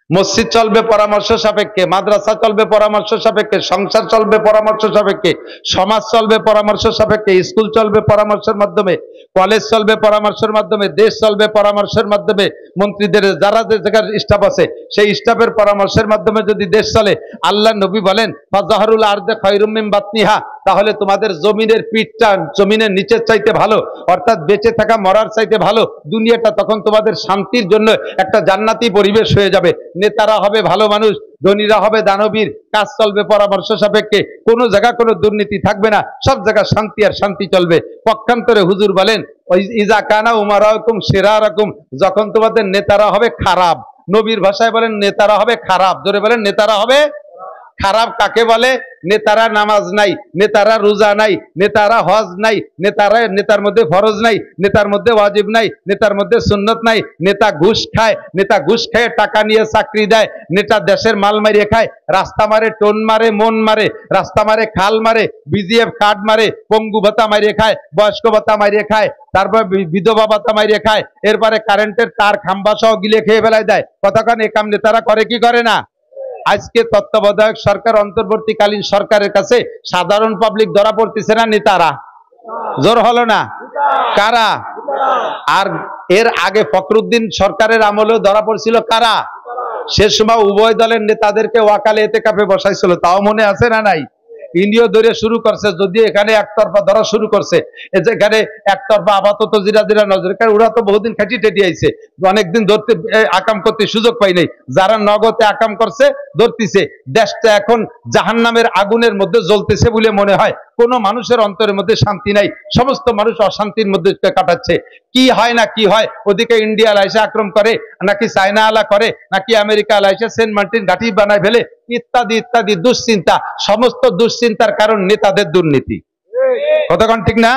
মসজিদ চলবে পরামর্শ সাপেক্ষে, মাদ্রাসা চলবে পরামর্শ সাপেক্ষে, সংসার চলবে পরামর্শ সাপেক্ষে, সমাজ চলবে পরামর্শ সাপেক্ষে, স্কুল চলবে পরামর্শের মাধ্যমে, কলেজ চলবে পরামর্শের মাধ্যমে, দেশ চলবে পরামর্শের মাধ্যমে, মন্ত্রীদের যারা যে জায়গার স্টাফ আছে সেই স্টাফের পরামর্শের মাধ্যমে যদি দেশ চলে, আল্লাহ নবী বলেন ফাজাহারুল আরদে খায়রুম মিন বাতনিহা, তাহলে তোমাদের জমিনের পিঠটা জমিনের নিচের চাইতে ভালো, অর্থাৎ বেঁচে থাকা মরার চাইতে ভালো, দুনিয়াটা তখন তোমাদের শান্তির জন্য একটা জান্নাতি পরিবেশ হয়ে যাবে। নেতারা হবে ভালো মানুষ, ধনীরা হবে দানবীর, কাজ চলবে পরামর্শ সাপেক্ষে, কোনো জায়গা কোনো দুর্নীতি থাকবে না, সব জায়গা শান্তি আর শান্তি চলবে। পক্ষান্তরে হুজুর বলেন ওই ইজা কানা উমারাকুম শিরারাকুম, যখন তোমাদের নেতারা হবে খারাপ, নবীর ভাষায় বলেন নেতারা হবে খারাপ, জোরে বলেন নেতারা হবে খারাপ। কাকে বলে? নেতারা নামাজ নাই, নেতারা রোজা নাই, নেতারা হজ নাই, নেতার মধ্যে ফরজ নাই, নেতার মধ্যে ওয়াজিব নাই, নেতার মধ্যে সুন্নত নাই, নেতা ঘুষ খায়, নেতা ঘুষ খেয়ে টাকা নিয়ে চাকরি দেয়, নেতা দেশের মাল মারিয়ে খায়, রাস্তা মারে, টোন মারে, মন মারে, রাস্তা মারে, খাল মারে, বিজিএফ কার্ড মারে, পঙ্গু ভাতা মারিয়ে খায়, বয়স্ক ভাতা মারিয়ে খায়, তারপর বিধবা ভাতা মারিয়ে খায়, এরপরে কারেন্টের তার খাম্বা সহ গিলে খেয়ে ফেলায় দেয়। কতক্ষণ এ কাম নেতারা করে কি করে না? আজকে তত্ত্বাবধায়ক সরকার, অন্তর্বর্তীকালীন সরকারের কাছে সাধারণ পাবলিক ধরা পড়তেছে না নেতারা? জোর হলো না? কারা? আর এর আগে ফখরুদ্দিন সরকারের আমলেও ধরা পড়ছিল কারা? সে সময় উভয় দলের নেতাদেরকে ওয়াকালে এতেকাফে বসাইছিল, তাও মনে আছে না নাই? ইন্ডিয়া ধরে শুরু করছে, যদি এখানে একতরফা ধরা শুরু করছে, যেখানে একতরফা আপাতত জিরা জিরা নজর, কারণ ওরা তো বহুদিন খাটি টেটি আইছে, অনেকদিন ধরতে আকাম করতে সুযোগ পাই নাই, যারা নগদে আকাম করছে ধরতেছে। দেশটা এখন জাহান্নামের আগুনের মধ্যে জ্বলতেছে বলে মনে হয়, কোনো মানুষের অন্তরের মধ্যে শান্তি নাই, সমস্ত মানুষ অশান্তির মধ্যে কাটাচ্ছে। কি হয় না কি হয়, ওদিকে ইন্ডিয়া আলাইসা আক্রমণ করে, নাকি চায়না আলা করে, নাকি আমেরিকা আলাইসা সেন্ট মার্টিন ঘাঁটি বানায় ফেলে, ইত্যাদি ইত্যাদি দুশ্চিন্তা। সমস্ত দুশ্চিন্তার কারণ নেতাদের দুর্নীতি। কতক্ষণ ঠিক না?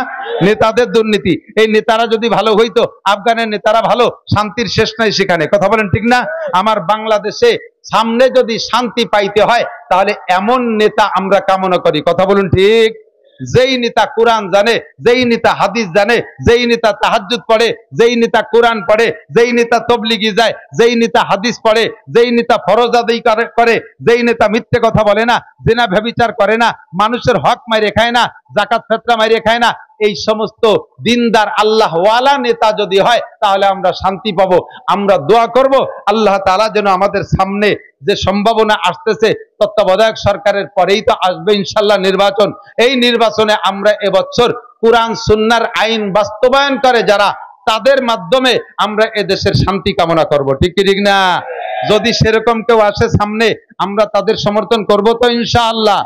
নেতাদের দুর্নীতি। এই নেতারা যদি ভালো হইতো, আফগানের নেতারা ভালো, শান্তির শেষ নাই সেখানে। কথা বলেন ঠিক না? আমার বাংলাদেশে সামনে যদি শান্তি পাইতে হয়, তাহলে এমন নেতা আমরা কামনা করি। কথা বলুন ঠিক? যেই নেতা কোরআন জানে, যেই নেতা হাদিস জানে, যেই নেতা তাহাজ্জুদ পড়ে, যেই নেতা কোরআন পড়ে, যেই নেতা তবলিগি যায়, যেই নেতা হাদিস পড়ে, যেই নেতা ফরজ আদায় করে, যেই নেতা মিথ্যে কথা বলে না, জিনা ব্যভিচার করে না, মানুষের হক মাইরে খায় না, যাকাত ফিতরা মাইরে খায় না, এই সমস্ত দিনদার আল্লাহওয়ালা নেতা যদি হয়, তাহলে আমরা শান্তি পাবো। আমরা দোয়া করব আল্লাহ তাআলা যেন আমাদের সামনে যে সম্ভাবনা আসতেছে, তত্ত্বাবধায়ক সরকারের পরেই তো আসবে ইনশাল্লাহ নির্বাচন, এই নির্বাচনে আমরা এবছর কুরআন সুন্নাহর আইন বাস্তবায়ন করে যারা, তাদের মাধ্যমে আমরা এদেশের শান্তি কামনা করব। ঠিক কি ঠিক না? যদি সেরকম কেউ আসে সামনে, আমরা তাদের সমর্থন করব তো ইনশাআল্লাহ।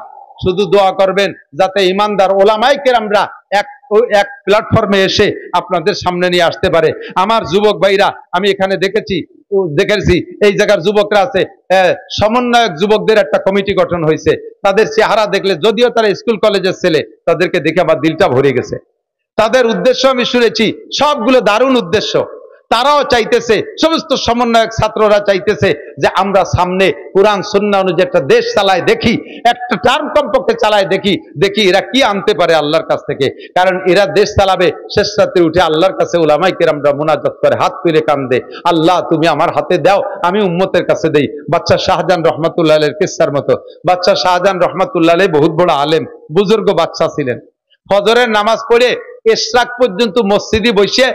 শুধু দোয়া করবেন যাতে ইমানদার ওলামায়ে কেরামরা এক প্ল্যাটফর্মে এসে আপনাদের সামনে নিয়ে আসতে পারে। আমার যুবক ভাইরা, আমি এখানে দেখেছি এই জায়গার যুবকরা আছে, সমন্বয়ক যুবকদের একটা কমিটি গঠন হয়েছে। তাদের চেহারা দেখলে, যদিও তারা স্কুল কলেজের ছেলে, তাদেরকে দেখে আমার দিলটা ভরে গেছে। তাদের উদ্দেশ্য আমি শুনেছি, সবগুলো দারুণ উদ্দেশ্য। তারাও চাইতেছে, সমস্ত সমন্বয়ক ছাত্ররা চাইতেছে যে আমরা সামনে কুরআন সুন্নাহ অনুযায়ী একটা দেশ চালায় দেখি, একটা টার্ম কমপক্ষে চালায় দেখি এরা কি আনতে পারে আল্লাহর কাছ থেকে। কারণ এরা দেশ চালাবে, শেষ রাতে উঠে আল্লাহর কাছে উলামায়ে কেরামরা মুনাজাত করে, হাত তুলে কান্দে, আল্লাহ তুমি আমার হাতে দাও, আমি উম্মতের কাছে দেই। বাদশাহ শাহজাহান রহমাতুল্লাহ আলাইহির কিসসার মতো। বাদশাহ শাহজাহান রহমাতুল্লাহ আলাইহি বহুত বড় আলেম, বুজুর্গ বাদশাহ ছিলেন। ফজরের নামাজ পড়ে ইশরাক পর্যন্ত মসজিদে বসে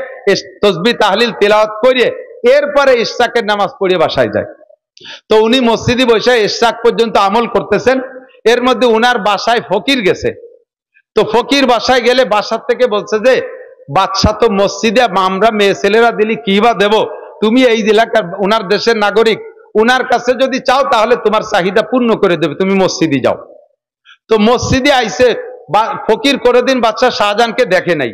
তাসবিহ তাহলিল তেলাওয়াত করে, এরপরে ইশরাকের নামাজ পড়ে বাসায় যায়। তো উনি মসজিদে বসে ইশরাক পর্যন্ত আমল করতেছেন। এর মধ্যে উনার বাসায় ফকির গেছে। তো ফকির বাসায় গেলে বাসার থেকে বলছে যে, বাদশা তো মসজিদে আমরা মেয়ে ছেলেরা দিলি কি বা দেব, তুমি এই এলাকার উনার দেশের নাগরিক, উনার কাছে যদি চাও তাহলে তোমার চাহিদা পূর্ণ করে দেবে, তুমি মসজিদে যাও। তো মসজিদে আইসে ফকির কোনোদিন বাদশা শাহজাহানকে দেখে নাই।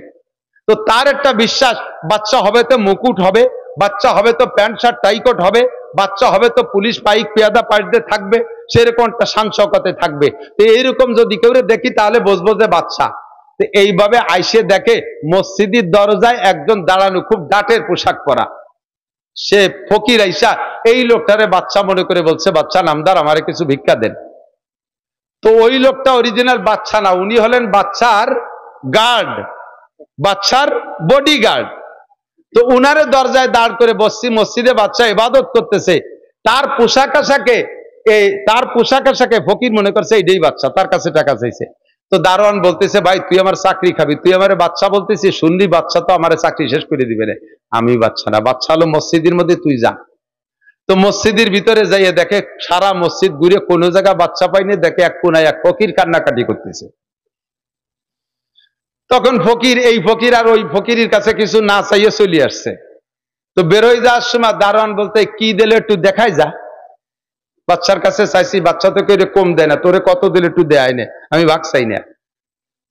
তো তার একটা বিশ্বাস, বাচ্চা হবে তো মুকুট হবে, বাচ্চা হবে তো প্যান্ট শার্ট টাইকোট হবে, বাচ্চা হবে তো পুলিশ পাইক পেয়াদা পাইতে থাকবে, সেরকম একটা শান শওকতে থাকবে। তো এইরকম যদি কেউ দেখি তাহলে বুঝবো যে বাচ্চা। তো এইভাবে আইসে দেখে মসজিদের দরজায় একজন দাঁড়ানো, খুব ডাটের পোশাক পরা। সে ফকির আইসা এই লোকটারে বাচ্চা মনে করে বলছে, বাচ্চা নামদার আমারে কিছু ভিক্ষা দেন। তো ওই লোকটা অরিজিনাল বাচ্চা না, উনি হলেন বাচ্চার গার্ড, বাচ্চার বডি গার্ড। তো উনারে দরজায় দাঁড় করে বসছি, মসজিদে বাচ্চা ইবাদত করতেছে, তার পোশাক আশাকে ফকির মনে করছে এইটাই বাচ্চা, তার কাছে টাকা চাইছে। তো দারোয়ান বলতেছে, ভাই তুই আমার চাকরি খাবি, তুই আমার বাচ্চা বলতেছিস, শুনলি বাচ্চা তো আমার চাকরি শেষ করে দিবে রে। আমি বাচ্চা না, বাচ্চা হলো মসজিদের মধ্যে, তুই যা। তো মসজিদের ভিতরে যাইয়ে দেখে সারা মসজিদ ঘুরে কোনো জায়গা বাচ্চা পাইনি, দেখে এক কোনায় এক ফকির কান্নাকাটি করতেছে। তখন এই ফকির আর ওই ফকিরের কাছে কিছু না চাইয়ে চলে আসছে। তো বেরোয় যাওয়ার সময় দারোয়ান বলতে, কি দিলে একটু দেখাই যা। বাচ্চার কাছে চাইছি, বাচ্চা তো কেউ কম দেয় না, তোরে কত দিলে একটু দেয় না, আমি ভাগ চাই না।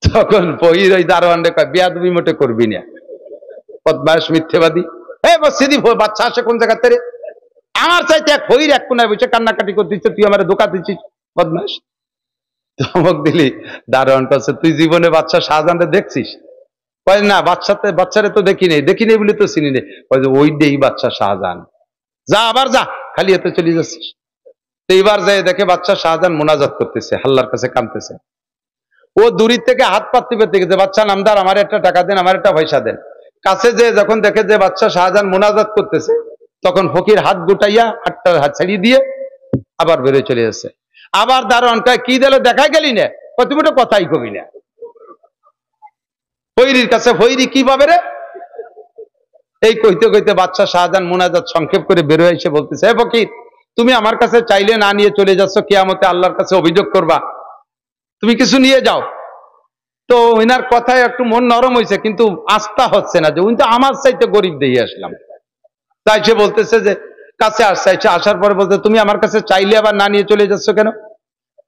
তখন ফকির ওই দারোয়ান রে কয়, বেয়াদবি মোটে করবি না, বদমাশ মিথ্যেবাদী। মসজিদি বাচ্চা আসে কোন জায়গা থেকে, আমার চাইতে এক ফকির এক কোনায় বসে কান্নাকাটি করতেছে, তুই আমার ধোকা দিচ্ছিস, বদমাশ। ধমক দিলি। দারোয়ান কাছে, তুই জীবনে বাচ্চা শাহজাহানকে দেখছিস? কয় না, বাচ্চারে তো দেখি নেই বলে তো চিনি নেই। ওইটাই বাচ্চা শাহজাহান, যা আবার যা, খালি এতে চলে যাচ্ছিস। তো এইবার যাই দেখে বাচ্চা শাহজাহান মোনাজাত করতেছে, আল্লাহর কাছে কাঁদতেছে। ও দূরের থেকে হাত পাততে পেতে গেছে, বাচ্চা নামদার আমার একটা টাকা দেন, আমার একটা পয়সা দেন। কাছে যে যখন দেখে যে বাচ্চা শাহজাহান মোনাজাত করতেছে, তখন ফকির হাত গুটাইয়া হাত ছাড়িয়ে দিয়ে আবার বেরোয় চলে যাচ্ছে। আবার দারোয়ান কয়, কি দিল দেখা গেলি না? তুমি তো কথাই কবি না। ফকিরের কাছে ফকিরি কি পাবে রে? এই কইতে কইতে বাচ্চা শাহজাহান মোনাজাত সংক্ষেপ করে বেরোয় এসে বলতেছে, হে ফকির, তুমি আমার কাছে চাইলে না নিয়ে চলে যাচ্ছ, কিয়ামতে আল্লাহর কাছে অভিযোগ করবা। তুমি কিছু নিয়ে যাও। তো ওনার কথায় একটু মন নরম হয়েছে, কিন্তু আস্থা হচ্ছে না যে উনি তো আমার চাইতে গরিব দিয়ে আসলাম। তাই সে বলতেছে যে কাছে আসছে, আসার পরে বলতে তুমি আমার কাছে চাইলে আবার না নিয়ে চলে যাচ্ছ কেন?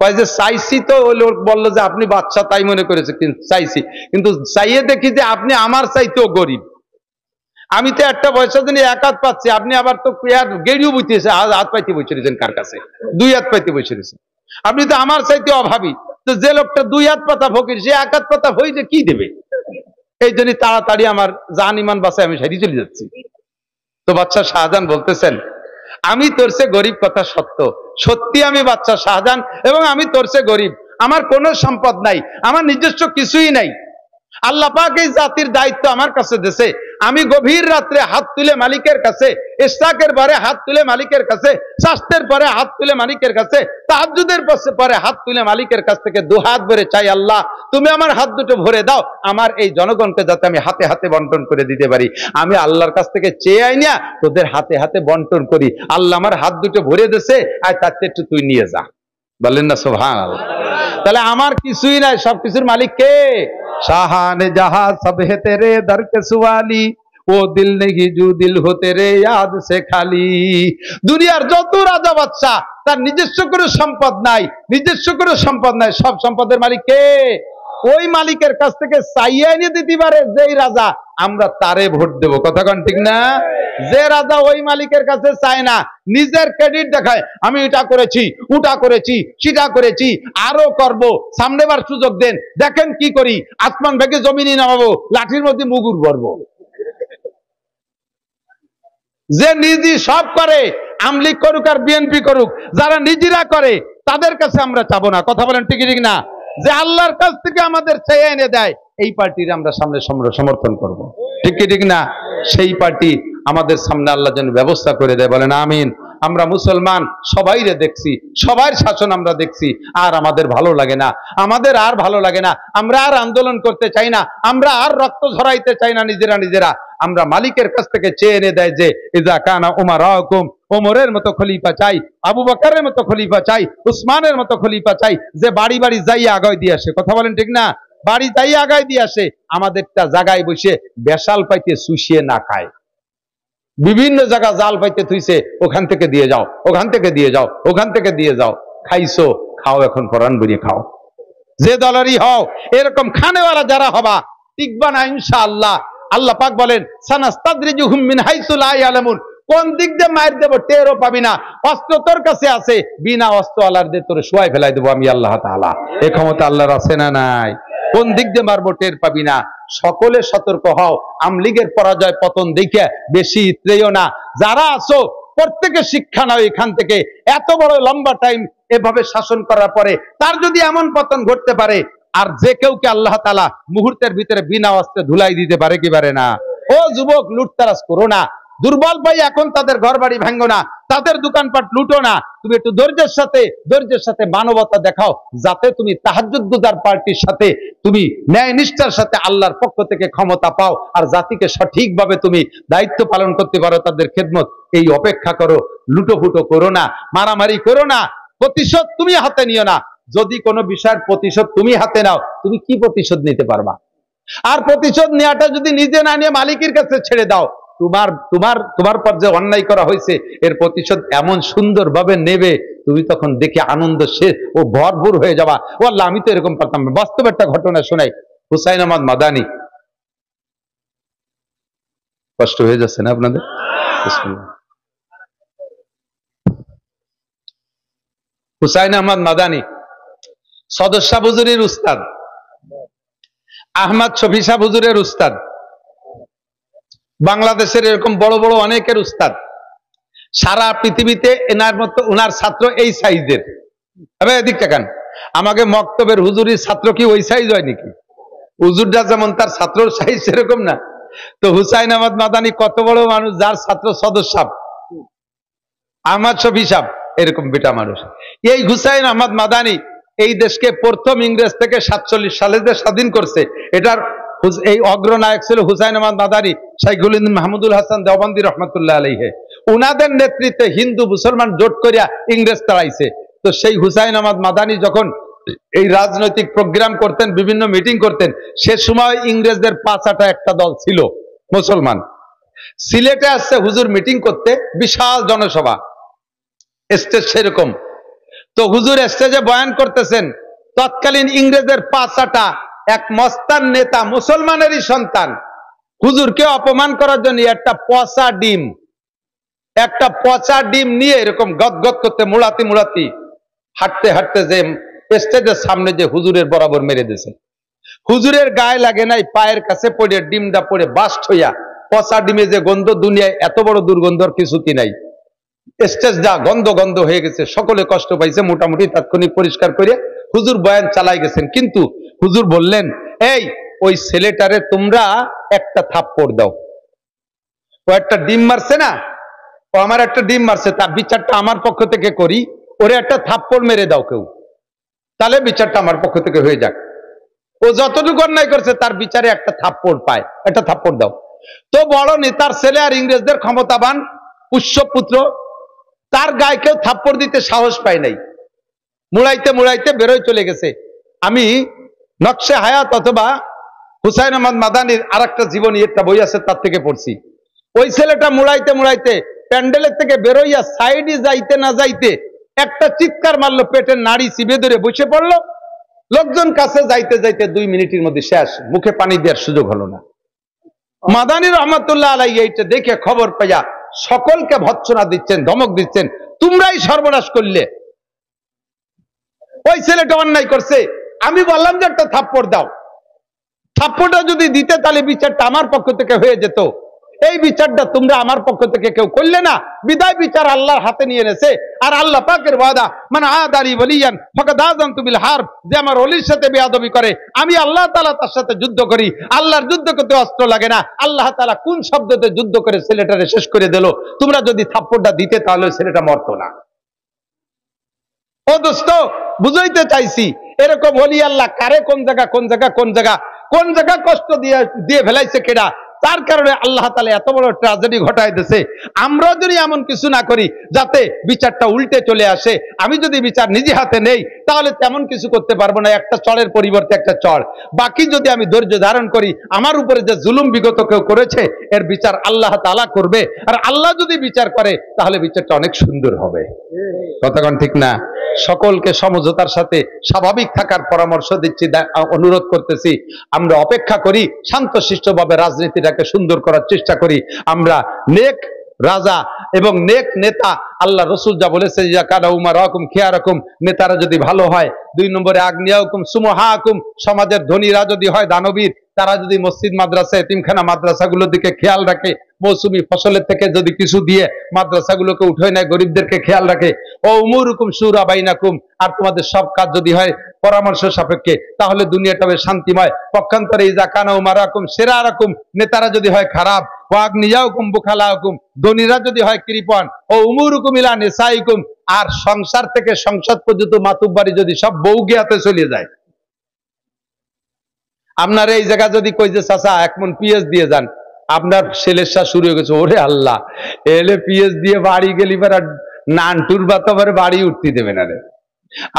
কয় যে চাইছি, তো ওই লোক বললো যে আপনি বাচ্চা তাই মনে করেছে, কিন্তু চাইছি, কিন্তু চাইয়ে দেখি যে আপনি আমার চাইতেও গরিব। আমি তো একটা পয়সা দিনে এক হাত পাচ্ছি, আপনি আবার তো গেড়িও বুঝতেছে, হাত পাইতে বসে রয়েছেন কার কাছে? দুই হাত পাইতে বসে রয়েছেন। আপনি তো আমার চাইতে অভাবী। তো যে লোকটা দুই হাত পাতা ফকির, সে এক হাত পাতা হয়ে কি দেবে? এই জন্য তাড়াতাড়ি আমার জান ইমান বাঁচায় আমি সাইডে চলে যাচ্ছি। তো বাদশাহ শাহজাহান বলতেছেন, আমি তোর সে গরিব, কথা সত্য, সত্যি আমি বাদশাহ শাহজাহান, এবং আমি তোর সে গরিব। আমার কোনো সম্পদ নাই, আমার নিজস্ব কিছুই নাই। আল্লাহ পাক এই জাতির দায়িত্ব আমার কাছে দিয়েছে। আমি গভীর রাত্রে হাত তুলে মালিকের কাছে, ইশরাকের পরে হাত তুলে মালিকের কাছে, শাস্তের পরে হাত তুলে মালিকের কাছে, তাহাজ্জুদের পরে হাত তুলে মালিকের কাছ থেকে দুহাত ভরে চাই, আল্লাহ তুমি আমার হাত দুটো ভরে দাও, আমার এই জনগণকে যাতে আমি হাতে হাতে বন্টন করে দিতে পারি। আমি আল্লাহর কাছ থেকে চেয়ে আই না, তোদের হাতে হাতে বন্টন করি। আল্লাহ আমার হাত দুটো ভরে দিয়েছে, আর তার একটু তুই নিয়ে যা। বলেন না সুবহানাল্লাহ। তাহলে আমার কিছুই নাই, সবকিছুর মালিক কে? শাহান জাহা সব হে তেরে দর কে সুয়ালি, ও দিল নেহি জু দিল হো তেরে ইয়াদ সে খালি। দুনিয়ার যত রাজা বাদশা, তার নিজস্ব কোনো সম্পদ নাই, নিজস্ব কোনো সম্পদ নাই। সব সম্পদের মালিক কে? ওই মালিকের কাছ থেকে চাইয়ে এনে দিতে পারে যেই রাজা, আমরা তারে ভোট দেব। কথা কোন ঠিক না? যে রাজা ওই মালিকের কাছে চায় না, নিজের ক্রেডিট দেখায়, আমি এটা করেছি, ওটা করেছি, সেটা করেছি, আরো করব, সামনেবার সুযোগ দেন, দেখেন কি করি, আসমান ভেঙে জমিনে নামাবো, লাঠির মধ্যে মুগুর ভরবো। যে নিজে সব করে, আমলিগ করুক আর বিএনপি করুক, যারা নিজেরা করে তাদের কাছে আমরা চাবো না। কথা বলেন ঠিক ঠিক না? যে আল্লাহর কাছ থেকে আমাদের চেয়ে এনে দেয়, এই পার্টির আমরা সামনে সমর্থন করব। ঠিক কি ঠিক না? সেই পার্টি আমাদের সামনে আল্লাহ যেন ব্যবস্থা করে দেয়। বলেন আমিন। আমরা মুসলমান সবাইরে দেখছি, সবার শাসন আমরা দেখছি, আর আমাদের ভালো লাগে না, আমাদের আর ভালো লাগে না। আমরা আর আন্দোলন করতে চাই না, আমরা আর রক্ত ঝরাইতে চাই না নিজেরা। আমরা মালিকের কাছ থেকে চেয়ে এনে দেয় যে ইজা কানা উমারাকুম, ওমরের মতো খলিফা চাই, আবু বকরের মতো খলিফা চাই, উসমানের মতো খলিফা চাই, যে বাড়ি বাড়ি যাইয়া আগায় দিয়ে আসে। কথা বলেন ঠিক না? বাড়ি যাইয়া আগায় দিয়ে আসে, আমাদেরটা জায়গায় বসে বেশাল পাইতে শুষিয়ে না খায়। বিভিন্ন জায়গা জাল পাইতে থুইছে, ওখান থেকে দিয়ে যাও, ওখান থেকে দিয়ে যাও, ওখান থেকে দিয়ে যাও। খাইছো, খাও, এখন কোরআন বইয়ে খাও। যে দলেরই হও, এরকম খানেওয়ালা যারা হবা, টিকবা না ইনশাআল্লাহ। আল্লাহ পাক বলেন, সানাস্তাদরিজুহুম মিন হাইসু লা ইয়ালামুন, কোন দিক দিয়ে মার দেব টেরও পাবি না। অস্ত্র তোর কাছে আছে, বিনা অস্ত্র আল্লাহর দিয়ে তোরে শুয়াই ফেলাই দেবো আমি আল্লাহ তাআলা। এই ক্ষমতা আল্লাহর আছে না নাই? কোন দিক দিয়ে মারবো টের পাবি না। সকলে সতর্ক হও, আমলিগের পরাজয় পতন দেখে বেশি ইত্রেও না। যারা আছো প্রত্যেকে শিক্ষা নাও এখান থেকে। এত বড় লম্বা টাইম এভাবে শাসন করার পরে তার যদি এমন পতন ঘটতে পারে, আর যে কেউকে আল্লাহ তাআলা মুহূর্তের ভিতরে বিনা অস্ত্রে ধুলাই দিতে পারে কি পারে না? ও যুবক, লুটতারাজ করো না। দুর্বল ভাই এখন তাদের ঘর বাড়ি ভাঙো না, তাদের দোকানপাট লুটো না। তুমি একটু ধৈর্যের সাথে মানবতা দেখাও, যাতে তুমি তাহাজ্জুদ গুজার পার্টির সাথে তুমি ন্যায় নিষ্ঠার সাথে আল্লাহর পক্ষ থেকে ক্ষমতা পাও, আর জাতিকে সঠিকভাবে তুমি দায়িত্ব পালন করতে পারো, তাদের খেদমত। এই অপেক্ষা করো, লুটোফুটো করো না, মারামারি করো না, প্রতিশোধ তুমি হাতে নিও না। যদি কোনো বিষয়ের প্রতিশোধ তুমি হাতে নাও, তুমি কি প্রতিশোধ নিতে পারবা? আর প্রতিশোধ নেওয়াটা যদি নিজে না নিয়ে মালিকের কাছে ছেড়ে দাও, তোমার পর যে অন্যায় করা হয়েছে এর প্রতিশোধ এমন সুন্দরভাবে নেবে, তুমি তখন দেখে আনন্দ শেষ ও ভরপুর হয়ে যাবা। ও আল্লাহ, আমি তো এরকম পারতাম না। বাস্তব একটা ঘটনা শোনাই। হুসাইন আহমদ মাদানী, কষ্ট হয়ে যাচ্ছে না আপনাদের? হুসাইন আহমদ মাদানী সদর শাহ হুজুরের উস্তাদ, আহমদ শফি শাহ হুজুরের উস্তাদ, বাংলাদেশের এরকম বড় বড় অনেকের উস্তাদ। সারা পৃথিবীতে এনার মতো ওনার ছাত্র এই সাইজের। এদিক তাকান, আমাকে মক্তবের হুজুরির ছাত্র কি ওই সাইজ হয় নাকি? হুজুরটা যেমন তার ছাত্রর সাইজ সেরকম না। তো হুসাইন আহমদ মাদানী কত বড় মানুষ, যার ছাত্র সদর সাহেব, আহমদ শফি সাহেব, এরকম বেটা মানুষ। এই হুসাইন আহমদ মাদানী এই দেশকে প্রথম ইংরেজ থেকে 47 সালে যে স্বাধীন করছে, এটার এই অগ্রনায়ক ছিল হুসাইন আহমদ মাদানী, শাইখুল হিন্দ মাহমুদুল হাসান দেওবন্দি রহমতুল্লাহ আলাইহি। উনাদের নেতৃত্বে হিন্দু মুসলমান জোট করিয়া ইংরেজ তাড়াইছে। তো সেই হুসাইন আহমদ মাদানী যখন এই রাজনৈতিক প্রোগ্রাম করতেন, বিভিন্ন মিটিং করতেন। সে সময় ইংরেজদের 5-8টা একটা দল ছিল মুসলমান। সিলেটে আসছে হুজুর মিটিং করতে, বিশাল জনসভা, স্টেজ সেরকম। তো হুজুর স্টেজে বয়ান করতেছেন, তৎকালীন ইংরেজদের 5-8টা এক মস্তান নেতা, মুসলমানেরই সন্তান, হুজুরকে অপমান করার জন্য একটা পচা ডিম নিয়ে এরকম গদগদ করতে মুড়াতি হাঁটতে হাঁটতে যে স্টেজের সামনে যে হুজুরের বরাবর মেরে দিয়েছে। হুজুরের গায়ে লাগে নাই, পায়ের কাছে পড়ে ডিমটা পড়ে বাস্ট হইয়া, পচা ডিমে যে গন্ধ, দুনিয়ায় এত বড় দুর্গন্ধর কিছুই নাই। স্টেজ যা গন্ধ হয়ে গেছে, সকলে কষ্ট পাইছে। মোটামুটি তাৎক্ষণিক পরিষ্কার করে হুজুর বয়ান চালাই গেছেন। কিন্তু হুজুর বললেন, এই ওই ছেলেটারে তোমরা একটা থাপ্পড় দাও। ও একটা ডিম মারছে না, ও আমার একটা ডিম মারছে, তার বিচারটা আমার পক্ষ থেকে করি, ওরে একটা থাপ্পড় মেরে দাও কেউ, তাহলে বিচারটা আমার পক্ষ থেকে হয়ে যাক। ও যতটুকু অন্যায় করছে তার বিচারে একটা থাপ্পড় পায়, একটা থাপ্পড় দাও। তো বড় নেতার ছেলে আর ইংরেজদের ক্ষমতাবান পুষ্যপুত্র, তার গায়ে কেউ থাপ্পড় দিতে সাহস পায় নাই। মুড়াইতে বেরোয় চলে গেছে। আমি নকশে হায়াত অথবা হুসাইন আহমদ মাদানির আর একটা জীবনী একটা বই আছে, তার থেকে পড়ছি। ওই ছেলেটা মুড়াইতে প্যান্ডেলের থেকে বেরোইয়া সাইডে যাইতে না যাইতে একটা চিৎকার মারলো, পেটের নাড়ি চিবে ধরে বসে পড়লো। লোকজন কাছে যাইতে 2 মিনিটের মধ্যে শেষ, মুখে পানি দেওয়ার সুযোগ হলো না। মাদানী রহমতুল্লাহ আলাইহি এইটা দেখে খবর পাইয়া সকলকে ভৎসনা দিচ্ছেন, ধমক দিচ্ছেন, তোমরাই সর্বনাশ করলে, ওই ছেলেটা অন্যায় করছে। আমি বললাম যে একটা থাপ্পড় দাও, থাপ্পড়টা যদি দিতে তাহলে বিচারটা আমার পক্ষ থেকে হয়ে যেত। এই বিচারটা তোমরা আমার পক্ষ থেকে কেউ করলে না, বিদায় বিচার আল্লাহর হাতে নিয়ে এনেছে। আর আল্লাহ পাকের ওয়াদা, মানে আদারি ওয়ালিয়ান ফাকাদ আযানতু বিল হারব, যে আমার ওলির সাথে বেয়াদবি করে আমি আল্লাহ তাআলা তার সাথে যুদ্ধ করি। আল্লাহর যুদ্ধ করতে অস্ত্র লাগে না। আল্লাহ তাআলা কোন শব্দতে যুদ্ধ করে ছেলেটারে শেষ করে দিল। তোমরা যদি থাপ্পড়টা দিতে তাহলে ছেলেটা মরতো না। ও দোস্ত, বুঝাইতে চাইছি, এরকম ওলি আল্লাহ কারে কোন জায়গা কষ্ট দিয়ে ফেলাইছে কেডা, তার কারণে আল্লাহ তাআলা এত বড় ট্র্যাজেডি ঘটায় দিয়েছে। আমরা যদি এমন কিছু না করি যাতে বিচারটা উল্টে চলে আসে, আমি যদি বিচার নিজে হাতে নেই তাহলে তেমন কিছু করতে পারবো না, একটা চড়ের পরিবর্তে একটা চড়। বাকি যদি আমি ধৈর্য ধারণ করি, আমার উপরে যে জুলুম বিগত কেউ করেছে এর বিচার আল্লাহ তাআলা করবে। আর আল্লাহ যদি বিচার করে তাহলে বিচারটা অনেক সুন্দর হবে। কথাগণ ঠিক না? সকলকে সমঝোতার সাথে স্বাভাবিক থাকার পরামর্শ দিচ্ছি, অনুরোধ করতেছি। আমরা অপেক্ষা করি, শান্তশিষ্টভাবে রাজনীতিটাকে সুন্দর করার চেষ্টা করি। আমরা নেক রাজা এবং নেক নেতা, আল্লাহ রসুল যা বলেছে, নেতারা যদি ভালো হয়, 2 নম্বরে আগ্নিয়াকুম সুমহাকুম, সমাজের ধনীরা যদি হয় দানবীর, তারা যদি মসজিদ মাদ্রাসা এতিমখানা মাদ্রাসাগুলোর দিকে খেয়াল রাখে, মৌসুমী ফসলের থেকে যদি কিছু দিয়ে মাদ্রাসাগুলোকে উঠে নেয়, গরিবদেরকে খেয়াল রাখে, ও উমুরুকুম শুরা বাইনাকুম, আর তোমাদের সব কাজ যদি হয় পরামর্শ সাপেক্ষে, তাহলে দুনিয়াটা হবে শান্তিময়। পক্ষান্তরে ইজা কানা উমারাকুম শিরারাকুম, নেতারা যদি হয় খারাপ, ও আগ্নিয়াকুম বুখালাকুম, ধনীরা যদি হয় কৃপণ, ও উমুরুকুম ইলা নিসাইকুম, আর সংসার থেকে সংসদ পর্যন্ত মাতুব্বাড়ি যদি সব বউ গিয়াতে চলে যায়। আপনার এই জায়গা যদি কই যে চাচা 1 মণ পিএস দিয়ে যান, আপনার ছেলের শুরু হয়ে গেছে, ওরে আল্লাহ, এলে পিএস দিয়ে বাড়ি গেলি আর নানটুর বাতাবার বাড়ি উঠতে দেবে না রে।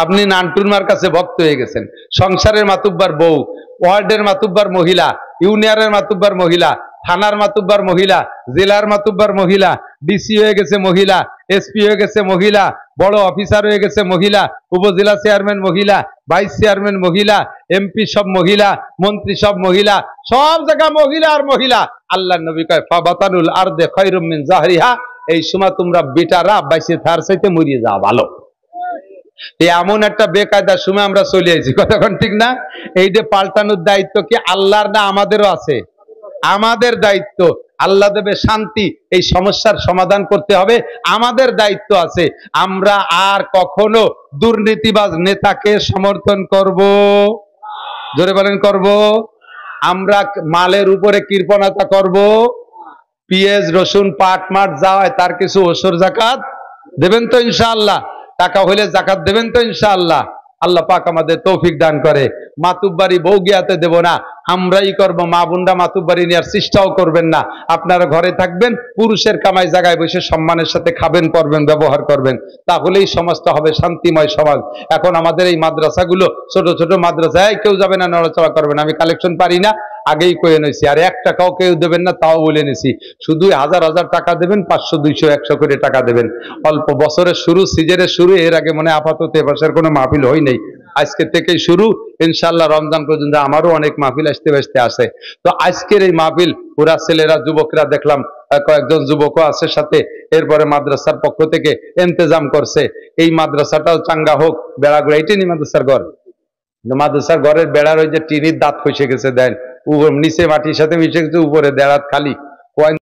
আপনি নানটুর মার কাছে ভক্ত হয়ে গেছেন। সংসারের মাতুব্বার বউ, ওয়ার্ডের মাতুব্বার মহিলা, ইউনিয়নের মাতুব্বার মহিলা, থানার মাতুব্বার মহিলা, জেলার মাতুব্বার মহিলা, ডিসি হয়ে গেছে মহিলা, এসপি হয়ে গেছে মহিলা, বড় অফিসার হয়ে গেছে মহিলা, উপজেলা চেয়ারম্যান মহিলা, ভাইস চেয়ারম্যান মহিলা, এমপি সব মহিলা, মন্ত্রী সব মহিলা, সব জায়গা মহিলা আর মহিলা। আল্লাহর নবী কয় ফাবাতানুল আরদে খায়রুম মিন জাহরিহা, এই সময় তোমরা বেটারা বাইসে থার চাইতে মরিয়ে যাওয়া ভালো। এমন একটা বেকায়দার সময় আমরা চলে আসি। কতক্ষণ ঠিক না? এই যে পাল্টানোর দায়িত্ব কি আল্লাহর না আমাদেরও আছে? আমাদের দায়িত্ব। আল্লাহ দেবে শান্তি, এই সমস্যার সমাধান করতে হবে, আমাদের দায়িত্ব আছে। আমরা আর কখনো দুর্নীতিবাজ নেতাকে সমর্থন করব? জোরে বলেন, করব? আমরা মালের উপরে কৃপণতা করব? পেঁয়াজ রসুন পাট মাট যাওয়ায় তার কিছু ওসর জাকাত দেবেন তো ইনশাআল্লাহ? টাকা হইলে জাকাত দেবেন তো ইনশাআল্লাহ? আল্লাহ পাক আমাদের তৌফিক দান করে। মাতুব্বারি বউ গিয়াতে দেব না, আমরাই করব। মা বোনরা মাতুব্বারি নেওয়ার চেষ্টাও করবেন না। আপনারা ঘরে থাকবেন, পুরুষের কামাই জায়গায় বসে সম্মানের সাথে খাবেন, পরবেন, ব্যবহার করবেন, তাহলেই সমাজটা হবে শান্তিময় সমাজ। এখন আমাদের এই মাদ্রাসাগুলো ছোট ছোট মাদ্রাসায় কেউ যাবে না, নড়াচড়া করবে না। আমি কালেকশন পারি না, আগেই কয়ে নিয়েছি। আর 1 টাকাও কেউ দেবেন না, তাও বলে নিয়েছি। শুধু 1000 টাকা দেবেন, 500 200 100 করে টাকা দেবেন। অল্প বছরের শুরু, সিজনের শুরু। এর আগে মনে আপাতত এবারের কোনো মাহফিল হয় নাই, আজকে থেকেই শুরু। ইনশাআল্লাহ রমজান পর্যন্ত আমারও অনেক মাহফিল আসতে আসে। তো আজকের এই মাহফিল ওরা ছেলেরা, যুবকরা দেখলাম, কয়েকজন যুবকও আছে সাথে। এরপরে মাদ্রাসার পক্ষ থেকে ইন্তজাম করছে এই মাদ্রাসাটাও চাঙ্গা হোক। বেড়াগুড়া এটাই নি মাদ্রাসার ঘর। মাদ্রাসার ঘরের বেড়ার ওই যে টিনির দাঁত ফসে গেছে, দেন নিচে মাটির সাথে মিশে গেছে, উপরে দেড়াত খালি।